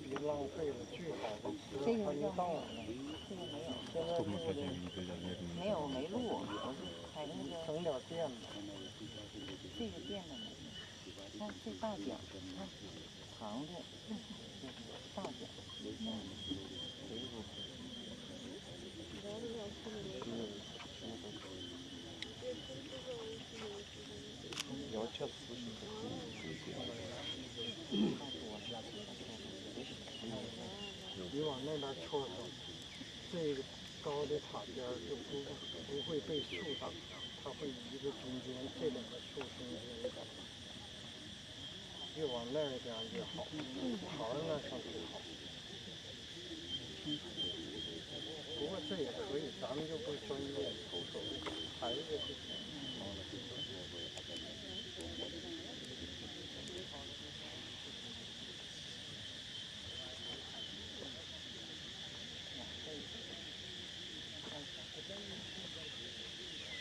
别浪费了最好的时候还没到呢。guck mal vielleicht, wie die Bilder wirken. 没有，没录，我是拍那个。省点电吧。这看这大奖，看长的，大奖。要吃素是不你往那边戳戳，这个高的塔尖就不会被树挡上，它会移着中间这两个树中间的，越往那边越好，朝着那上最好。不过这也可以，咱们就不专业，瞅瞅孩子就行。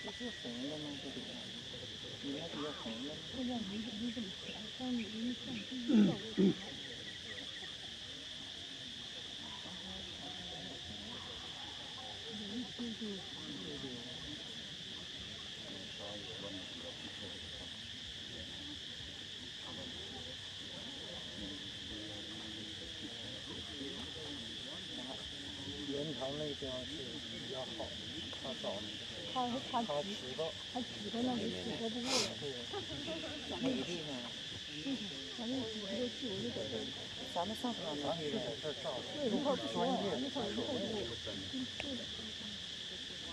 这是红的吗？这里边，你那比较红的。不要你怎么看？当你一看第一个。盐塘那边是比较好的，他找他知道，他知道那里适合不过了。对，哪个地方？咱们几个去，我就在这儿。咱们上他那儿，就在这儿照。对，一会儿专业，一会儿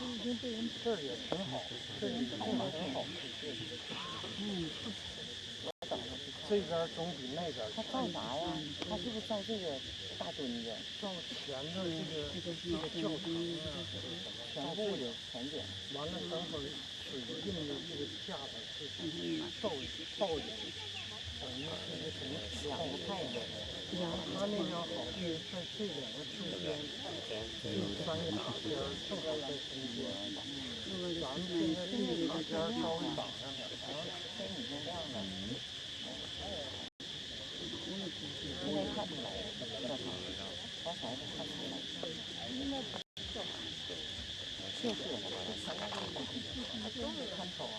已经被人这儿也挺好，这里空还挺好。这边总比那边。他照啥呀？他是不是照这个大墩子？照前头这个教堂啊，全部的全景。完了，等会儿水印的这个架子是倒影，等于是一个什么两个太阳。他那边好是在这两个中间，这三个塔尖正好在中间。咱们现在这个塔尖稍微挡上点，然后天已经亮了。应该看出来了，刚才是看出来了。应该不是吧？就是看丑啊。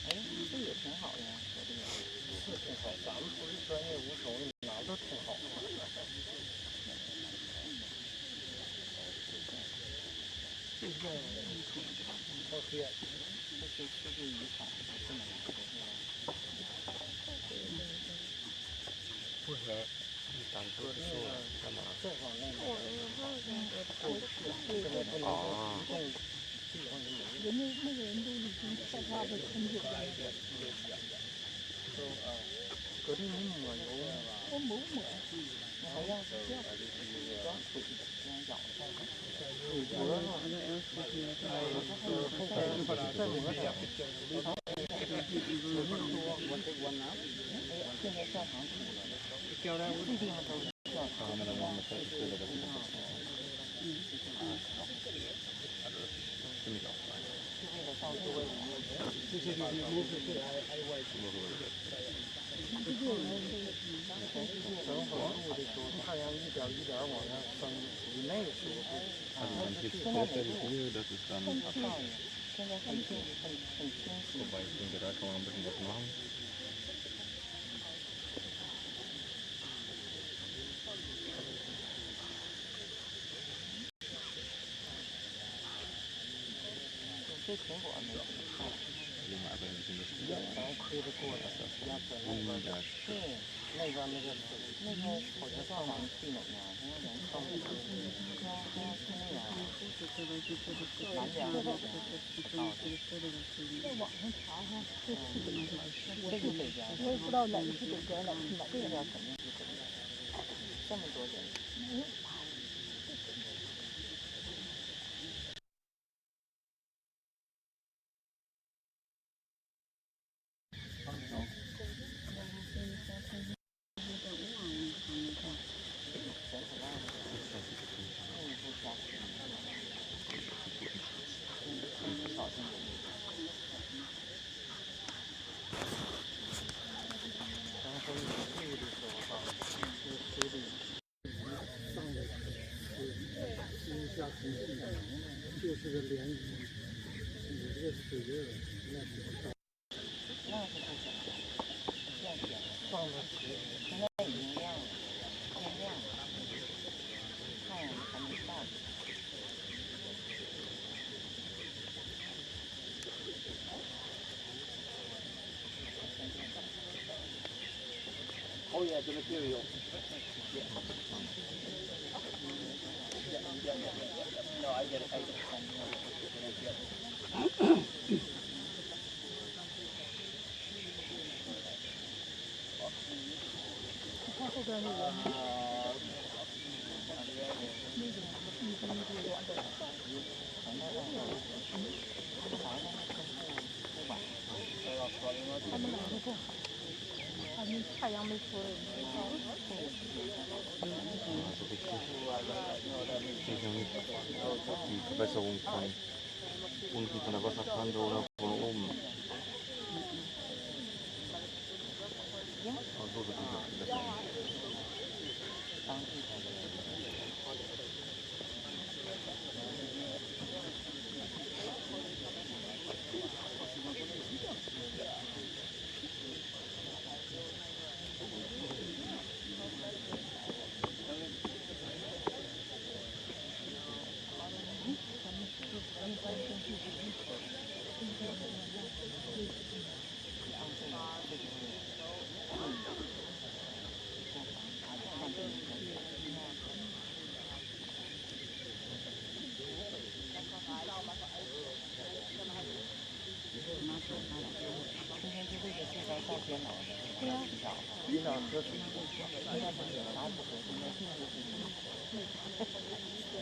哎，这也挺好的呀，是挺好。咱们不是专业无手的，哪都挺好。这个靠边，这是世界遗产，这么来说是吧？不是，咱说的是干嘛？再往那边。过去，现在不能移动地方就没。人家那个人都已经害怕被空姐在那边。都搁这没抹油呢吧？我没抹。还要是这样，光水先舀上，水脖子，再抹点。现在教堂出了，这地方都是教堂。这些就是都是对挨外出等会儿录的时候，太阳一点一点往上升，以那个时候不，现在没录，现在很清晰。这苹果没怎么看，咱推着过来，要在那边对，那边那个水，那个火车站往去哪呢？他要往上面去，他要去那个南边那边，在网上查哈，这是北边，我也不知道哪个是北边，哪个是南边，这边肯定是北边，这么多人。就是个涟漪，你这个是放了10，现在已经亮了，天亮了，太阳还没到。Oh yeah, the material. No, I get it. I get it. 看后边那个，软的。他们两个更好，他们太阳没出来。Die Verbesserung von unten von der Wasserkante oder von oben. Also so wird die Verbesserung. 今天就为了这张照片来的。对呀。洗澡喝水，现在不是有拉不回，现在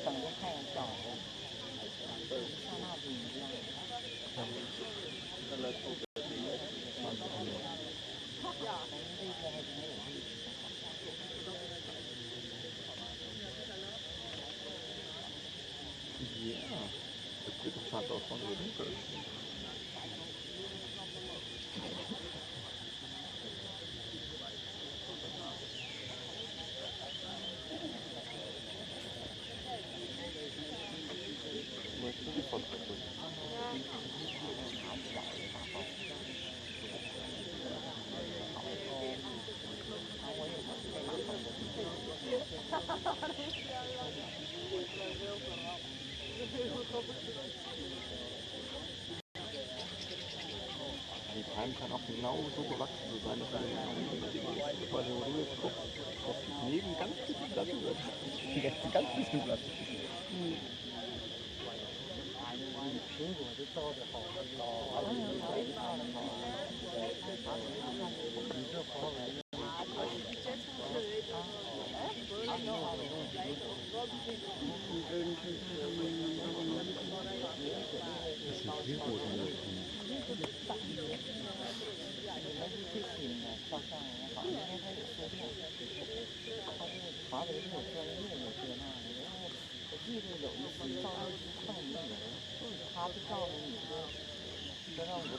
等着太阳照。刹那不一样。Ja, das wird fast auch von so dunkel. Die Palmen kann auch genau so gewachsen sein, dass quasi wo du jetzt guckst, dass neben ganz bisschen Platz wird. Ganz bisschen Platz. 苹果都照的好好，你这华为。照相也好，因为它有色变，它这个华为是有专业的这那的，然后我记得有一次照相师碰一个人，他就照着你说，搁到5度，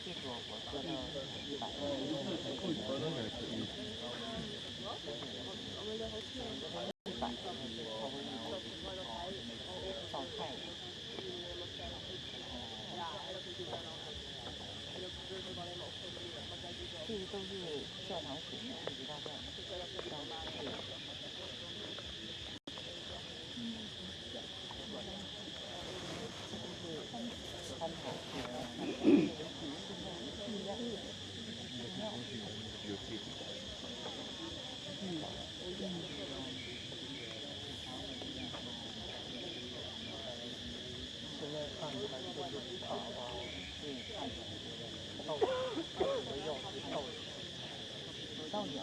这说我搁到照太阳。这个都是教堂水一直到这儿，到这个。参考现在看起来就是塔吧，对，看起来到要是到眼，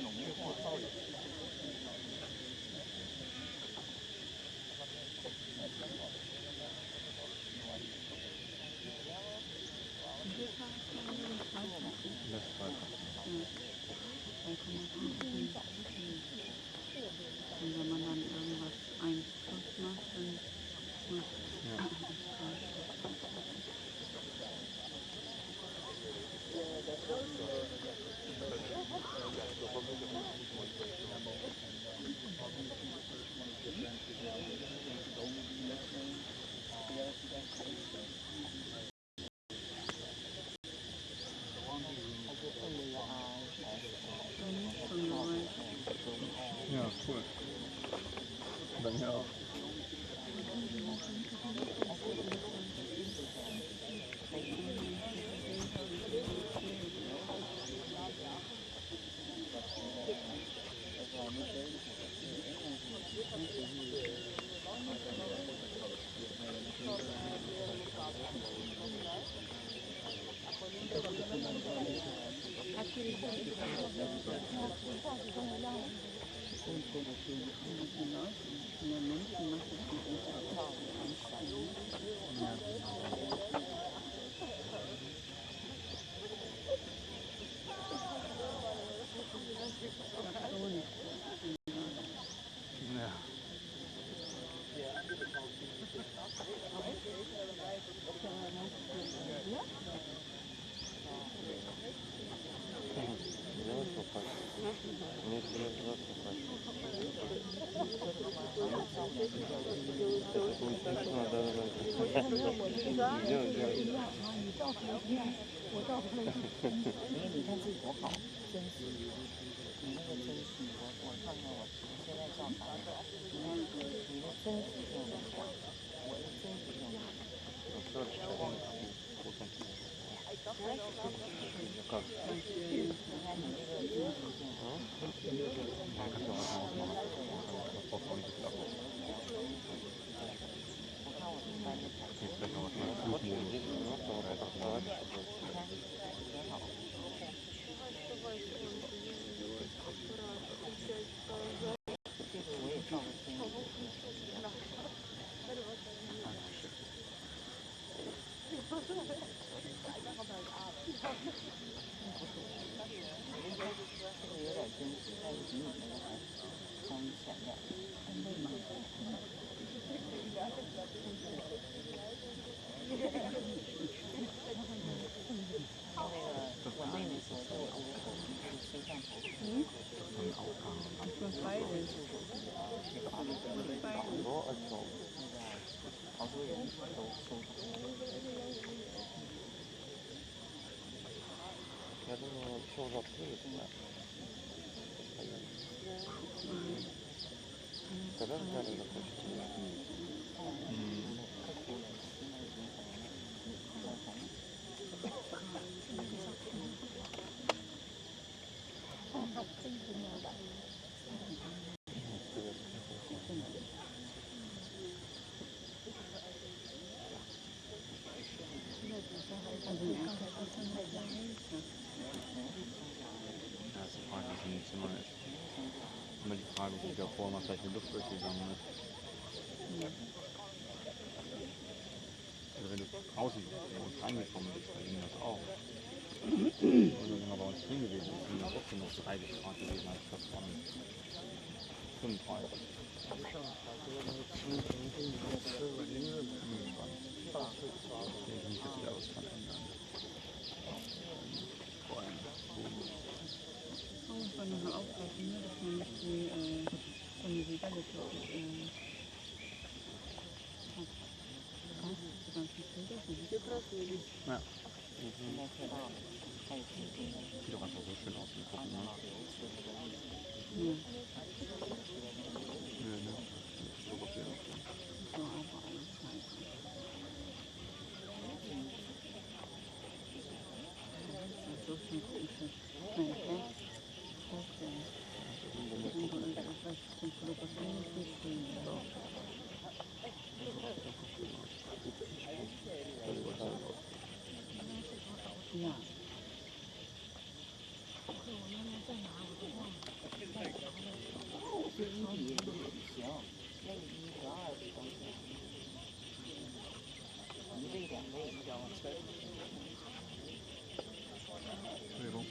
浓或到眼。Und wenn man dann irgendwas Einfluss macht, dann macht Immer die Frage, ob davor mal vielleicht eine Luftwäsche gegangen ist. Also wenn du außen bei uns reingekommen bist, dann ging das auch. Also wenn wir bei uns drin gewesen ist, sind wir trotzdem noch 30 Grad gewesen als das von 35. Ich nicht, dass wir da was dran ändern. Vor allem. Muss man nochmal aufpassen, ne, dass man nicht die von der Welle hat. Ja. Sieht doch einfach so schön aus im Gucken, ne? Ja. Nö, ne? Fotografieren. So, aber alles scheiße. So schön gucken für meine Fans. Etwas zum Fotografieren ist nicht schön. Ja. Entschuldigung.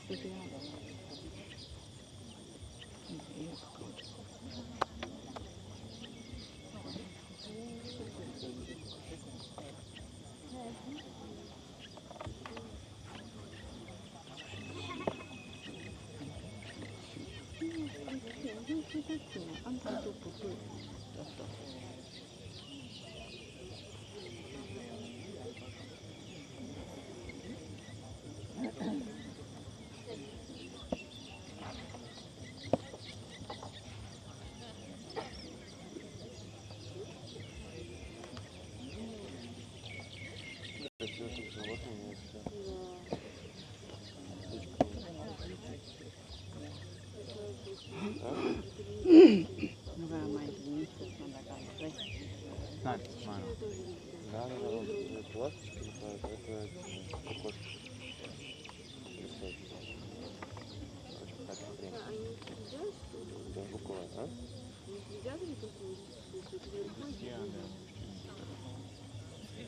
是这样的话，没有高的。其实挺安排都不对的。Nein, meine. Ja, пластички, это кошки. Да, буквально, а?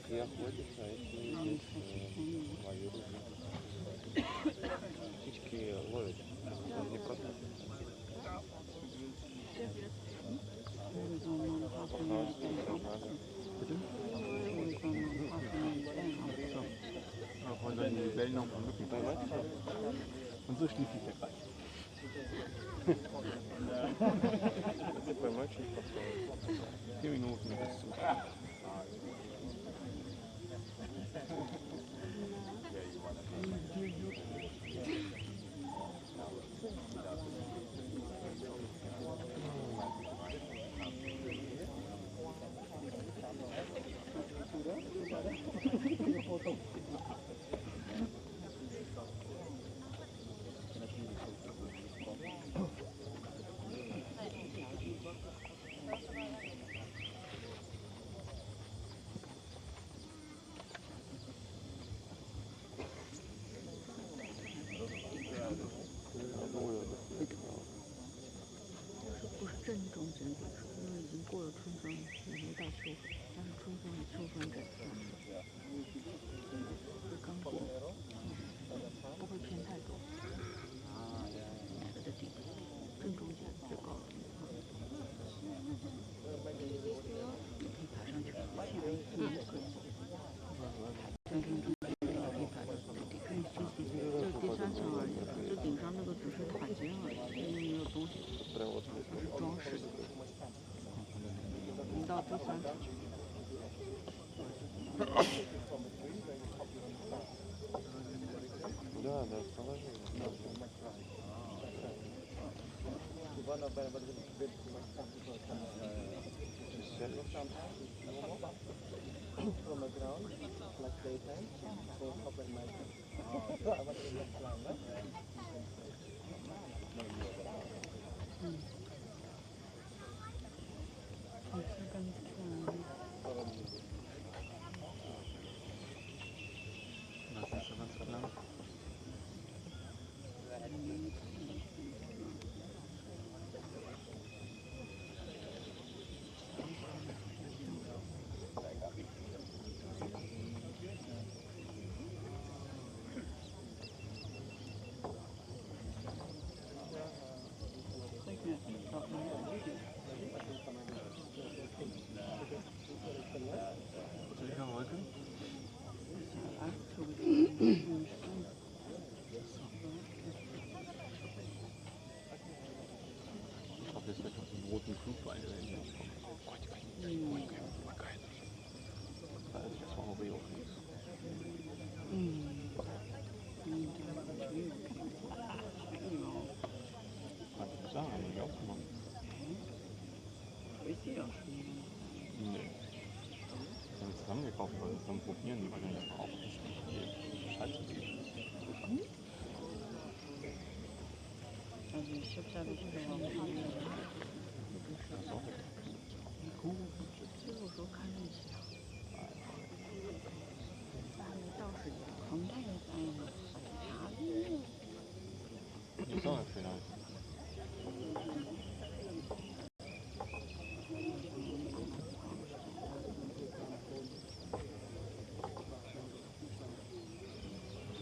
И охотятся, а эти ловят. Птички ловят, он не просто. Und dann die Wellen auf dem Rücken pоймать. Und so schließt sich der Kreis. Если поймать, чуть попробовать. 10 Minuten bis zu.不是正中间顶上，因为已经过了春分，也没到秋分，但是春分和秋分这刚过，不会偏太多。它的顶正中间最高的地方，你可以爬上去，下一个可以。正中间可以爬到顶，就第3层而已，就顶上那个只是塔尖而已，因为没有东西，是装饰的。你到第3层。Да, положи. From the ground, like daytime, so up at night. roten Flugbein dahinter. Das war auch nichts. Kannst du sagen, haben wir auch gemacht. Nee. Das haben wir zusammengekauft, weil wir es dann probieren, die wollen das auch nicht Scheiße geben. Also ich habe da wirklich schon这个时候看运气啊，还没到时间，很大的哪里？你上来飞哪里？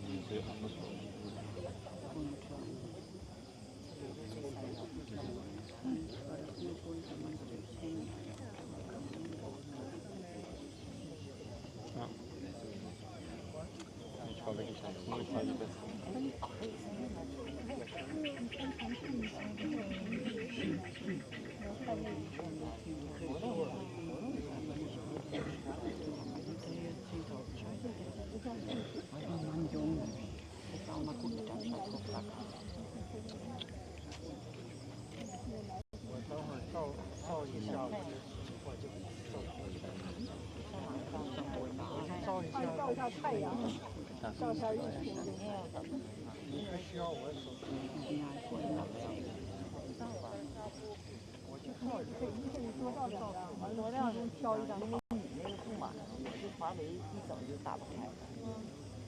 你可以anders 它照一下太阳，照一下日出。你还需要我手机？我就照一个，一天你多照2张，完了其中挑一张。那个不满，我这华为一整就打不开了。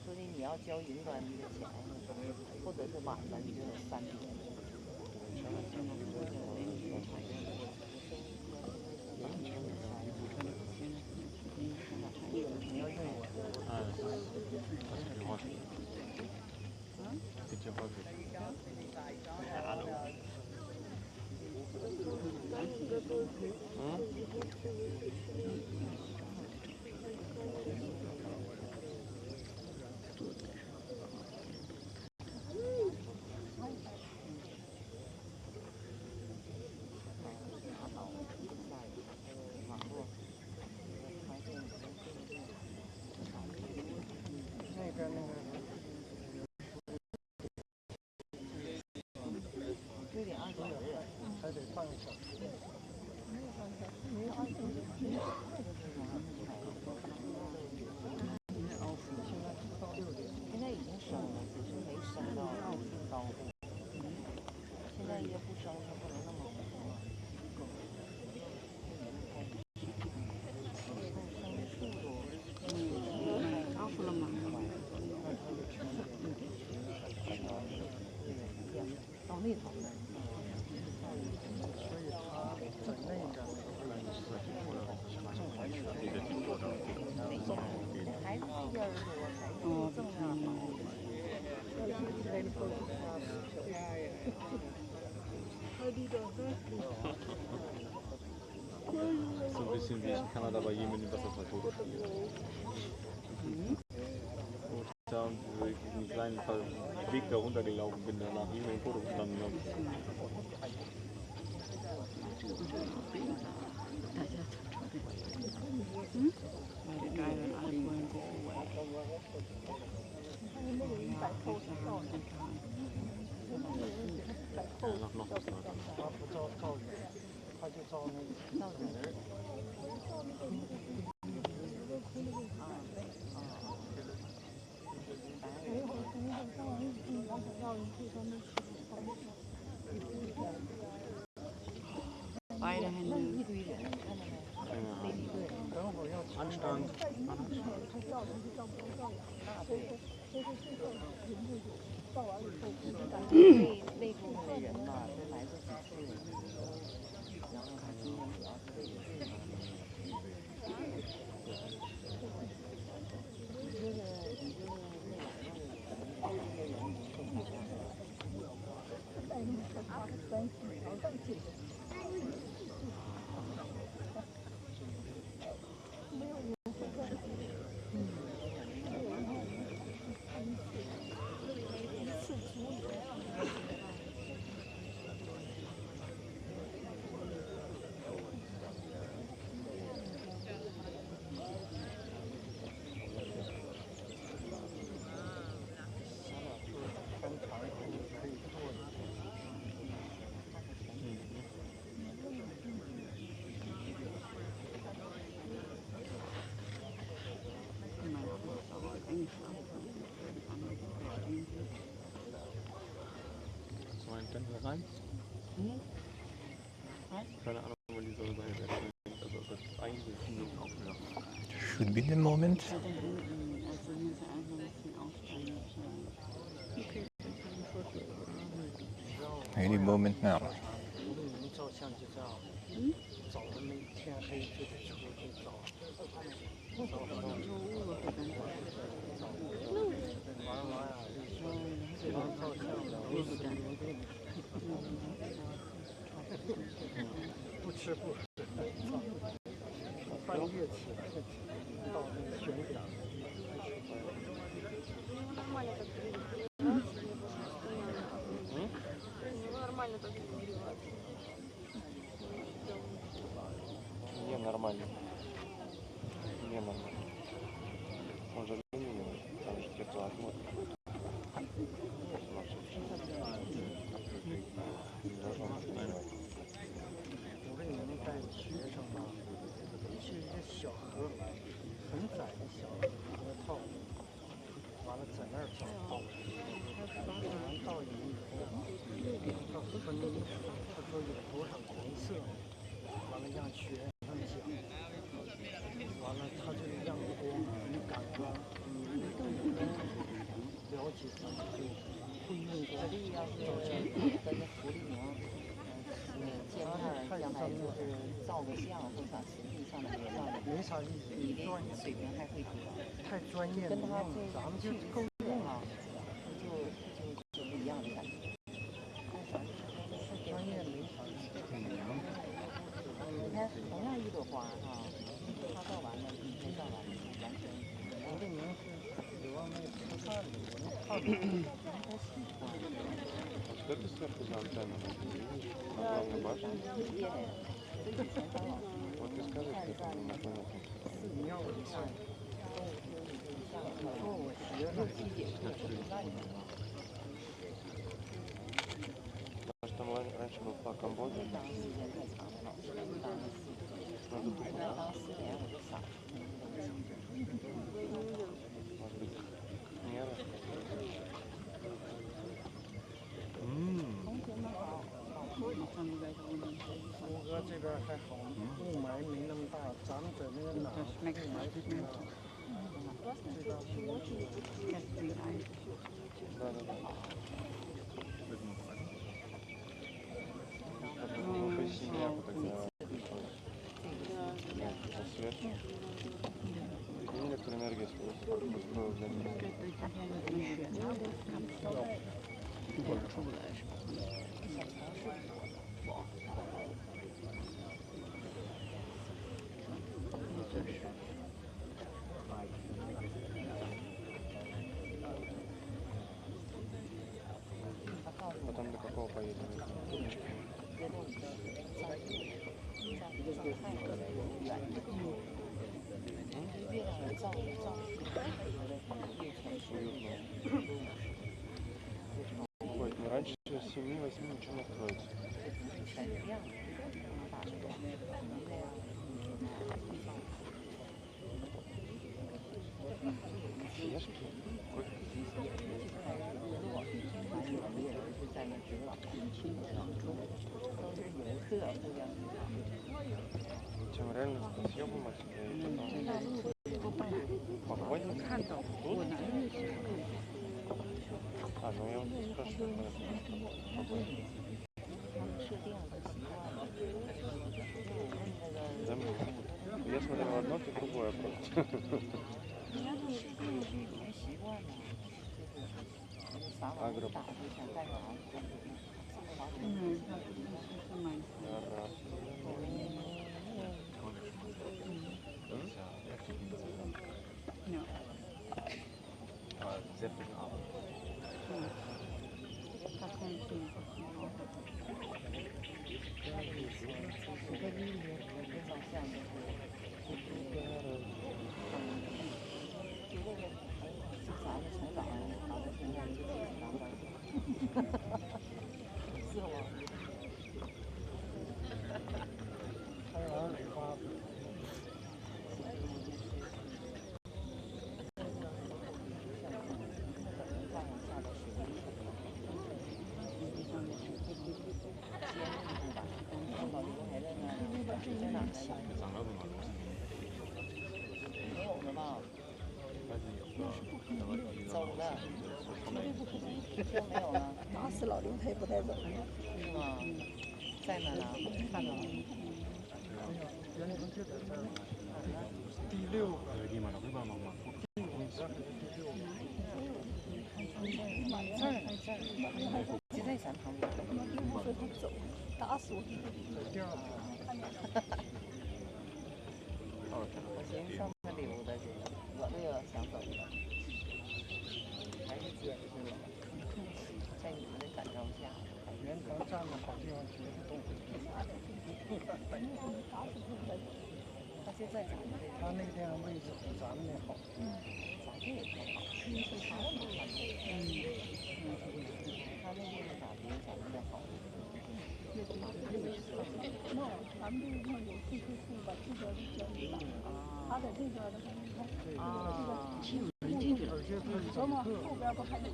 所以你要交云端的钱，或者是满了你就删别的。你要用我还得半个小时。现在已经升了，只是没升到高度。现在要不升，它不能那么高。高复了吗？到那头。所以它在那个还是1人多，还是正量好。So ein bisschen wie ich in Kanada bei jedem in den Wasserfall hochgespielt. Wo ich da diesen kleinen Weg da runtergelaufen bin, danach jedem ein Foto gestanden habe. 它不照人，它就照那个人。Beide Hände. Anstand. 内部的人嘛，都来过几次，然后他今年主要是为这个。你这个那个人已经更好了。Rein? Keine Ahnung, wann die Sonne dahin erscheint. Also das ist eigentlich auch wieder. Should be the moment. Any moment now. 你照相就这样，早上没天黑就得出去照。玩呀，这帮照相的都是有病。不吃不喝，半夜起来到那个悬崖。Не нормально. Не нормально. Он же ленивый, там же теплоотвод. Должен быть. 小的一个套，完了在那儿找套，完到营以后，他分，他说有多少颜色，完了让学生讲，完了他就让光与感啊，了解他就会用光。福利要是跟着福利营，见面将来就是照个相，或者实际上的没啥意思，你的水平还会提高。太专业了，跟他咱们就够用啊，就不一样的感觉。专业没啥意思。你看同样一朵花哈，他照完了，你没照完，完全。我的名是指望那吃饭的，我那胖子他喜欢。Что ты сверху за антенну? На главной башне? Вот и скажи, что там на планете. 你让我看，你说我学了， Потому что там раньше был флаг Камбоджи. Надо будет. Может быть, меры. 福哥这边还好，雾霾没那么大，咱们在那个哪儿雾霾比较大。Чтобы посильнее тогда свет. Электроэнергия устроила для них. ，Потом до какого поедем? Ой, ну раньше 7-8 ничего не откроется. Ешки? Чем реально съемать погодник? А, ну я вот спрашиваю. Да, я смотрел одно, ты другое просто. agro。走了，就没有了。打死老刘他也不带走。是吗？在哪呢？看到了。原来就在这儿。第6个。这儿，就在咱旁边。我说他走，打死我。第2个。我寻思上那溜达去，我这个想走了，还是坚持了。在你们的感召下，人能站的好地方绝不动。他就在咱们这。他那天位置比咱们那好。咱这也挺好。是啥都能看到。他那地方咋比咱们这好？那咱们这个地方有退休处把这边交给他，他在这边的话，你看。机有人进去了，什么后边不还有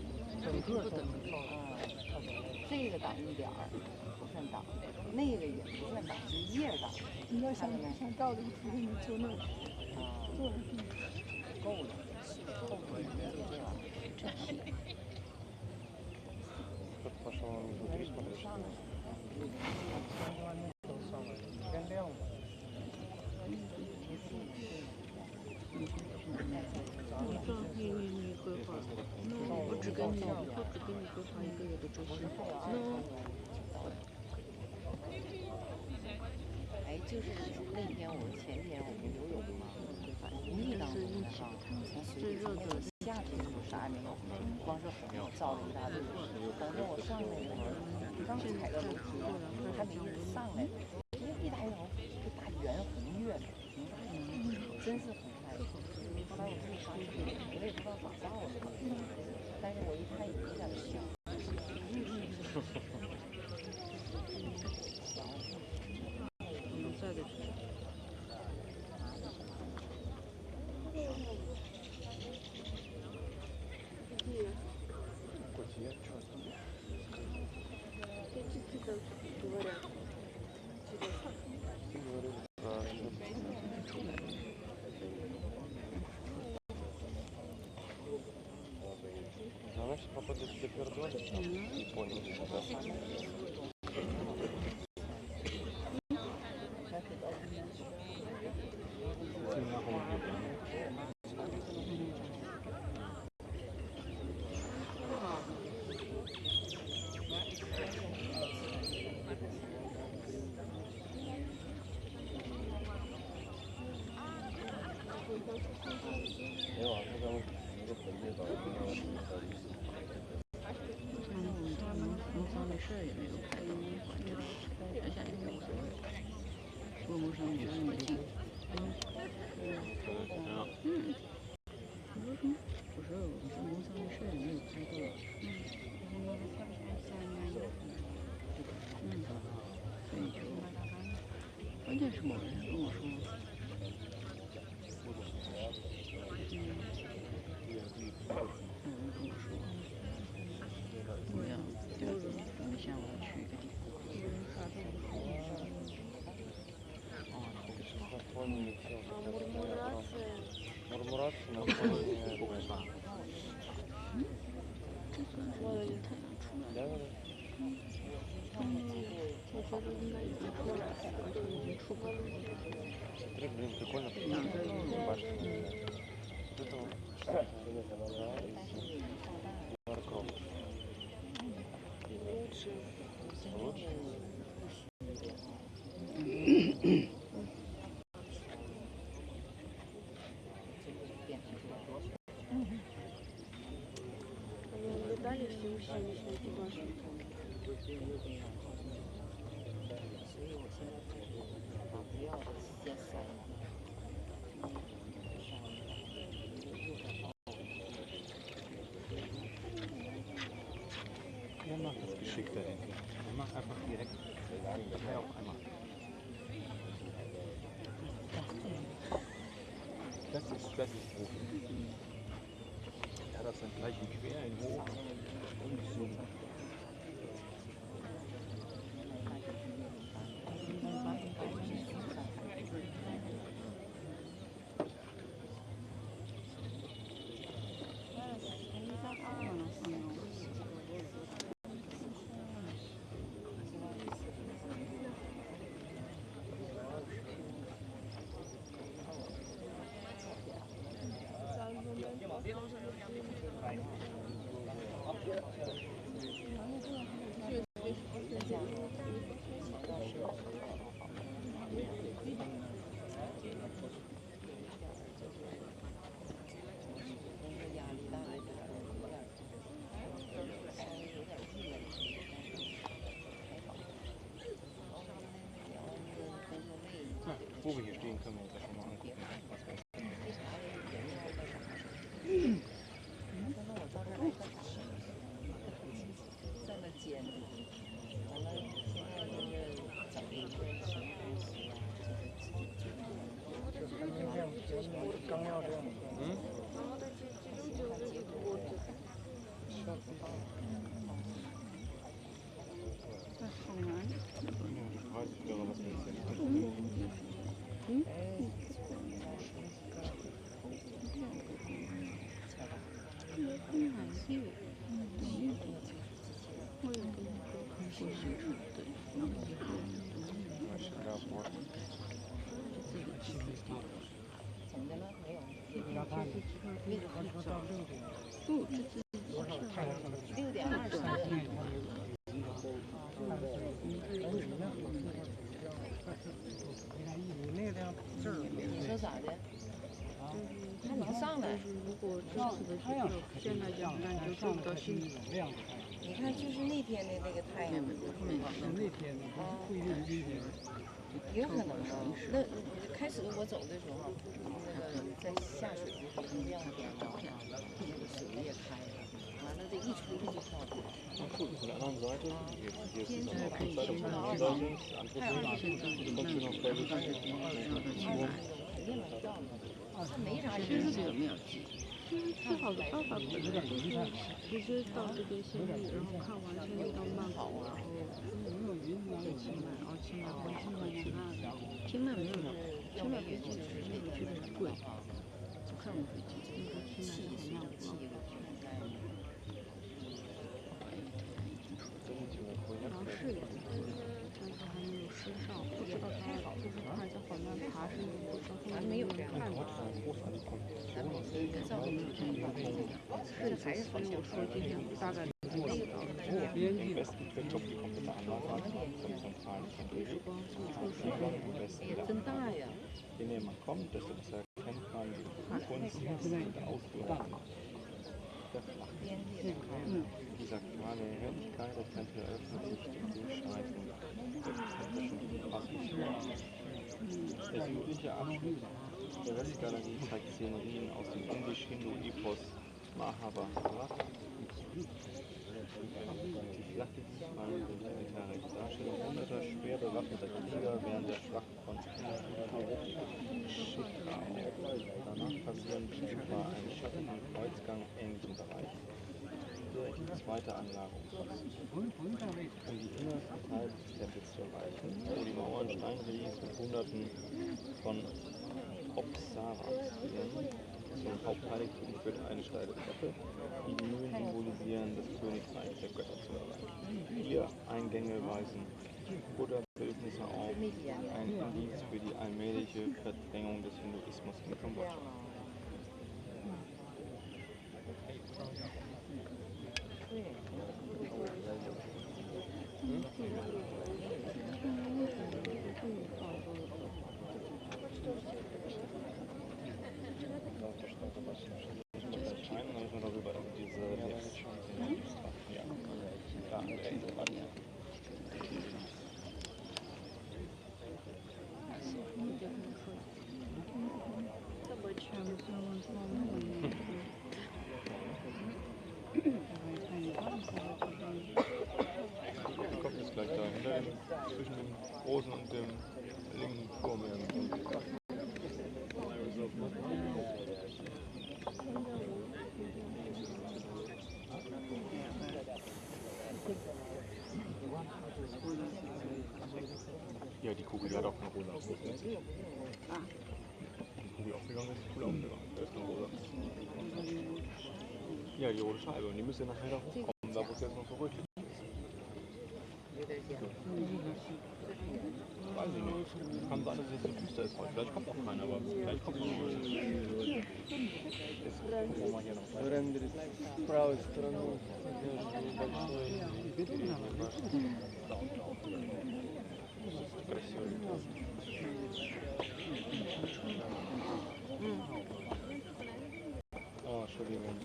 整个不等。这个挡一点儿不算挡的，那个也不算挡，是一页挡。你要想照这个图片，你就那个做的够了，够了，就这样。Кто-то пошел внутри смотреть. 都上来了，天亮了。你规划，我只给你规划1个月的周薪。哎，就是那天前天我们游泳嘛，同一档上，最热的夏天就啥也没有，光是红照了一大堆。等着我上来的时候，刚踩到楼梯，还没上来呢，一抬头，这大圆红月亮，真是很开心。后来我自己发视频，我也不知道咋照的，但是我一看有点像。再给。Она сейчас попадет в пердоль. Не понял, да?关键是某人跟我说，我要明天我要去一个地方。Мурмурация на фоне букса. 这个太阳出来了。我觉得应该已经出来了，而且已经出来了。Смотри, блин, прикольно. Башня. Это Марков. Лучше? 不一定跟我在什么安可这么尖，完了现在就是整一个形容词啊，刚要这样。7月，我有跟你说过行程，对，然后以后怎么的了？没有。不，这次6:20。你说咋的？他能上来。就是如果这次的机票现在讲，那你就住到悉尼。你看，就是那天的那个太阳。有可能啊。那开始我走的时候，那个在下水的时候是亮天嘛，那个水也开了，完了这一吹它就跳。Von der anderen Seite, jetzt ist es auf der Hier Seite ist von der es Seite, das andere Seite, kommt schon auf der Seite. 这是有没有记？就是最好的办法本来就是直接到这边先立，然后看完先立到曼谷，然后再清迈，然后清迈回清迈其他的。清迈没有，清迈飞机那个去的很贵，看我飞机，那个清迈是很曼谷。然后是有，但是还没有失上，不知道它就是它还在缓慢爬升，不知道后面没有看到。是还是所以我说今天大概能到Im Westen kriegt doch die komplette Anlage von zentralen Je näher man kommt, desto besser kennt man die Kunst der Ausführung. Wie gesagt, gerade Helligkeit, das Fenster öffnet sich die Durchschreiten. Das ist schon der südliche Abschnitt der Westgalerie zeigt Szenerien aus dem indisch-hindu-Epos Mahabharata. Die flache, spannende literarische Darstellung hunderter schwer bewaffneter Krieger während der Schlacht von Shikha. Danach passieren Besucher einen schattigen Kreuzgang ähnlichen Bereich, der die zweite Anlage umfasst. Um die innersten Teile des Tempels zu erreichen, wo die Mauern Steinreliefs mit Hunderten von Apsaras-Tieren zum Hauptheiligtum führt eine steile Treppe, die Mühlen symbolisieren das Königreich der Götter zu erreichen. 4 Eingänge weisen Buddha-Bildnisse auf, ein Indiz für die allmähliche Verdrängung des Hinduismus in Kambodscha. Kommt jetzt gleich dahinter, zwischen dem großen und dem linken Turm. Ja, die Kugel, die hat auch eine rosa. Die Kugel aufgegangen ist, cool aufgegangen. Da ist eine rosa. Ja, die rote Scheibe. Und die müsste nachher da hochkommen, da wo es jetzt noch so rötlich ist. Weiß ich nicht. Kann sein, dass es jetzt so düster ist heute. Vielleicht kommt auch keiner, aber vielleicht kommt noch mal. Jetzt gucken wir mal hier noch weiter. Oh, Entschuldigung.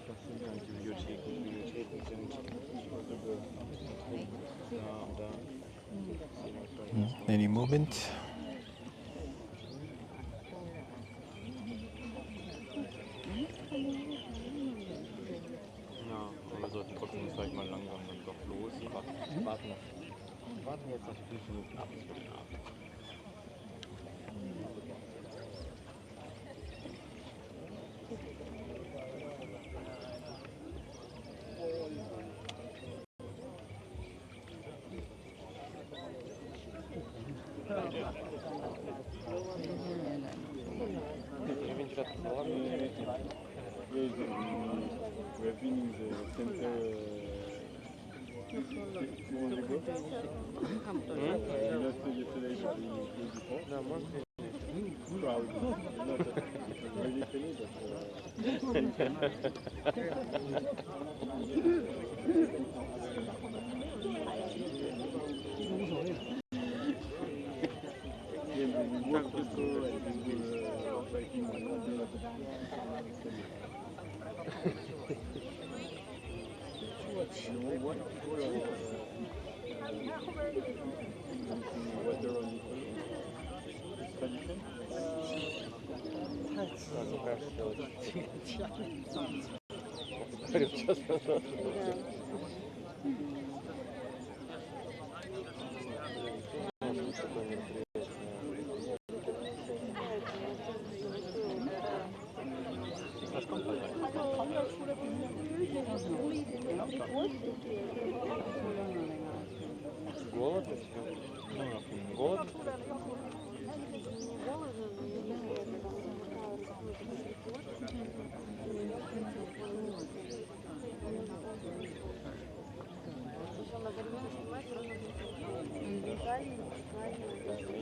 Das sind ja die Bibliotheken. Die Bibliotheken sind da und da. Any movement? Ja, aber wir sollten trotzdem vielleicht mal langsam dann doch los. Warten jetzt noch 5 Minuten ab für den Abend. Yes, we have been in the center 2 months ago. Not yesterday, but the day before. Crowd. Not really funny, but yeah, we walk also and we will biking on what water on it tradition? 太刺激了，Голод? Голод?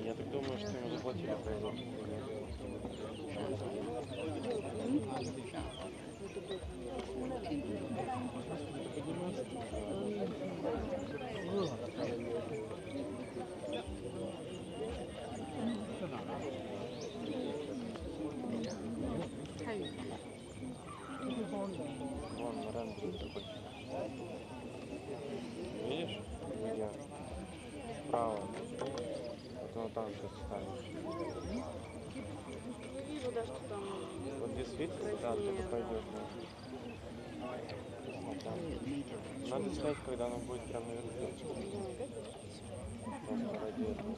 Я так думаю, что им заплатили производство. Вон на рендере такой. Видишь? Где? Справа. Вот он там сейчас станешь. Вот где светит, да, только пойдет. Надо снять, когда оно будет прям наверху. Просто ради этого.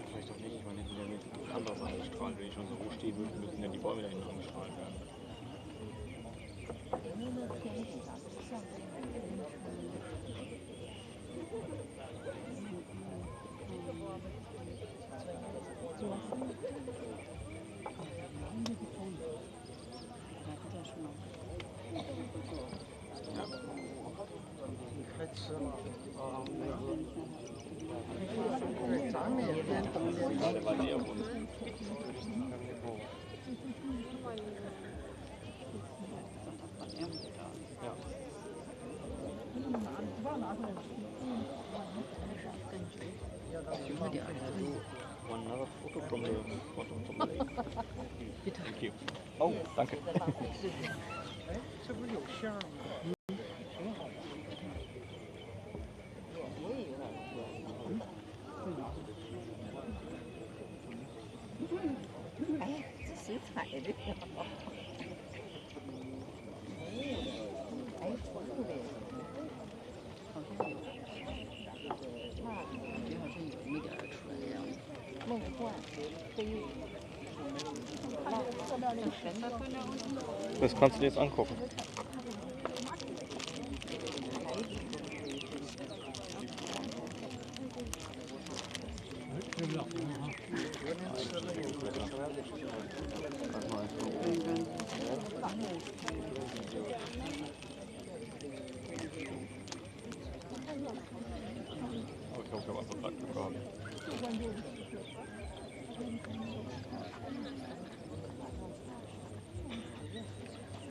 Vielleicht auch nicht, weil hinten der anders angestrahlt. Wenn ich schon so hoch stehe, müssen dann die Bäume da hinten angestrahlt werden.你开吃了咱们也别等着。 One another photo from the bottom of the lake. Thank you. Oh, danke. 哎，这不是有馅儿吗？挺好。哎，这谁踩的呀？哎，这个好像有，感觉好像有那么点儿出来的样子。梦幻飞舞。 Das kannst du dir jetzt angucken. Ich glaube, ich habe was verpackt bekommen.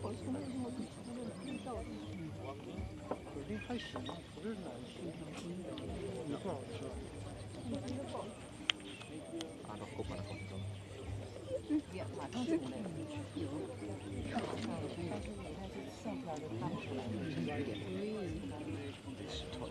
口还行，不是难吃，也不好吃。 Ah, doch, guck mal, da kommt die Sonne. 也马上出来了，有，但是你看这线条就看不出来，有点。是 toll.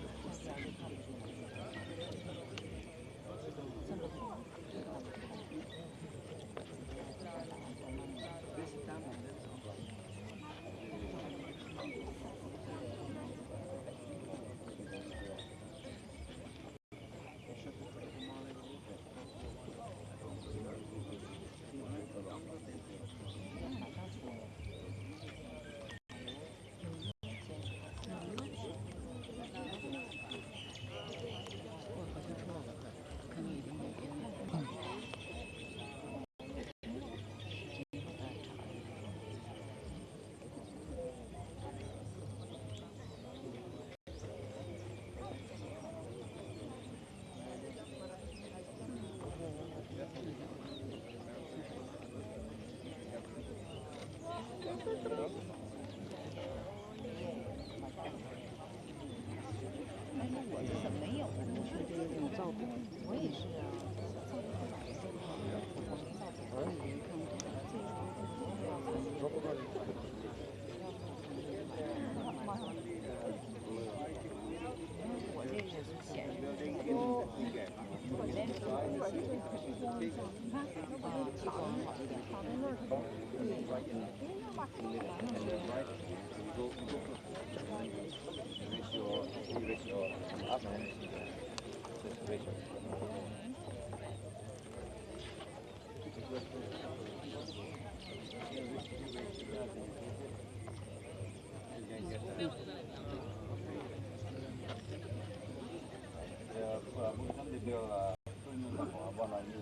这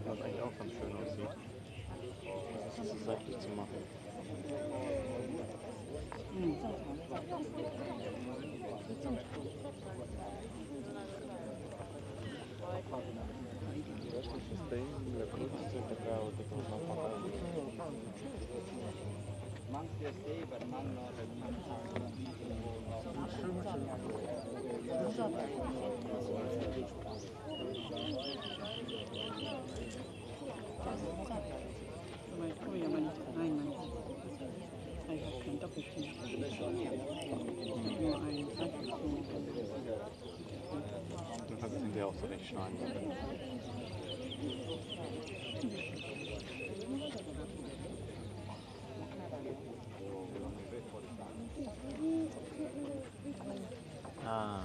Was eigentlich auch ganz schön aussieht. Das ist seitlich zu machen. Du kannst es hinterher auch so recht schneiden. Ah.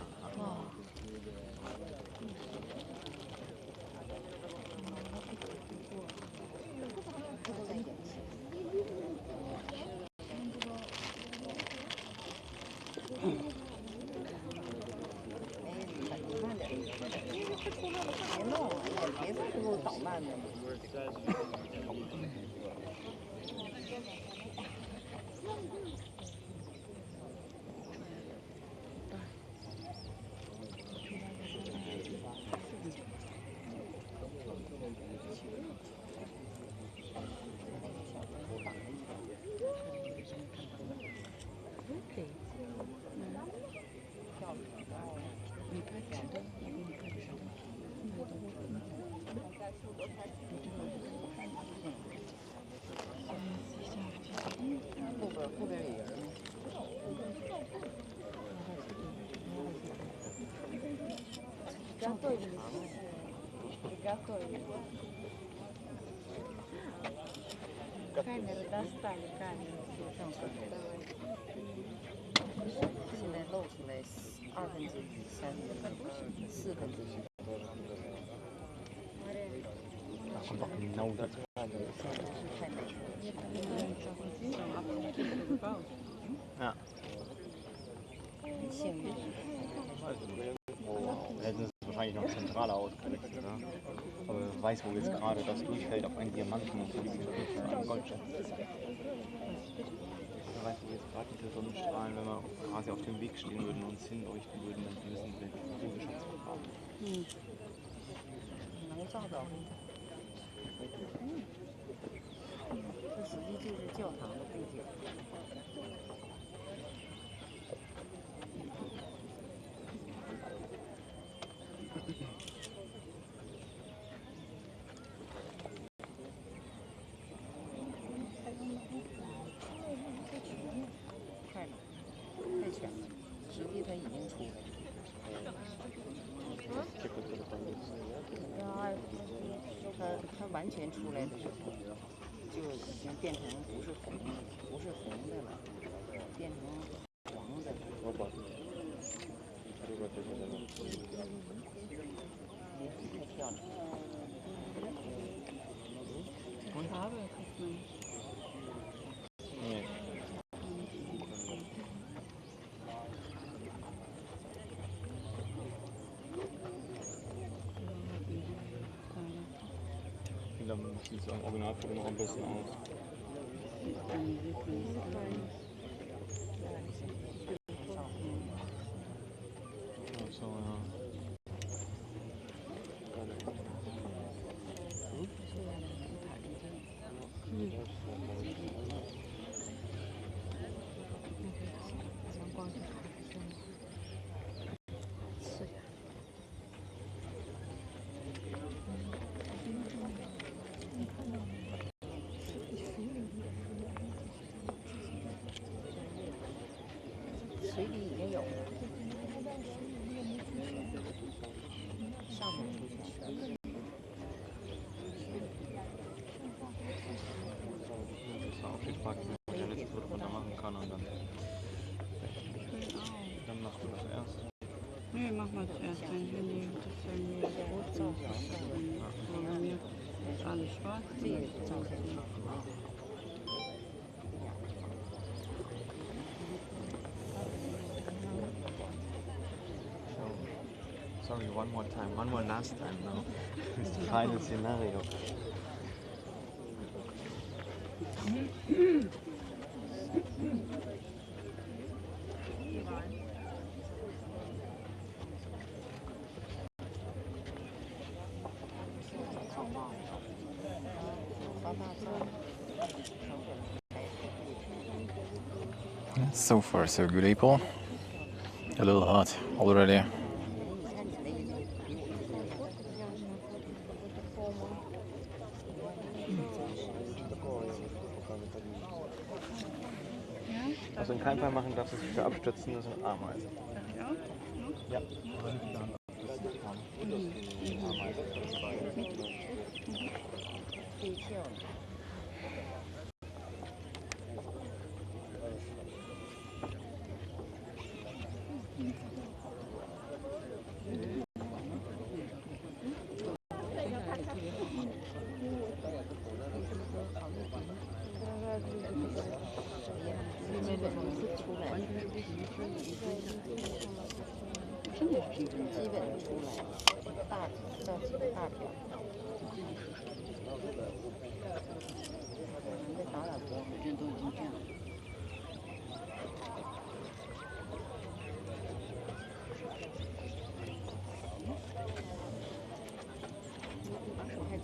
后边也有人。现在露出来1/2、3/4。Kommt doch genau das rein. Ja. Hätten es wahrscheinlich noch zentraler ausgerichtet, ne? Aber wer weiß, wo jetzt gerade das durchfällt auf einen Diamanten und auf einen Goldschatz. Wer weiß, wo jetzt gerade diese Sonnenstrahlen, wenn wir quasi auf dem Weg stehen würden und uns hinleuchten würden, dann wissen wir, welchen Schatz wir haben. 能照到。这实际就是教堂的背景。太全了，实际它已经出来了。它完全出来的时候，就已经变成不是红的了，变成黄的了。也太漂亮了。Dann sieht es am Originalfoto noch am besten aus. Ach so, ja.水里已经有了，上面出现了。fragt mich, was der letzte Foto von da machen kann und dann machst du das erst. Nee, mach mal zuerst, wenn die das irgendwie rot sind. Aber bei mir ist alles schwarz. Sorry, one more time, one more last time now. This is the final scenario. So far, so good, April. A little hot already. Also in keinem Fall machen darfst du es wieder abstützen, das sind Ameisen. Ja.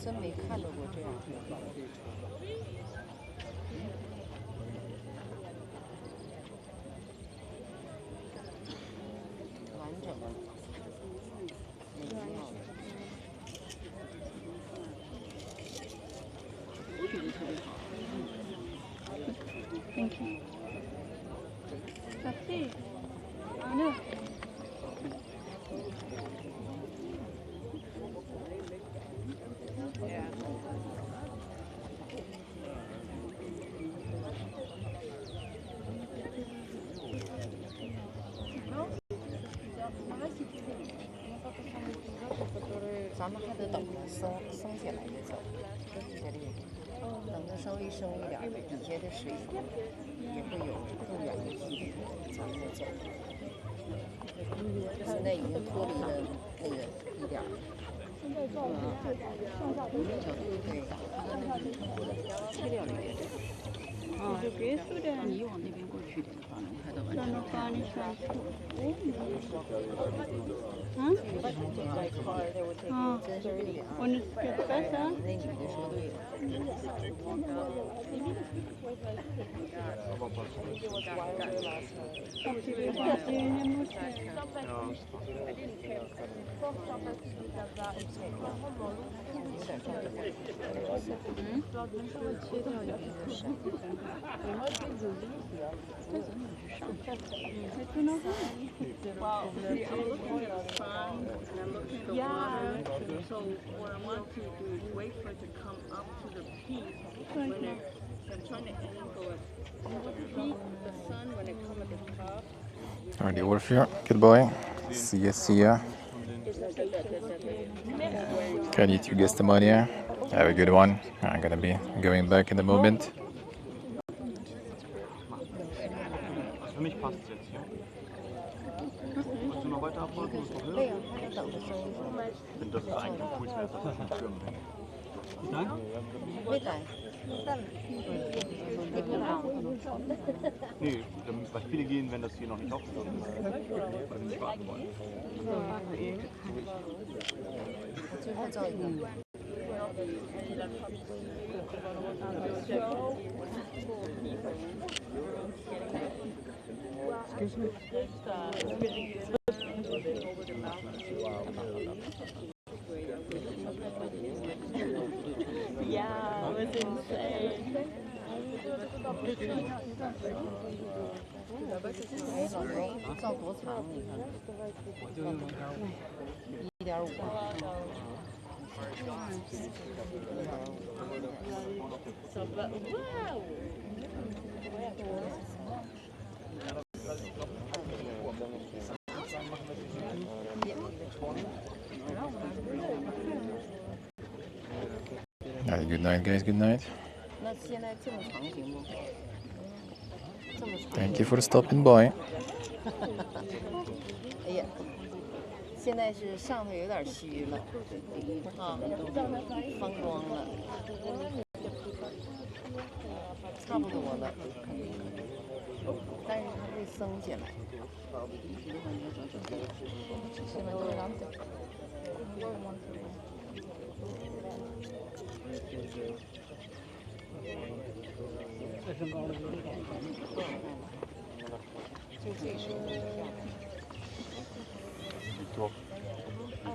真没看到过这样。完整的，美妙的。我觉得特别好。Thank you. That's it. I know. которые咱们还得等着松下来再走，在这里，等它稍微深一点，底下的水也会有更远的距离，咱们再走。现在已经脱离了那个一点儿。现在照是最好的，上下都是对，上下都是切掉了一点。就别说的，你往那边过去点的话，能看到完全。Und es wird besser. Yeah. So what I want to do is wait for it to come up to the peak. When I'm trying to angle it. The sun when it comes at the top. Alrighty, over here. Goodbye. See ya, see ya. Okay, I need to guess the money. Have a good one. I'm gonna be going back in a moment. Für mich passt es jetzt hier. Willst du noch weiter abwarten? Ist doch höher? Ich finde, das ist eigentlich am coolsten, dass das schon Schirm hängt. Nein? Nee, weil viele gehen, wenn das hier noch nicht aufgegangen ist, weil sie nicht warten wollen. Excuse me. Yeah, it was insane. 造多长？你看，1.5。So, but wow. Good night, guys. Good night. 那现在这么长行不？这么长。 Thank you for stopping by. 哎呀，现在是上头有点虚了，啊，放光了，差不多了，但是它会升起来。再升高了就有点就这时候。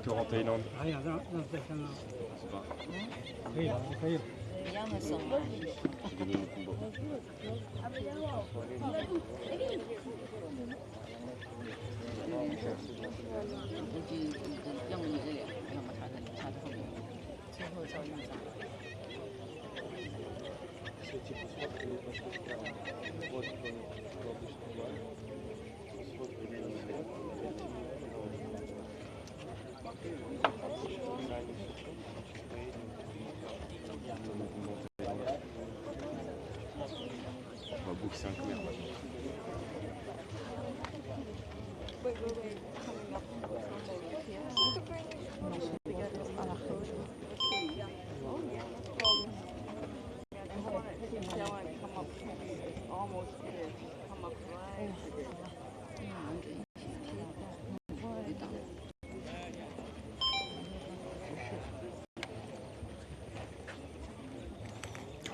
Tour en Thaïlande. 哎呀，让再升啊！可以了，可以了。你让它升啊！估计要么你这俩，要么他这后面，最后照样上。On va boxer un coup.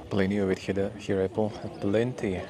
Plenty of it here, Apple. Plenty.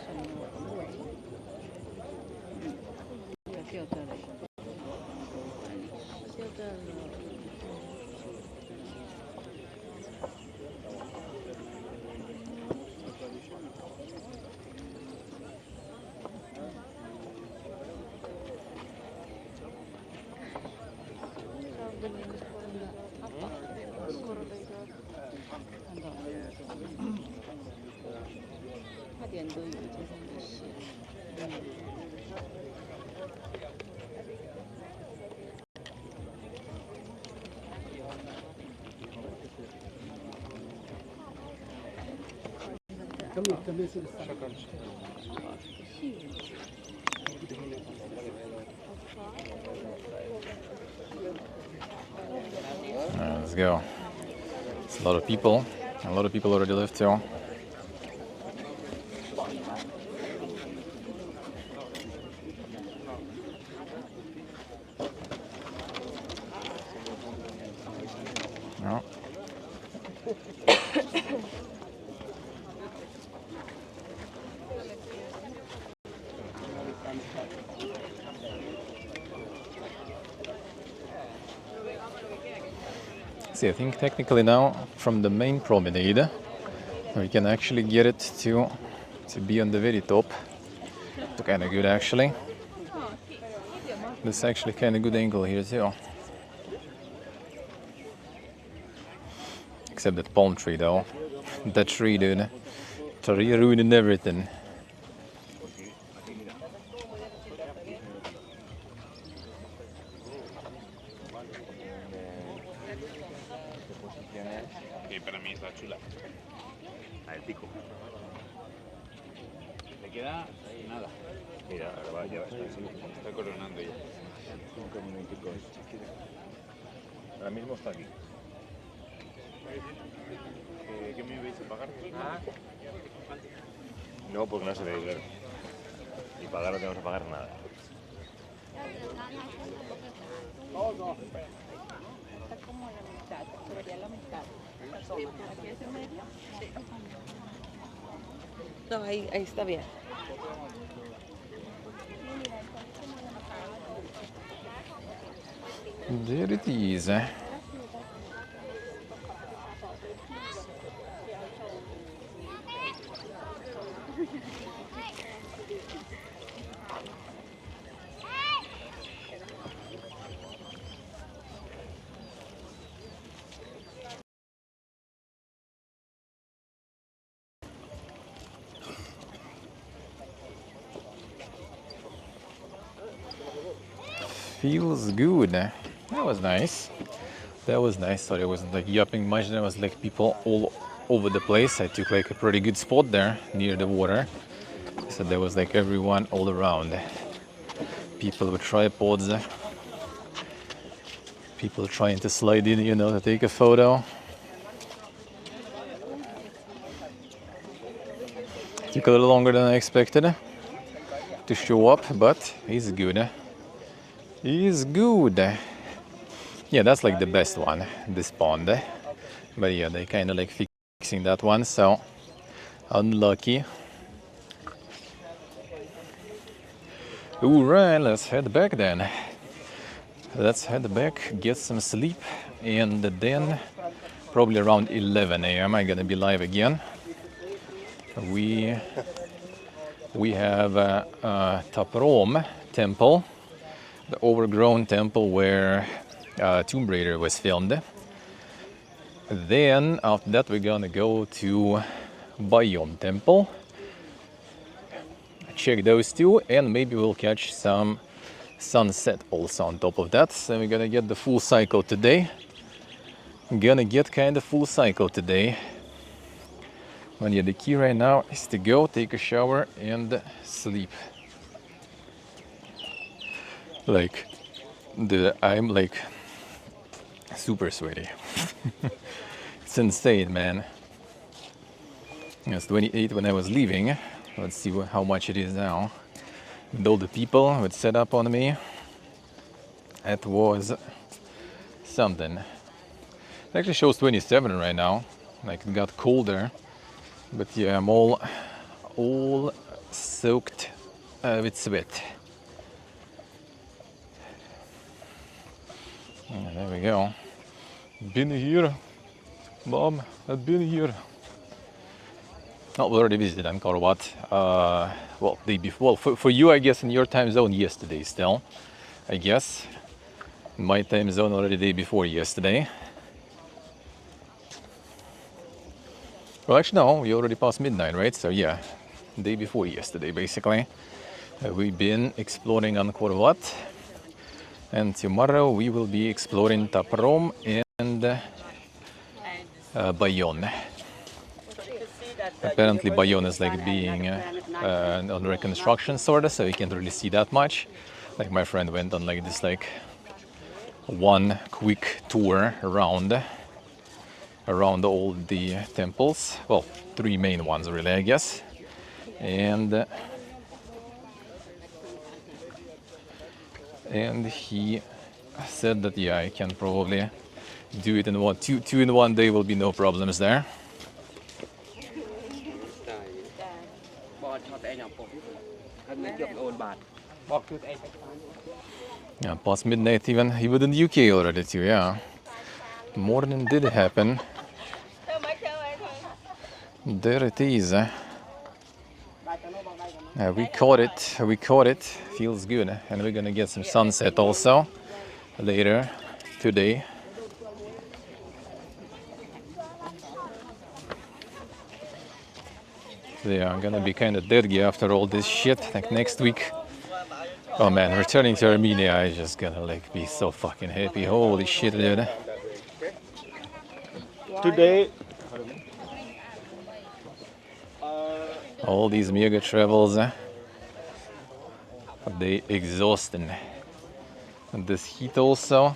Let's go. It's a lot of people. A lot of people already left too. No. See, I think technically now from the main promenade we can actually get it to be on the very top. It's kind of good actually. This is actually kind of good angle here too. Except that palm tree though. That tree, dude. Tree ruining everything. Que para mí es la chula. La del pico. Le queda nada. Mira, ahora va, ya está coronando ya. 5 minuticos. Ahora mismo está aquí. ¿Qué me vais a pagar? No, porque no se ve claro. Y pagar no tenemos que pagar nada. Está como la mitad, sería la mitad. ¿Aquí es en medio? No, ahí está bien. There it is. Feels good. That was nice. That was nice. Sorry, I wasn't like yapping much. There was like people all over the place. I took like a pretty good spot there near the water. So there was like everyone all around. People with tripods. People trying to slide in, you know, to take a photo. Took a little longer than I expected to show up, but he's good. He's good. Yeah, that's like the best one, this pond. But yeah, they kind of like fixing that one, so unlucky. Alright, let's head back then. Let's head back, get some sleep, and then probably around 11 a.m. I'm gonna be live again. We have Tap Rom temple, the overgrown temple where Tomb Raider was filmed. Then after that we're gonna go to Bayon temple, check those two, and maybe we'll catch some sunset also on top of that. So we're gonna get the full cycle today. Gonna get kind of full cycle today. Well, yeah, the key right now is to go take a shower and sleep. Like, I'm like super sweaty. It's insane, man. It was 28 when I was leaving. Let's see how much it is now. With all the people who had set up on me, it was something. It actually shows 27 right now. Like, it got colder. But yeah, I'm all soaked with sweat. Yeah, there we go. Been here, Mom. I've been here. Oh, we already visited Angkor Wat. Well, day before. Well, for you, I guess, in your time zone, yesterday still. I guess. My time zone already day before yesterday. Well, actually, no, we already passed midnight, right? So yeah, day before yesterday, basically. We've been exploring Angkor Wat, and tomorrow we will be exploring Tap Rom and Bayon. Apparently, Bayon is like being under construction, sort of, so you can't really see that much. Like my friend went on like this like one quick tour around all the temples. Well, three main ones really, I guess. And he said that yeah, I can probably do it in two in one day. Will be no problems there. Yeah, past midnight even in the UK already too. Yeah, morning did happen. There it is. We caught it. Feels good. And we're gonna get some sunset also later today. So yeah, I'm gonna be kind of deadgy after all this shit. Like next week. Oh man, returning to Armenia, I just gonna like be so fucking happy. Holy shit, dude. Today, All these mega travels, they exhausting. And this heat also.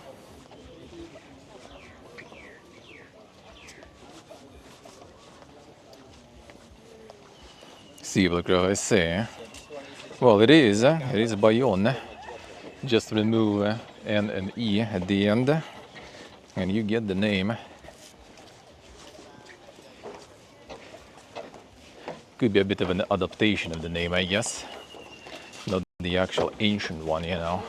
See what I say. Well, it is Bayon. Just remove N and E at the end, and you get the name. Could be a bit of an adaptation of the name, I guess. Not the actual ancient one, you know.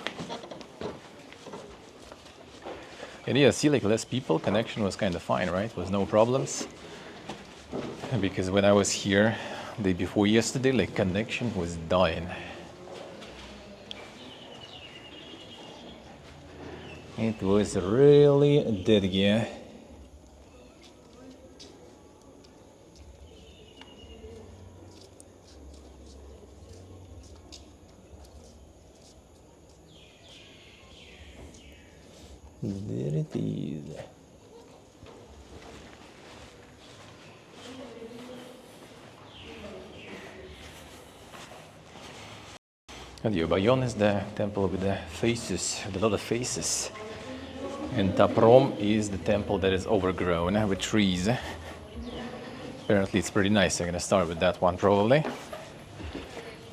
And yeah, see, like less people, connection was kind of fine, right? Was no problems. Because when I was here day before yesterday, like connection was dying. It was really dead, yeah. There it is. And Yobayon is the temple with the faces, with a lot of faces. And Taprom is the temple that is overgrown with trees. Apparently it's pretty nice. I'm gonna start with that one probably,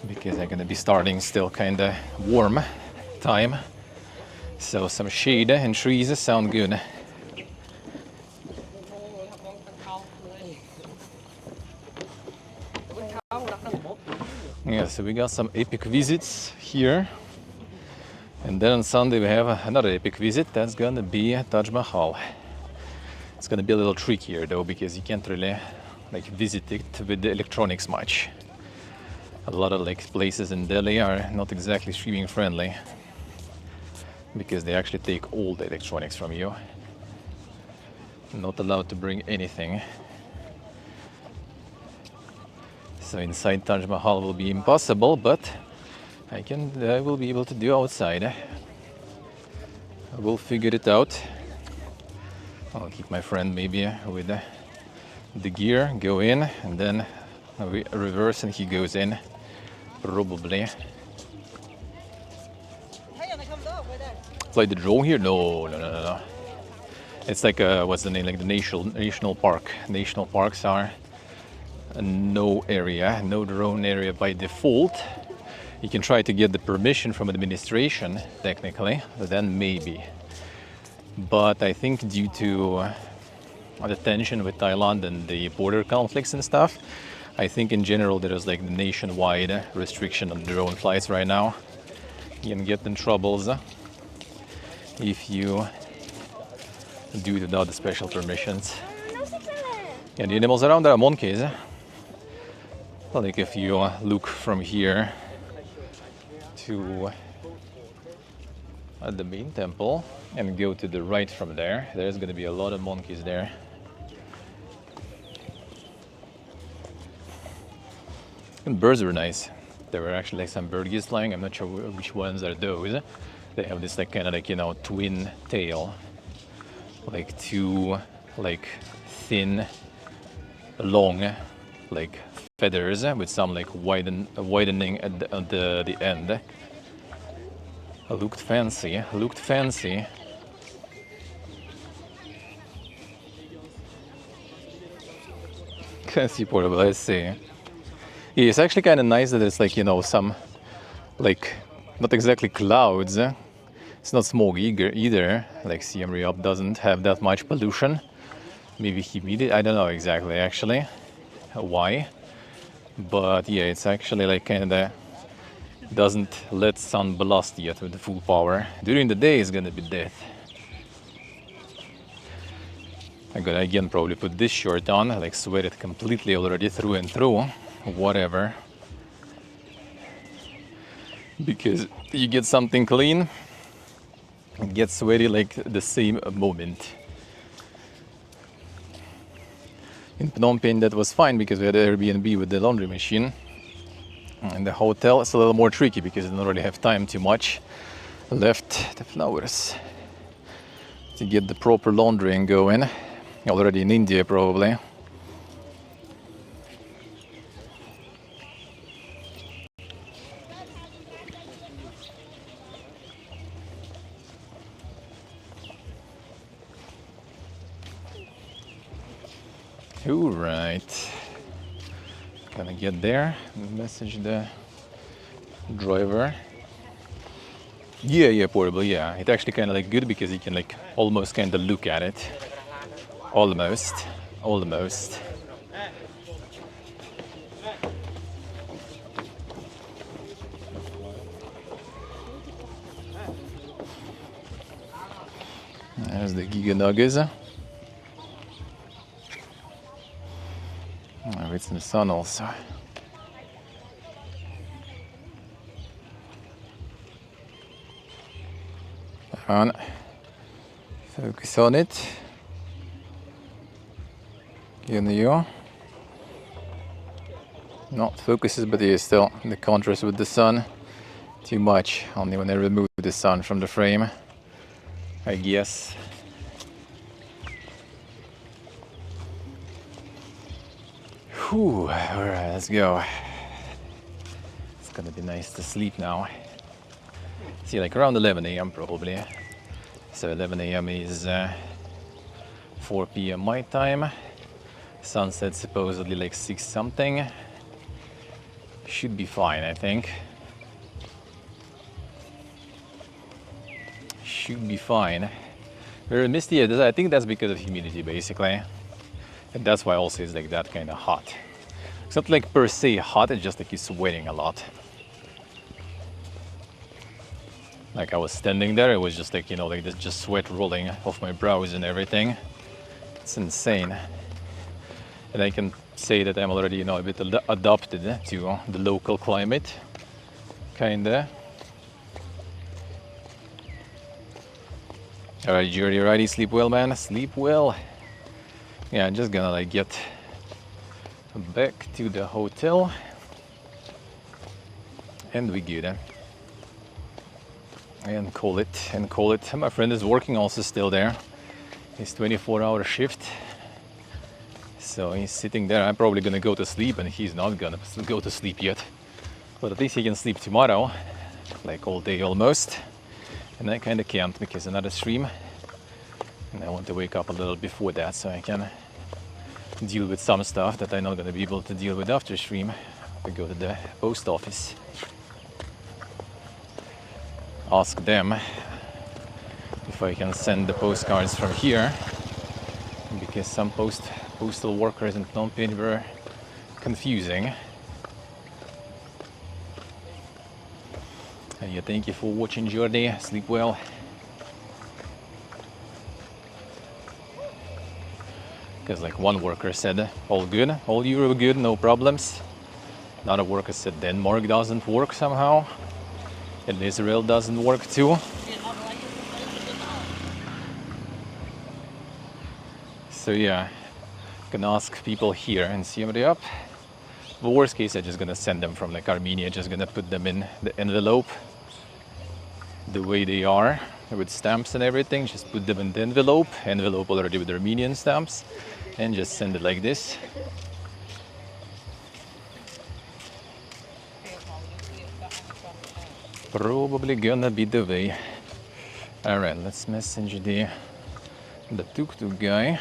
because I'm gonna be starting still kinda warm time. So some shade and trees sound good. Yeah, so we got some epic visits here. And then on Sunday we have another epic visit. That's gonna be Taj Mahal. It's gonna be a little trickier though, because you can't really visit it with the electronics much. A lot of places in Delhi are not exactly streaming friendly, because they actually take all the electronics from you. Not allowed to bring anything. So inside Taj Mahal will be impossible, but I will be able to do outside. I will figure it out. I'll keep my friend maybe with the gear, go in, and then we reverse and he goes in, probably. Play the drone here? No. It's like what's the name? Like the national park. National parks are no drone area by default. You can try to get the permission from administration, technically, then maybe. But I think due to the tension with Thailand and the border conflicts and stuff, I think in general there is the nationwide restriction on drone flights right now. You can get in troubles if you do it without the special permissions. And the animals around there are monkeys. Like if you look from here to the main temple and go to the right from there, there's going to be a lot of monkeys there. And birds were nice. There were actually some bird geese flying. I'm not sure which ones are those. They have this twin tail, two thin, long, feathers with some widening at the end. Looked fancy. Can see portable. Let's see. Yeah, it's actually kind of nice that it's some not exactly clouds. It's not smoke either. Siem Reap doesn't have that much pollution. Maybe humidity. I don't know exactly actually why. But yeah, it's actually kinda doesn't let sun blast yet with the full power. During the day it's gonna be death. I'm gonna again probably put this shirt on, sweat it completely already through and through, whatever. Because you get something clean, it gets sweaty the same moment. In Phnom Penh that was fine because we had Airbnb with the laundry machine. In the hotel it's a little more tricky because I don't really have time too much left. The flowers to get the proper laundering going. Already in India probably. All right. Gonna get there and message the driver. Yeah, portable, yeah. It actually kind of good because you can almost kind of look at it. Almost. There's the Giga Nuggets. It's in the sun also. On. Focus on it. You. Not focuses, but yeah, still the contrast with the sun too much. Only when I remove the sun from the frame. I guess. Whew, alright, let's go. It's gonna be nice to sleep now. See, like around 11 a.m. probably. So 11 a.m. is 4 p.m. my time. Sunset supposedly like 6 something. Should be fine, I think. Should be fine. Very misty. I think that's because of humidity, basically. And that's why also it's like that kind of hot. It's not like per se hot, it's just like you're sweating a lot. Like I was standing there, it was just like, you know, like there's just sweat rolling off my brows and everything. It's insane. And I can say that I'm already, you know, a bit adapted to the local climate. Kinda. Alright, Jordy, righty, sleep well, man. Sleep well. Yeah, I'm just gonna like get back to the hotel. And we good. And call it. My friend is working also still there. His 24-hour shift. So he's sitting there. I'm probably gonna go to sleep and he's not gonna go to sleep yet. But at least he can sleep tomorrow. Like all day almost. And I kinda can't because another stream. And I want to wake up a little before that so I can deal with some stuff that I'm not gonna be able to deal with after stream. I go to the post office. Ask them if I can send the postcards from here, because some postal workers in Phnom Penh were confusing. And yeah, thank you for watching, Jordi. Sleep well. Because like one worker said, all good, all Euro good, no problems. Another worker said Denmark doesn't work somehow. And Israel doesn't work too. So yeah, gonna ask people here in Siem Reap. The worst case, I'm just gonna send them from like Armenia, just gonna put them in the envelope the way they are with stamps and everything. Just put them in the envelope already with Armenian stamps, and just send it like this. Probably gonna be the way. Alright, let's message the tuk-tuk guy.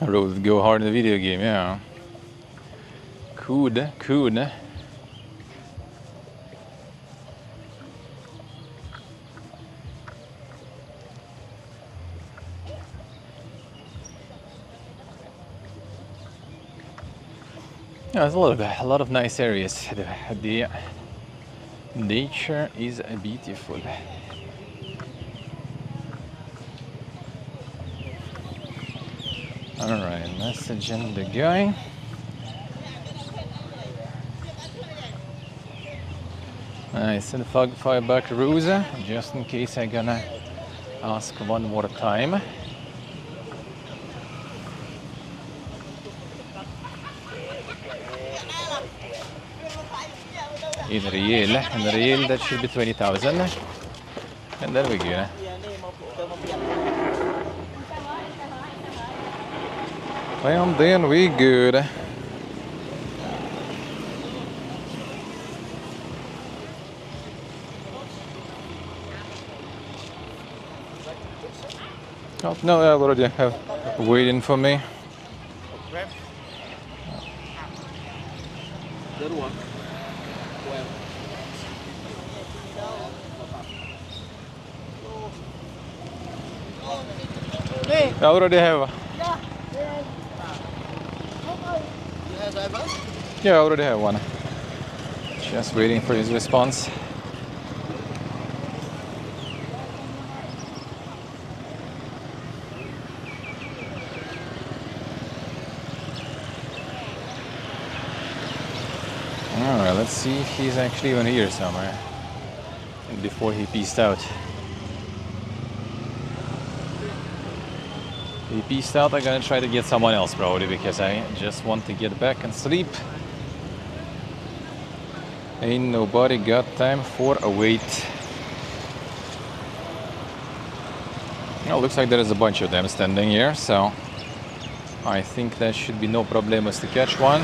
I wrote go hard in the video game, yeah. Could. Yeah, there's a lot of nice areas. The nature is beautiful. Alright, messaging the guy. I sent 5 back Rosa, just in case I'm gonna ask one more time. In real that should be 20,000. And there we go. Well, then we good. Oh, no, they already have waiting for me. I already have. Yeah, I already have one. Just waiting for his response. Alright, let's see if he's actually even here somewhere. And before he peaced out. He peaced out, I'm gonna try to get someone else probably because I just want to get back and sleep. Ain't nobody got time for a wait. Well, looks like there is a bunch of them standing here, so I think there should be no problems to catch one.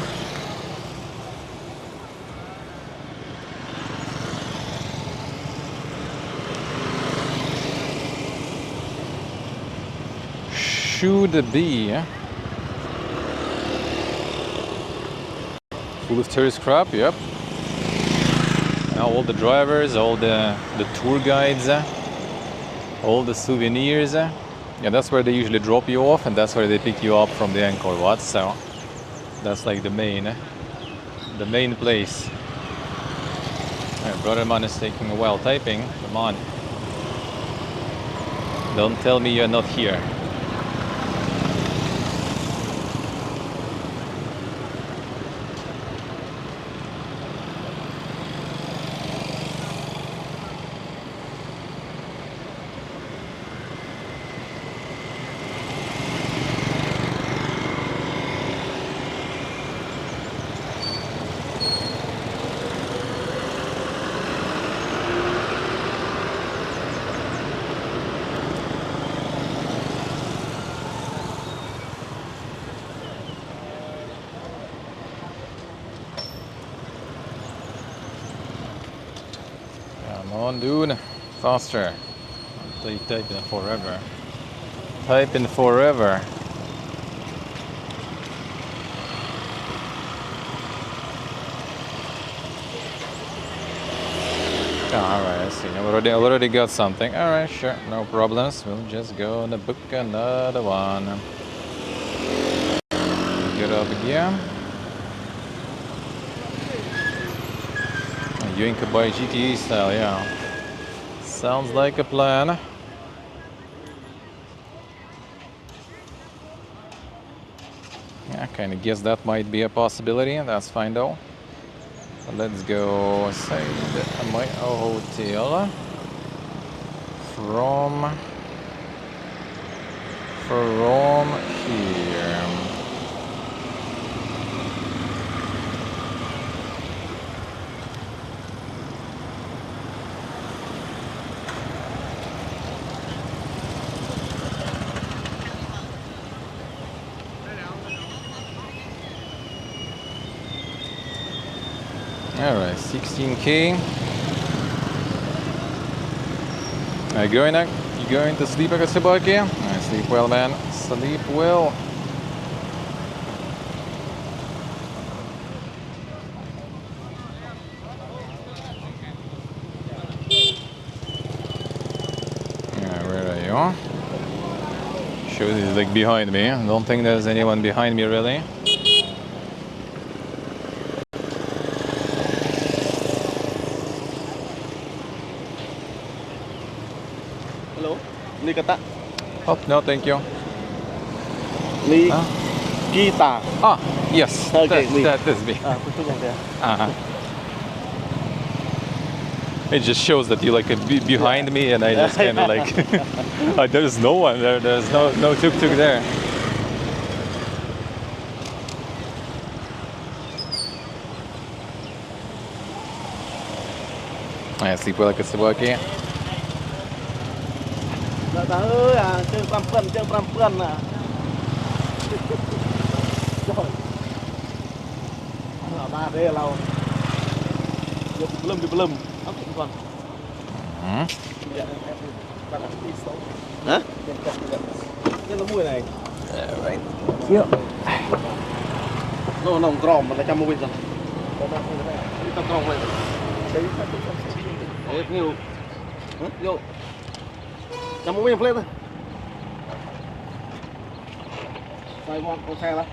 Should be full of tourist crap, yep. Now all the drivers, all the tour guides, all the souvenirs. Yeah, that's where they usually drop you off, and that's where they pick you up from the Angkor Wat. So that's like the main place. Right, brother man is taking a while typing. Come on, don't tell me you're not here. Come on, dude. Faster. You typing forever. Typing forever. Alright, I see. I already got something. Alright, sure. No problems. We'll just go and book another one. Get up again. Yoinka by GTE style, yeah. Sounds like a plan. Yeah, I kind of guess that might be a possibility. That's fine though. So let's go inside my hotel from here. All right, 16K. Are you going to sleep, Akasabaki? Sleep well, man. Sleep well. Yeah, where are you? Shows he's like behind me. I don't think there's anyone behind me really. Oh, no, thank you. Guitar. Ah, yes. Okay, that is me. It just shows that you like behind me, and I just kind of like. There's no one there. There's no tuk-tuk there. I sleep well like a sabaki. Dạ ơi à, chơi 5 phân à. Rồi. Ba đây là lâu. Belum. Ốc con. Hả? Cái nó mùi này. Right. Yep. Nó nồng tròn mà lại trăm mùi rồi. Nó tròn vậy. Đấy, nhiều. Vô. Trăm mùi lên thôi. Xoay con xe đó.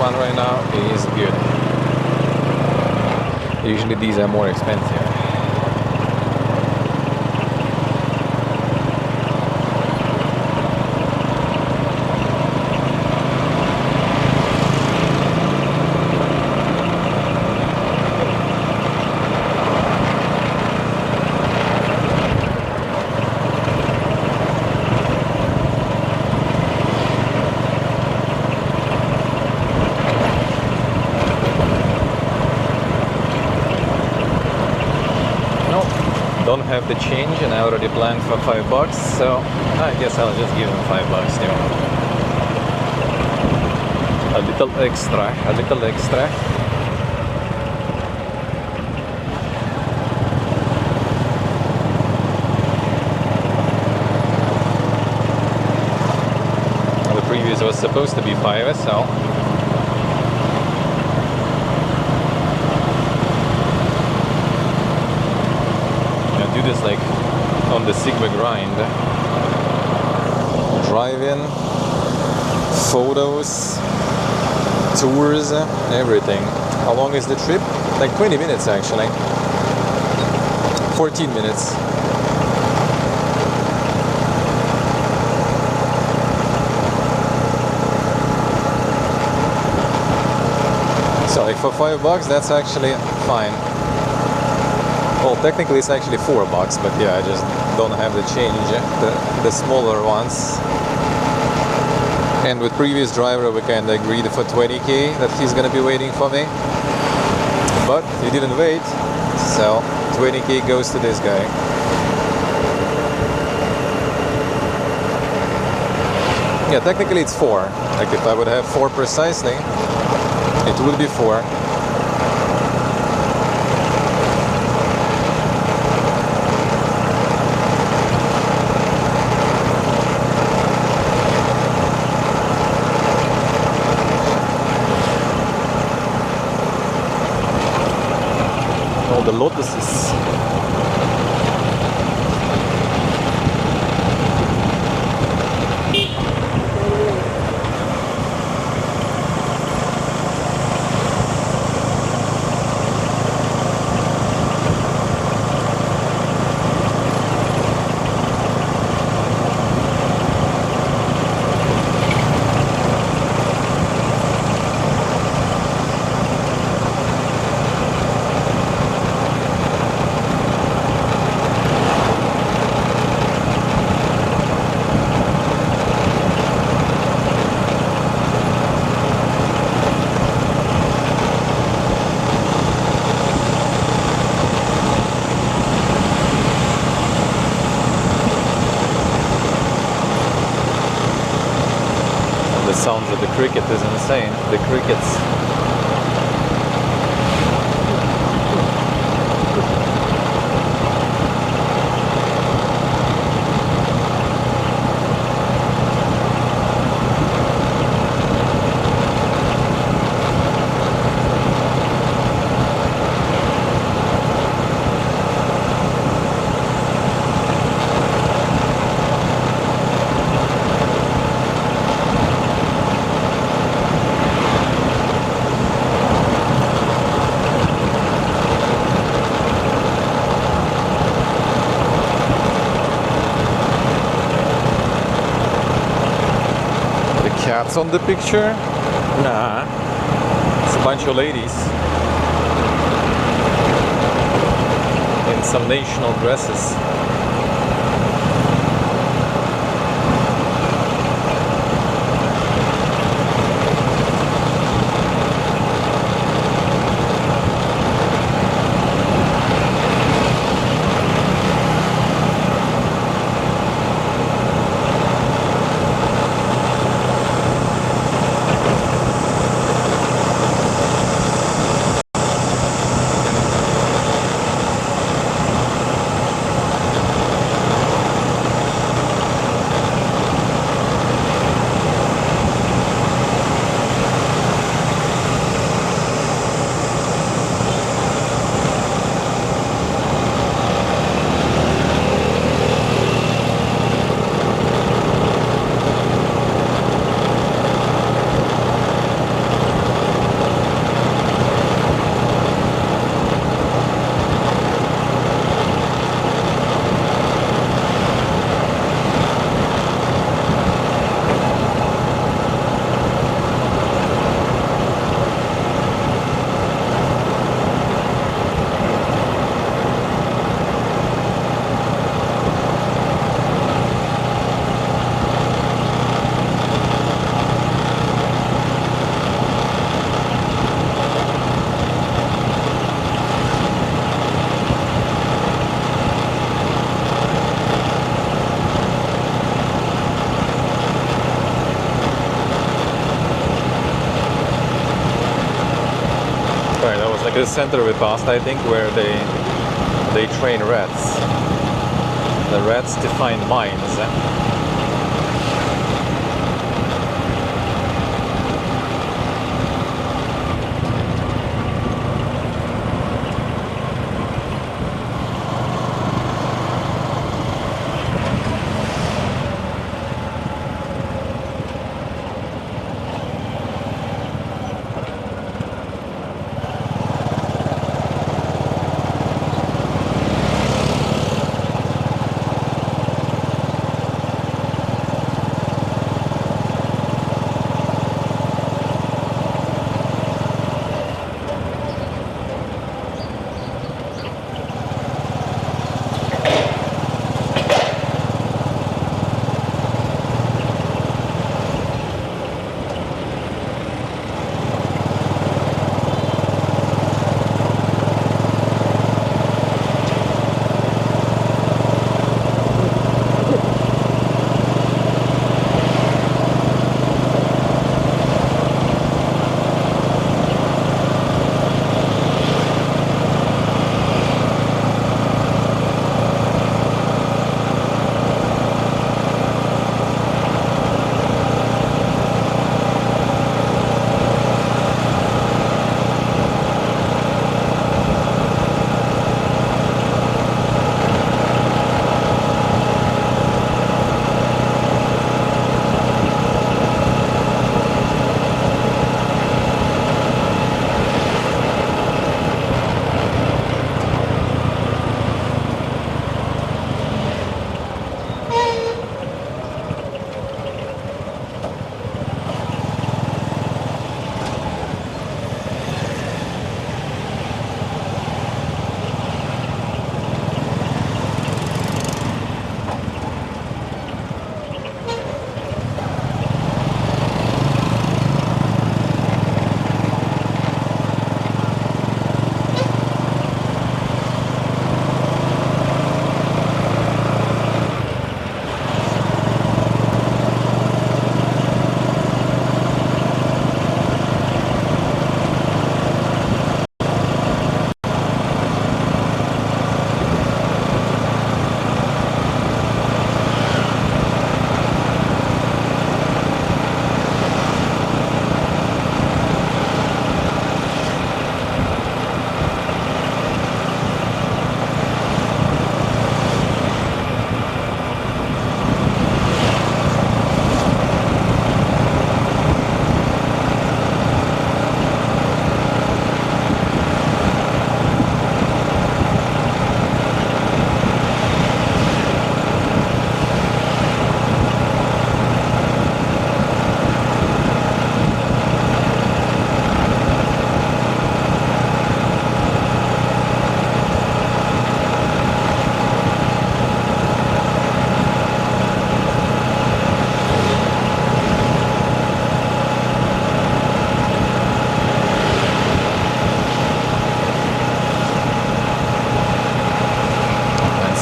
sun right now is good. Usually these are more expensive. Don't have the change and I already planned for $5, so I guess I'll just give him $5 too. A little extra, a little extra. The previous was supposed to be 5, so do this like on the Sigma grind. Drive-in, photos, tours, everything. How long is the trip? Like 20 minutes actually. 14 minutes. So like for $5, that's actually fine. Well, technically it's actually $4, but yeah, I just don't have the change, the smaller ones. And with previous driver, we kind of agreed for 20k that he's gonna be waiting for me. But he didn't wait, so 20k goes to this guy. Yeah, technically it's 4. Like if I would have 4 precisely, it would be 4. The lotuses. The sounds of the cricket is insane. The crickets. Cats on the picture? Nah, it's a bunch of ladies in some national dresses. this center we passed, I think, where they train rats. The rats to find mines.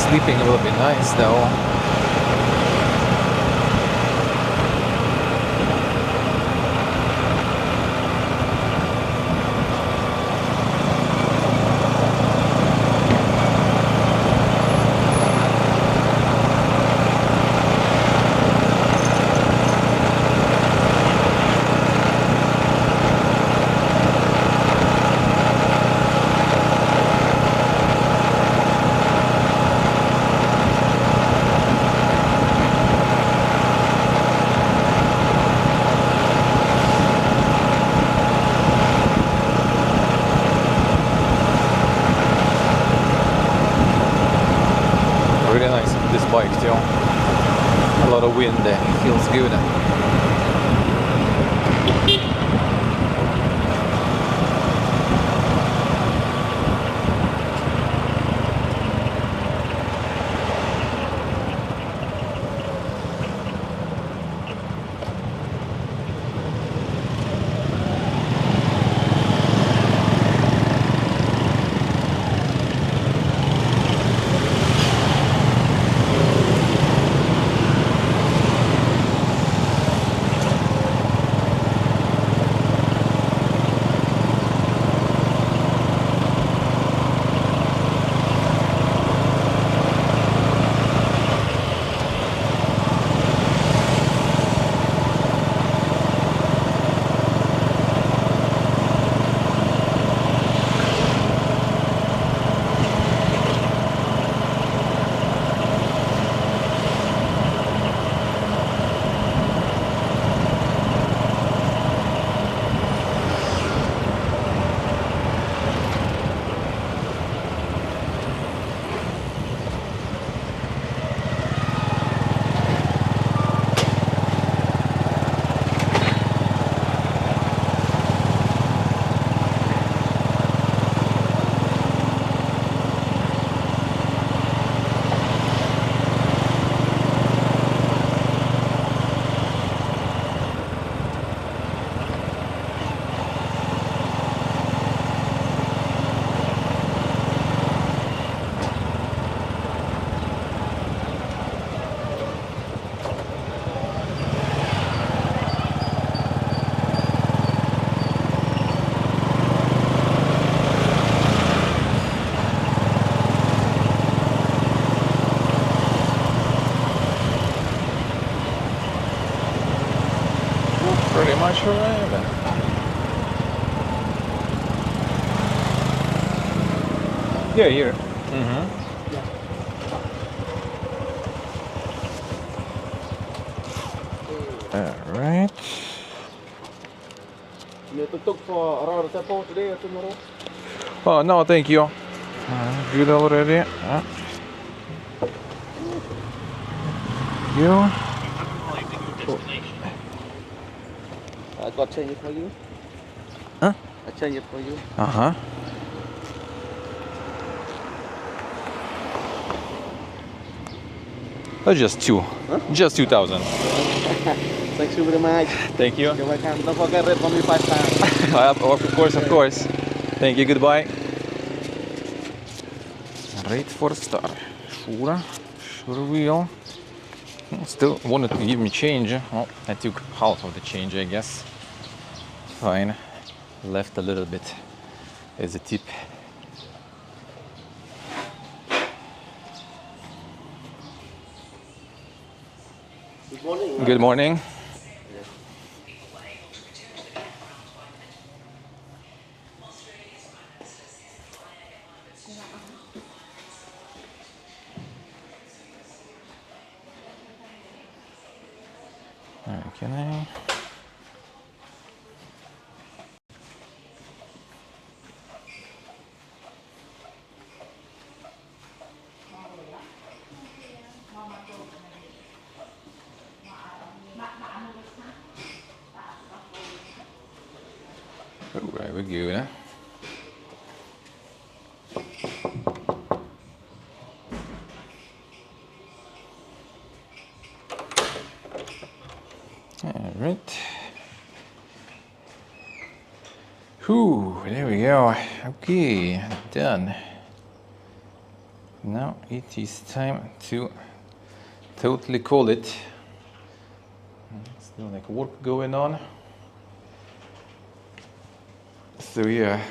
Sleeping will be nice though. Really nice this bike too. A lot of wind there, feels good. arrived. Yeah, here. All right. You tuk-tuk for around the temple today or tomorrow? Oh, no, thank you. Good already. You? I got change it for you. Huh? I change it for you. Uh-huh. Oh, just two. Huh? Just 2,000. Thanks you very much. Thank you. You're welcome. Don't forget rate for me 5 times. Of course, of course. Thank you, goodbye. Rate 4 star. Sure will. Still wanted to give me change. Well, I took half of the change, I guess. Fine. Left a little bit as a tip. Good morning. Good morning. Can I? Oh, right, we're good. All right. Whew, there we go. Okay, done. Now it is time to totally call it. Still like work going on. So yeah,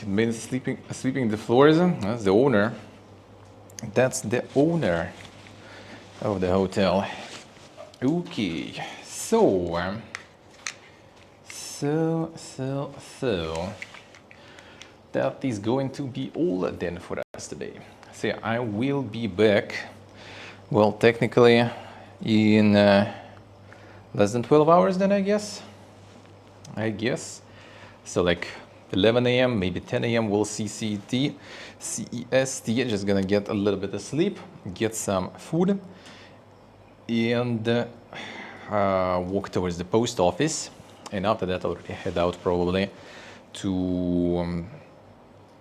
been sweeping the floors. That's the owner. That's the owner of the hotel. Okay, so that is going to be all then for us today. So I will be back, well, technically in less than 12 hours then, I guess. So like 11 a.m., maybe 10 a.m. we'll see CEST. Just gonna get a little bit of sleep, get some food, and walk towards the post office. And after that, I'll head out probably to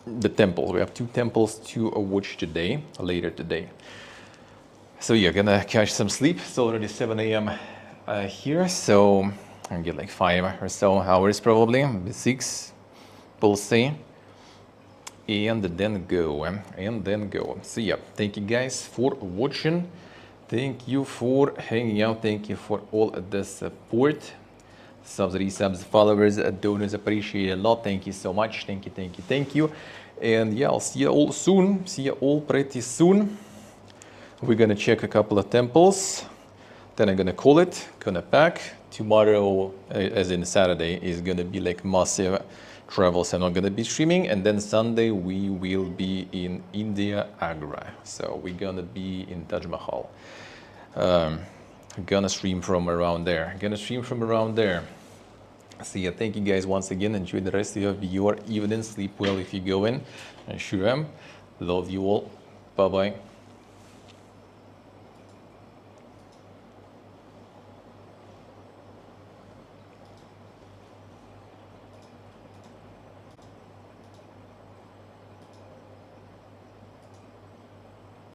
the temples. We have 2 temples to watch today, later today. So yeah, gonna catch some sleep. It's already 7 a.m. Here, so I'll get like 5 or so hours probably, maybe 6, we'll see. And then go. So yeah, thank you guys for watching. Thank you for hanging out. Thank you for all the support. Subs, resubs, followers, donors, appreciate it a lot. Thank you so much. Thank you. And yeah, I'll see you all soon. See you all pretty soon. We're gonna check a couple of temples. Then I'm gonna call it, gonna pack. Tomorrow, as in Saturday, is gonna be like massive travel, so I'm not gonna be streaming. And then Sunday, we will be in India, Agra. So we're gonna be in Taj Mahal. Gonna stream from around there. So yeah, thank you guys once again. Enjoy the rest of your evening. Sleep well if you go in. I sure am. Love you all. Bye-bye.